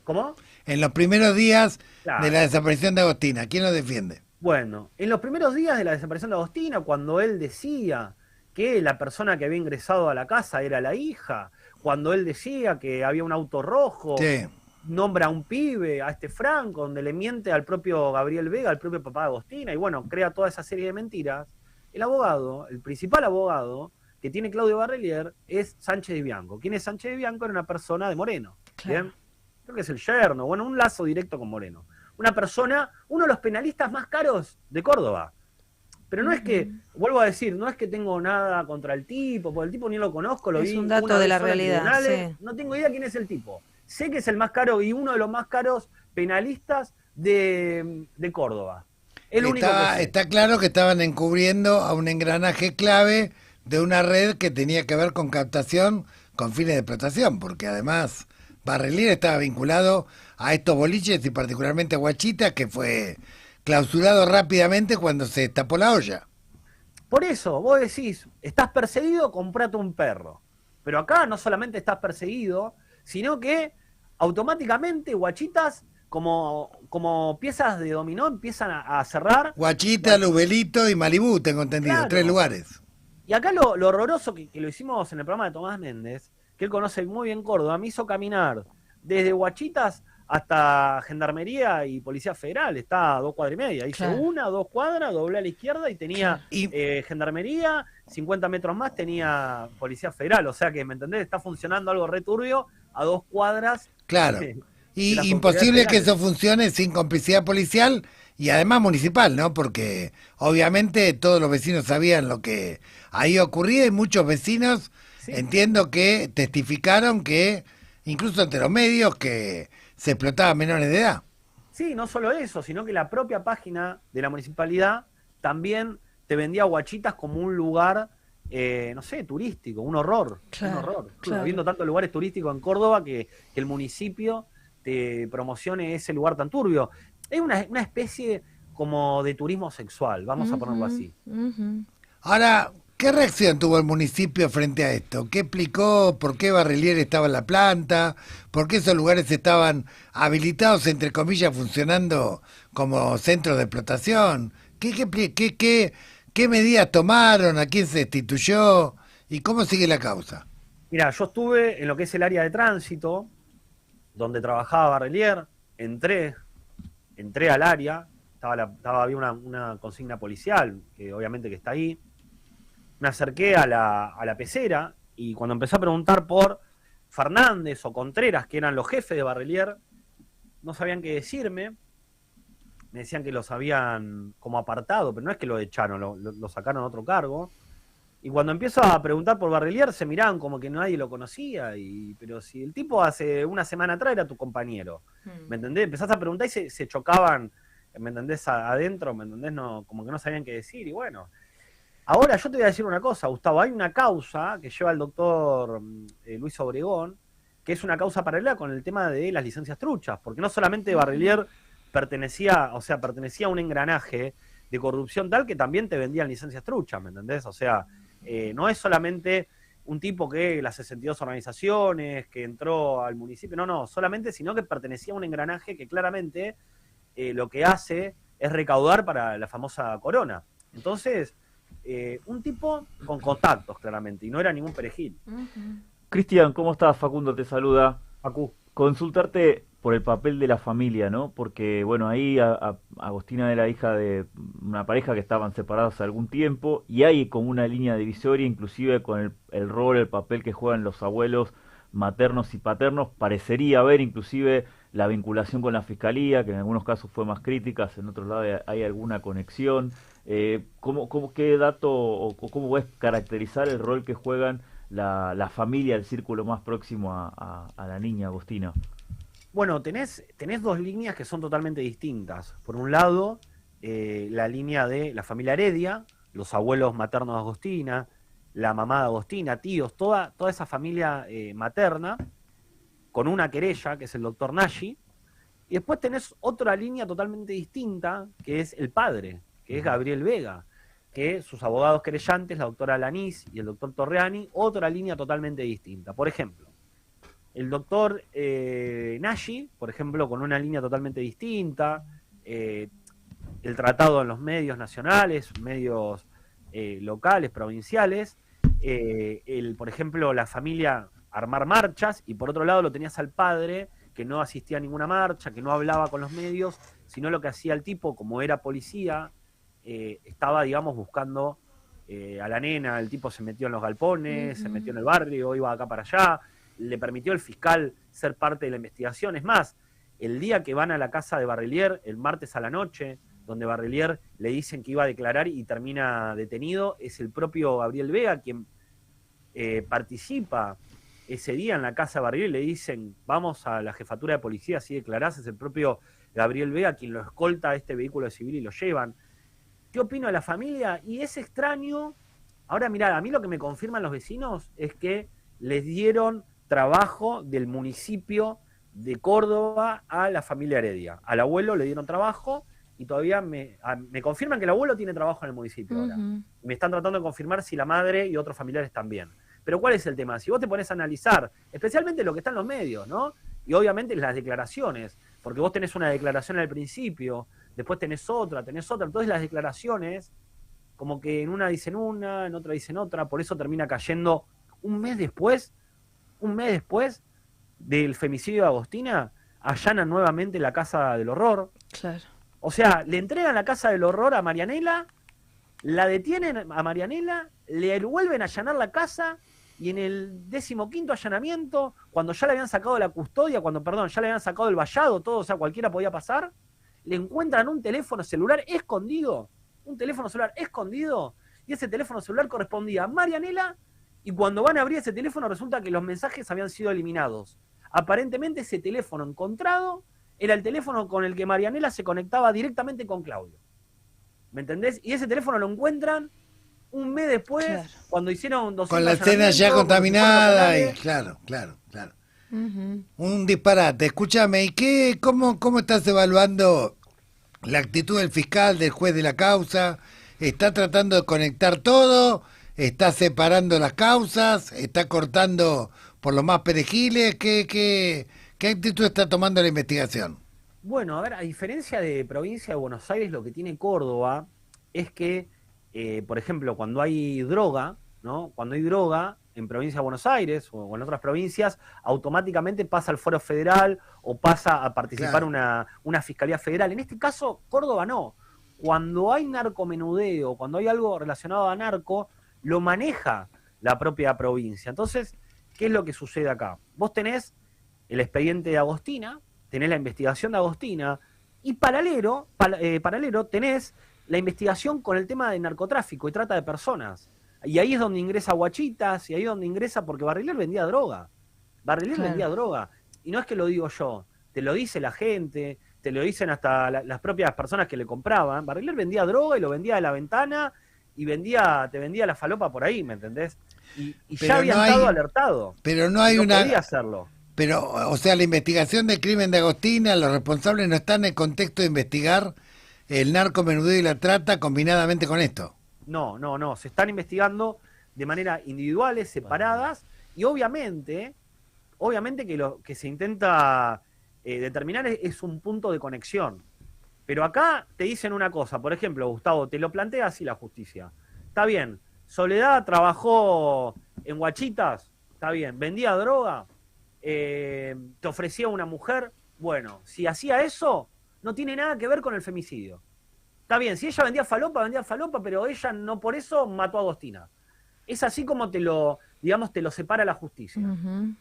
[SPEAKER 5] ¿Cómo?
[SPEAKER 10] En los primeros días
[SPEAKER 5] Claro.
[SPEAKER 10] de la desaparición de Agostina, ¿quién lo defiende?
[SPEAKER 5] Bueno, en los primeros días de la desaparición de Agostina, cuando él decía que la persona que había ingresado a la casa era la hija, cuando él decía que había un auto rojo,
[SPEAKER 10] Sí.
[SPEAKER 5] nombra a un pibe, a este Franco, donde le miente al propio Gabriel Vega, al propio papá de Agostina, y bueno, crea toda esa serie de mentiras. El abogado, el principal abogado que tiene Claudio Barrelier es Sánchez de Bianco. ¿Quién es Sánchez de Bianco? Era una persona de Moreno.
[SPEAKER 8] Claro.
[SPEAKER 5] ¿Bien? Creo que es el yerno, bueno, un lazo directo con Moreno. Una persona, uno de los penalistas más caros de Córdoba. Pero no es que, vuelvo a decir, no es que tengo nada contra el tipo, porque el tipo ni lo conozco, lo
[SPEAKER 8] Es
[SPEAKER 5] vi
[SPEAKER 8] un dato
[SPEAKER 5] una
[SPEAKER 8] de
[SPEAKER 5] vez
[SPEAKER 8] la
[SPEAKER 5] sola en
[SPEAKER 8] realidad,
[SPEAKER 5] tribunales,
[SPEAKER 8] sí.
[SPEAKER 5] no tengo idea quién es el tipo. Sé que es el más caro y uno de los más caros penalistas de Córdoba. El único que sé.
[SPEAKER 10] Está claro que estaban encubriendo a un engranaje clave de una red que tenía que ver con captación con fines de explotación, porque además Barrelier estaba vinculado a estos boliches y particularmente a Guachita, que fue clausurado rápidamente cuando se destapó la olla.
[SPEAKER 5] Por eso, vos decís, estás perseguido, comprate un perro. Pero acá no solamente estás perseguido, sino que automáticamente Guachitas, como piezas de dominó, empiezan a cerrar.
[SPEAKER 10] Guachita, Lubelito y Malibú, tengo entendido,
[SPEAKER 5] Claro.
[SPEAKER 10] 3 lugares.
[SPEAKER 5] Y acá lo horroroso que lo hicimos en el programa de Tomás Méndez, que él conoce muy bien Córdoba, me hizo caminar desde Guachitas hasta Gendarmería y Policía Federal, está a 2 cuadras y media. Hice
[SPEAKER 8] Claro.
[SPEAKER 5] 1, 2 cuadras, doblé a la izquierda y tenía Gendarmería, 50 metros más tenía Policía Federal. O sea que, ¿me entendés? Está funcionando algo returbio a 2 cuadras.
[SPEAKER 10] Claro.
[SPEAKER 5] de
[SPEAKER 10] Y
[SPEAKER 5] las
[SPEAKER 10] imposible que
[SPEAKER 5] autoridades
[SPEAKER 10] eso funcione sin complicidad policial y además municipal, ¿no? Porque obviamente todos los vecinos sabían lo que ahí ocurría y muchos vecinos, entiendo que testificaron que, incluso ante los medios, que se explotaban menores de edad.
[SPEAKER 5] Sí, no solo eso, sino que la propia página de la municipalidad también te vendía Guachitas como un lugar, no sé, turístico, un horror.
[SPEAKER 8] Claro,
[SPEAKER 5] Un horror.
[SPEAKER 8] claro.
[SPEAKER 5] Habiendo tantos lugares turísticos en Córdoba que el municipio te promocione ese lugar tan turbio. Es una especie como de turismo sexual, vamos a ponerlo así.
[SPEAKER 10] Ahora, ¿qué reacción tuvo el municipio frente a esto? ¿Qué explicó? ¿Por qué Barrelier estaba en la planta? ¿Por qué esos lugares estaban habilitados, entre comillas, funcionando como centros de explotación? ¿Qué medidas tomaron? ¿A quién se destituyó? ¿Y cómo sigue la causa?
[SPEAKER 5] Mira, yo estuve en lo que es el área de tránsito, donde trabajaba Barrelier, entré al área, había una consigna policial, que obviamente que está ahí. Me acerqué a la pecera y cuando empecé a preguntar por Fernández o Contreras, que eran los jefes de Barrelier, no sabían qué decirme. Me decían que los habían como apartado, pero no es que lo echaron, lo sacaron a otro cargo. Y cuando empiezo a preguntar por Barrelier, se miraban como que nadie lo conocía. Pero si el tipo hace una semana atrás era tu compañero, ¿me entendés? Empezás a preguntar y se chocaban, ¿me entendés? Adentro, ¿me entendés? No, como que no sabían qué decir. Y bueno, ahora yo te voy a decir una cosa, Gustavo. Hay una causa que lleva el doctor Luis Obregón, que es una causa paralela con el tema de las licencias truchas. Porque no solamente Barrelier pertenecía a un engranaje de corrupción tal que también te vendían licencias truchas, ¿me entendés? O sea, no es solamente un tipo que las 62 organizaciones, que entró al municipio, no, solamente, sino que pertenecía a un engranaje que claramente lo que hace es recaudar para la famosa corona. Entonces, un tipo con contactos, claramente, y no era ningún perejil.
[SPEAKER 9] Cristian, ¿cómo estás? Facundo te saluda.
[SPEAKER 5] Facu.
[SPEAKER 9] Consultarte por el papel de la familia, ¿no? Porque, bueno, ahí Agostina era hija de una pareja que estaban separados hace algún tiempo y hay como una línea divisoria, inclusive con el rol, el papel que juegan los abuelos maternos y paternos. Parecería haber inclusive la vinculación con la fiscalía, que en algunos casos fue más crítica, en otros lados hay alguna conexión. ¿Qué dato o cómo ves caracterizar el rol que juegan la familia, el círculo más próximo a la niña Agostina?
[SPEAKER 5] Bueno, tenés dos líneas que son totalmente distintas. Por un lado, la línea de la familia Heredia, los abuelos maternos de Agostina, la mamá de Agostina, tíos, toda esa familia materna, con una querella, que es el doctor Nashi. Y después tenés otra línea totalmente distinta, que es el padre, que es Gabriel Vega. que sus abogados querellantes, la doctora Lanís y el doctor Torreani, otra línea totalmente distinta. Por ejemplo, el doctor Nagy, por ejemplo, con una línea totalmente distinta, el tratado en los medios nacionales, medios locales, provinciales, por ejemplo, la familia armar marchas, y por otro lado lo tenías al padre que no asistía a ninguna marcha, que no hablaba con los medios, sino lo que hacía el tipo, como era policía, estaba, digamos, buscando a la nena. El tipo se metió en los galpones, se metió en el barrio, iba de acá para allá, le permitió al fiscal ser parte de la investigación. Es más, el día que van a la casa de Barrelier, el martes a la noche, donde Barrelier le dicen que iba a declarar y termina detenido, es el propio Gabriel Vega quien participa ese día en la casa de Barrelier. Le dicen, vamos a la jefatura de policía, si declarás. Es el propio Gabriel Vega quien lo escolta a este vehículo civil y lo llevan. ¿Qué opino de la familia? Y es extraño. Ahora, mirá, a mí lo que me confirman los vecinos es que les dieron trabajo del municipio de Córdoba a la familia Heredia. Al abuelo le dieron trabajo y todavía me confirman que el abuelo tiene trabajo en el municipio ahora. Me están tratando de confirmar si la madre y otros familiares también. Pero ¿cuál es el tema? Si vos te pones a analizar, especialmente lo que está en los medios, ¿no? Y obviamente las declaraciones, porque vos tenés una declaración al principio, después tenés otra, entonces las declaraciones, como que en una dicen una, en otra dicen otra, por eso termina cayendo un mes después del femicidio de Agostina, allanan nuevamente la Casa del Horror.
[SPEAKER 8] Claro.
[SPEAKER 5] O sea, le entregan la Casa del Horror a Marianela, la detienen a Marianela, le vuelven a allanar la casa, y en el 15º allanamiento, cuando ya le habían sacado la custodia, ya le habían sacado el vallado, todo, o sea, cualquiera podía pasar, le encuentran un teléfono celular escondido, y ese teléfono celular correspondía a Marianela, y cuando van a abrir ese teléfono resulta que los mensajes habían sido eliminados. Aparentemente ese teléfono encontrado era el teléfono con el que Marianela se conectaba directamente con Claudio. ¿Me entendés? Y ese teléfono lo encuentran un mes después, cuando hicieron 200
[SPEAKER 10] con la escena ya contaminada y claro. Un disparate. Escúchame, ¿y cómo estás evaluando la actitud del fiscal, del juez de la causa? ¿Está tratando de conectar todo? ¿Está separando las causas? ¿Está cortando por los más perejiles? ¿Qué actitud está tomando la investigación?
[SPEAKER 5] Bueno, a ver, a diferencia de provincia de Buenos Aires, lo que tiene Córdoba es que, por ejemplo, cuando hay droga, ¿no? Cuando hay droga en provincia de Buenos Aires o en otras provincias, automáticamente pasa al Fuero Federal o pasa a participar una Fiscalía Federal. En este caso, Córdoba no. Cuando hay narcomenudeo, cuando hay algo relacionado a narco, lo maneja la propia provincia. Entonces, ¿qué es lo que sucede acá? Vos tenés el expediente de Agostina, tenés la investigación de Agostina, y paralelo tenés la investigación con el tema de narcotráfico y trata de personas. Y ahí es donde ingresa Guachitas, y ahí es donde ingresa, porque Barrelier vendía droga. Vendía droga. Y no es que lo digo yo, te lo dice la gente, te lo dicen hasta las propias personas que le compraban. Barrelier vendía droga y lo vendía de la ventana, y te vendía la falopa por ahí, ¿me entendés? Y ya había estado alertado.
[SPEAKER 10] Pero no hay una...
[SPEAKER 5] podía hacerlo.
[SPEAKER 10] Pero, o sea, la investigación del crimen de Agostina, los responsables no están en el contexto de investigar el narcomenudeo y la trata combinadamente con esto.
[SPEAKER 5] No, se están investigando de manera individuales, separadas, y obviamente que lo que se intenta determinar es un punto de conexión. Pero acá te dicen una cosa, por ejemplo, Gustavo, te lo plantea así la justicia. Está bien, Soledad trabajó en Guachitas, está bien, vendía droga, te ofrecía una mujer, bueno, si hacía eso, no tiene nada que ver con el femicidio. Está bien, si ella vendía falopa, pero ella no por eso mató a Agostina. Es así como te lo separa la justicia.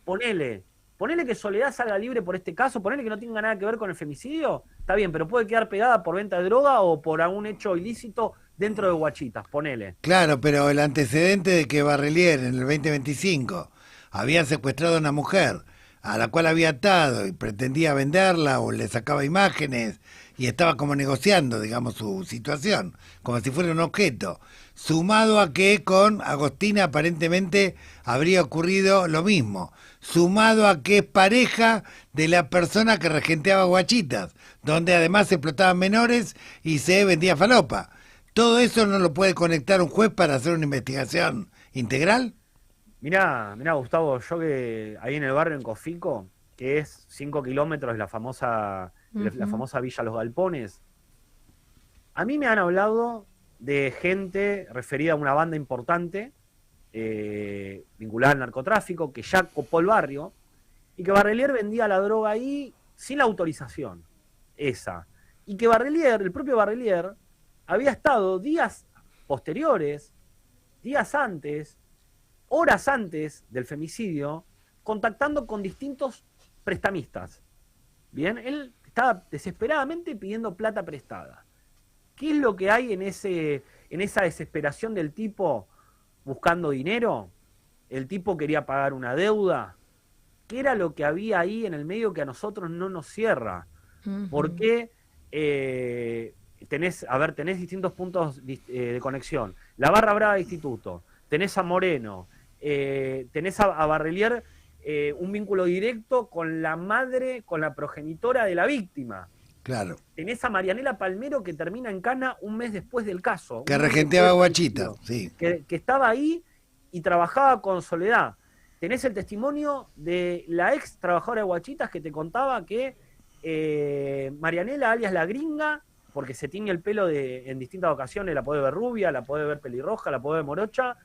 [SPEAKER 5] Ponele que Soledad salga libre por este caso, ponele que no tenga nada que ver con el femicidio, está bien, pero puede quedar pegada por venta de droga o por algún hecho ilícito dentro de Guachitas, ponele.
[SPEAKER 10] Claro, pero el antecedente de que Barrelier en el 2025 había secuestrado a una mujer a la cual había atado y pretendía venderla o le sacaba imágenes y estaba como negociando, digamos, su situación, como si fuera un objeto, sumado a que con Agostina aparentemente habría ocurrido lo mismo, sumado a que es pareja de la persona que regenteaba Guachitas, donde además se explotaban menores y se vendía falopa. ¿Todo eso no lo puede conectar un juez para hacer una investigación integral?
[SPEAKER 5] Mirá, Gustavo, yo que ahí en el barrio en Cofico, que es 5 kilómetros de la famosa Villa Los Galpones, a mí me han hablado de gente referida a una banda importante vinculada al narcotráfico, que ya copó el barrio, y que Barrelier vendía la droga ahí sin la autorización, esa. Y que el propio Barrelier, había estado días posteriores, días antes, horas antes del femicidio, contactando con distintos prestamistas. Bien, él estaba desesperadamente pidiendo plata prestada. ¿Qué es lo que hay en esa desesperación del tipo buscando dinero? El tipo quería pagar una deuda. ¿Qué era lo que había ahí en el medio que a nosotros no nos cierra? Porque tenés distintos puntos de conexión. La Barra Brava de Instituto, tenés a Moreno, tenés a Barrelier, un vínculo directo con la madre, con la progenitora de la víctima.
[SPEAKER 10] Claro.
[SPEAKER 5] Tenés a Marianela Palmero, que termina en cana un mes después del caso.
[SPEAKER 10] Que regenteaba Guachita, sí.
[SPEAKER 5] Que estaba ahí y trabajaba con Soledad. Tenés el testimonio de la ex trabajadora de Guachitas que te contaba que Marianela, alias la gringa, porque se tiñe el pelo en distintas ocasiones, la puede ver rubia, la puede ver pelirroja, la puede ver morocha,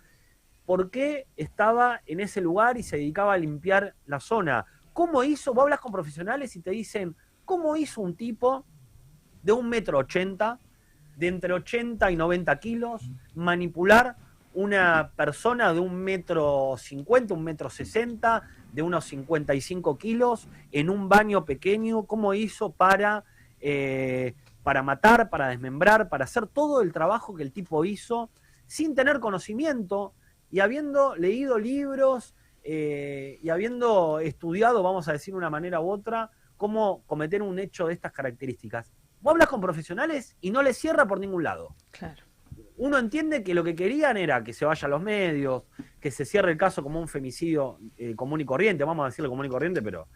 [SPEAKER 5] porque estaba en ese lugar y se dedicaba a limpiar la zona. ¿Cómo hizo? Vos hablas con profesionales y te dicen, ¿cómo hizo un tipo de 1,80 m, de entre 80 y 90 kilos, manipular una persona de 1,50 m, 1,60 m, de unos 55 kilos, en un baño pequeño? ¿Cómo hizo para matar, para desmembrar, para hacer todo el trabajo que el tipo hizo sin tener conocimiento y habiendo leído libros y habiendo estudiado, vamos a decir de una manera u otra, cómo cometer un hecho de estas características? Vos hablas con profesionales y no les cierra por ningún lado.
[SPEAKER 8] Claro.
[SPEAKER 5] Uno entiende que lo que querían era que se vaya a los medios, que se cierre el caso como un femicidio común y corriente, vamos a decirle común y corriente, pero...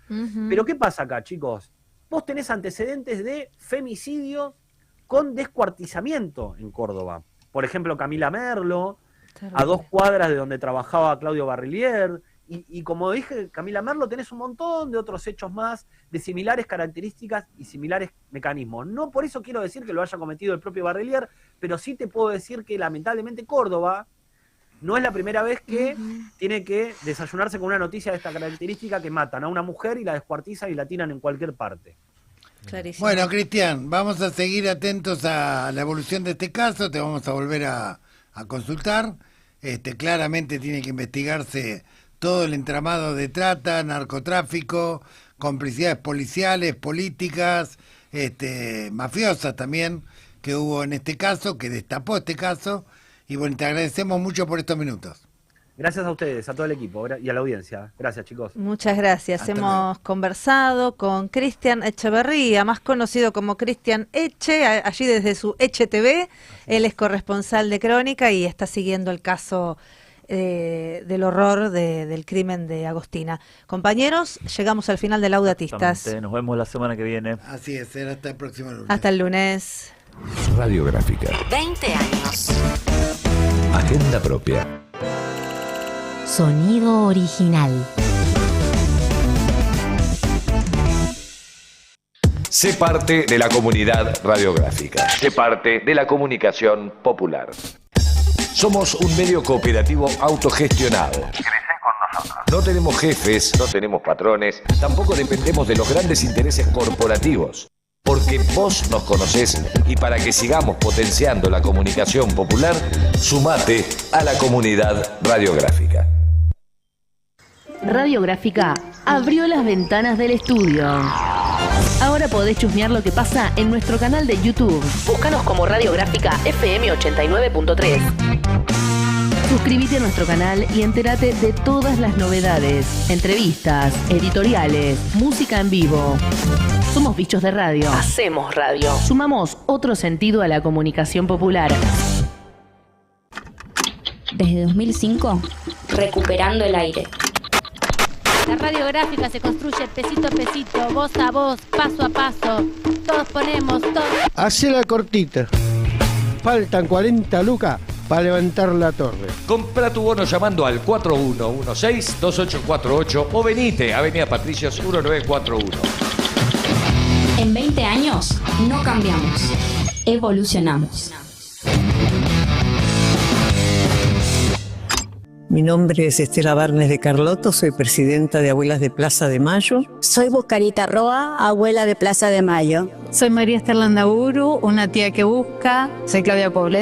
[SPEAKER 5] Pero ¿qué pasa acá, chicos? Vos tenés antecedentes de femicidios con descuartizamiento en Córdoba. Por ejemplo, Camila Merlo, a 2 cuadras de donde trabajaba Claudio Barrelier. Y como dije, Camila Merlo, tenés un montón de otros hechos más de similares características y similares mecanismos. No por eso quiero decir que lo haya cometido el propio Barrelier, pero sí te puedo decir que lamentablemente Córdoba no es la primera vez que tiene que desayunarse con una noticia de esta característica, que matan a una mujer y la descuartizan y la tiran en cualquier parte.
[SPEAKER 8] Clarísimo.
[SPEAKER 10] Bueno, Cristian, vamos a seguir atentos a la evolución de este caso, te vamos a volver a consultar. Claramente tiene que investigarse todo el entramado de trata, narcotráfico, complicidades policiales, políticas, mafiosas también, que hubo en este caso, que destapó este caso. Y bueno, te agradecemos mucho por estos minutos.
[SPEAKER 5] Gracias a ustedes, a todo el equipo y a la audiencia. Gracias, chicos.
[SPEAKER 8] Muchas gracias. Hemos conversado con Cristian Echeverría, más conocido como Cristian Eche, allí desde su Eche TV. Él es corresponsal de Crónica y está siguiendo el caso del horror del crimen de Agostina. Compañeros, llegamos al final de Laudatistas.
[SPEAKER 9] Nos vemos la semana que viene.
[SPEAKER 10] Así es, hasta el próximo lunes.
[SPEAKER 8] Hasta el lunes.
[SPEAKER 1] Radiográfica.
[SPEAKER 6] 20 años.
[SPEAKER 1] Agenda propia.
[SPEAKER 6] Sonido original.
[SPEAKER 1] Sé parte de la comunidad radiográfica. Sé parte de la comunicación popular. Somos un medio cooperativo autogestionado. Crecé con nosotros. No tenemos jefes, no tenemos patrones, tampoco dependemos de los grandes intereses corporativos. Porque vos nos conocés y para que sigamos potenciando la comunicación popular, sumate a la comunidad radiográfica.
[SPEAKER 2] Radiográfica abrió las ventanas del estudio. Ahora podés chusmear lo que pasa en nuestro canal de YouTube. Búscanos como Radiográfica FM 89.3. Suscríbete a nuestro canal y entérate de todas las novedades, entrevistas, editoriales, música en vivo. Somos bichos de radio. Hacemos radio. Sumamos otro sentido a la comunicación popular.
[SPEAKER 12] Desde 2005, recuperando el aire.
[SPEAKER 7] La radiográfica se construye pesito a pesito, voz a voz, paso a paso. Todos ponemos, todos.
[SPEAKER 11] Hace la cortita. faltan 40 lucas para levantar la torre.
[SPEAKER 1] Compra tu bono llamando al 4116-2848 o venite a Avenida Patricios 1941.
[SPEAKER 12] En 20 años no cambiamos, evolucionamos.
[SPEAKER 17] Mi nombre es Estela Barnes de Carlotto, soy presidenta de Abuelas de Plaza de Mayo.
[SPEAKER 18] Soy Buscarita Roa, abuela de Plaza de Mayo.
[SPEAKER 19] Soy María Esther Landaburu, una tía que busca. Soy Claudia Poblete.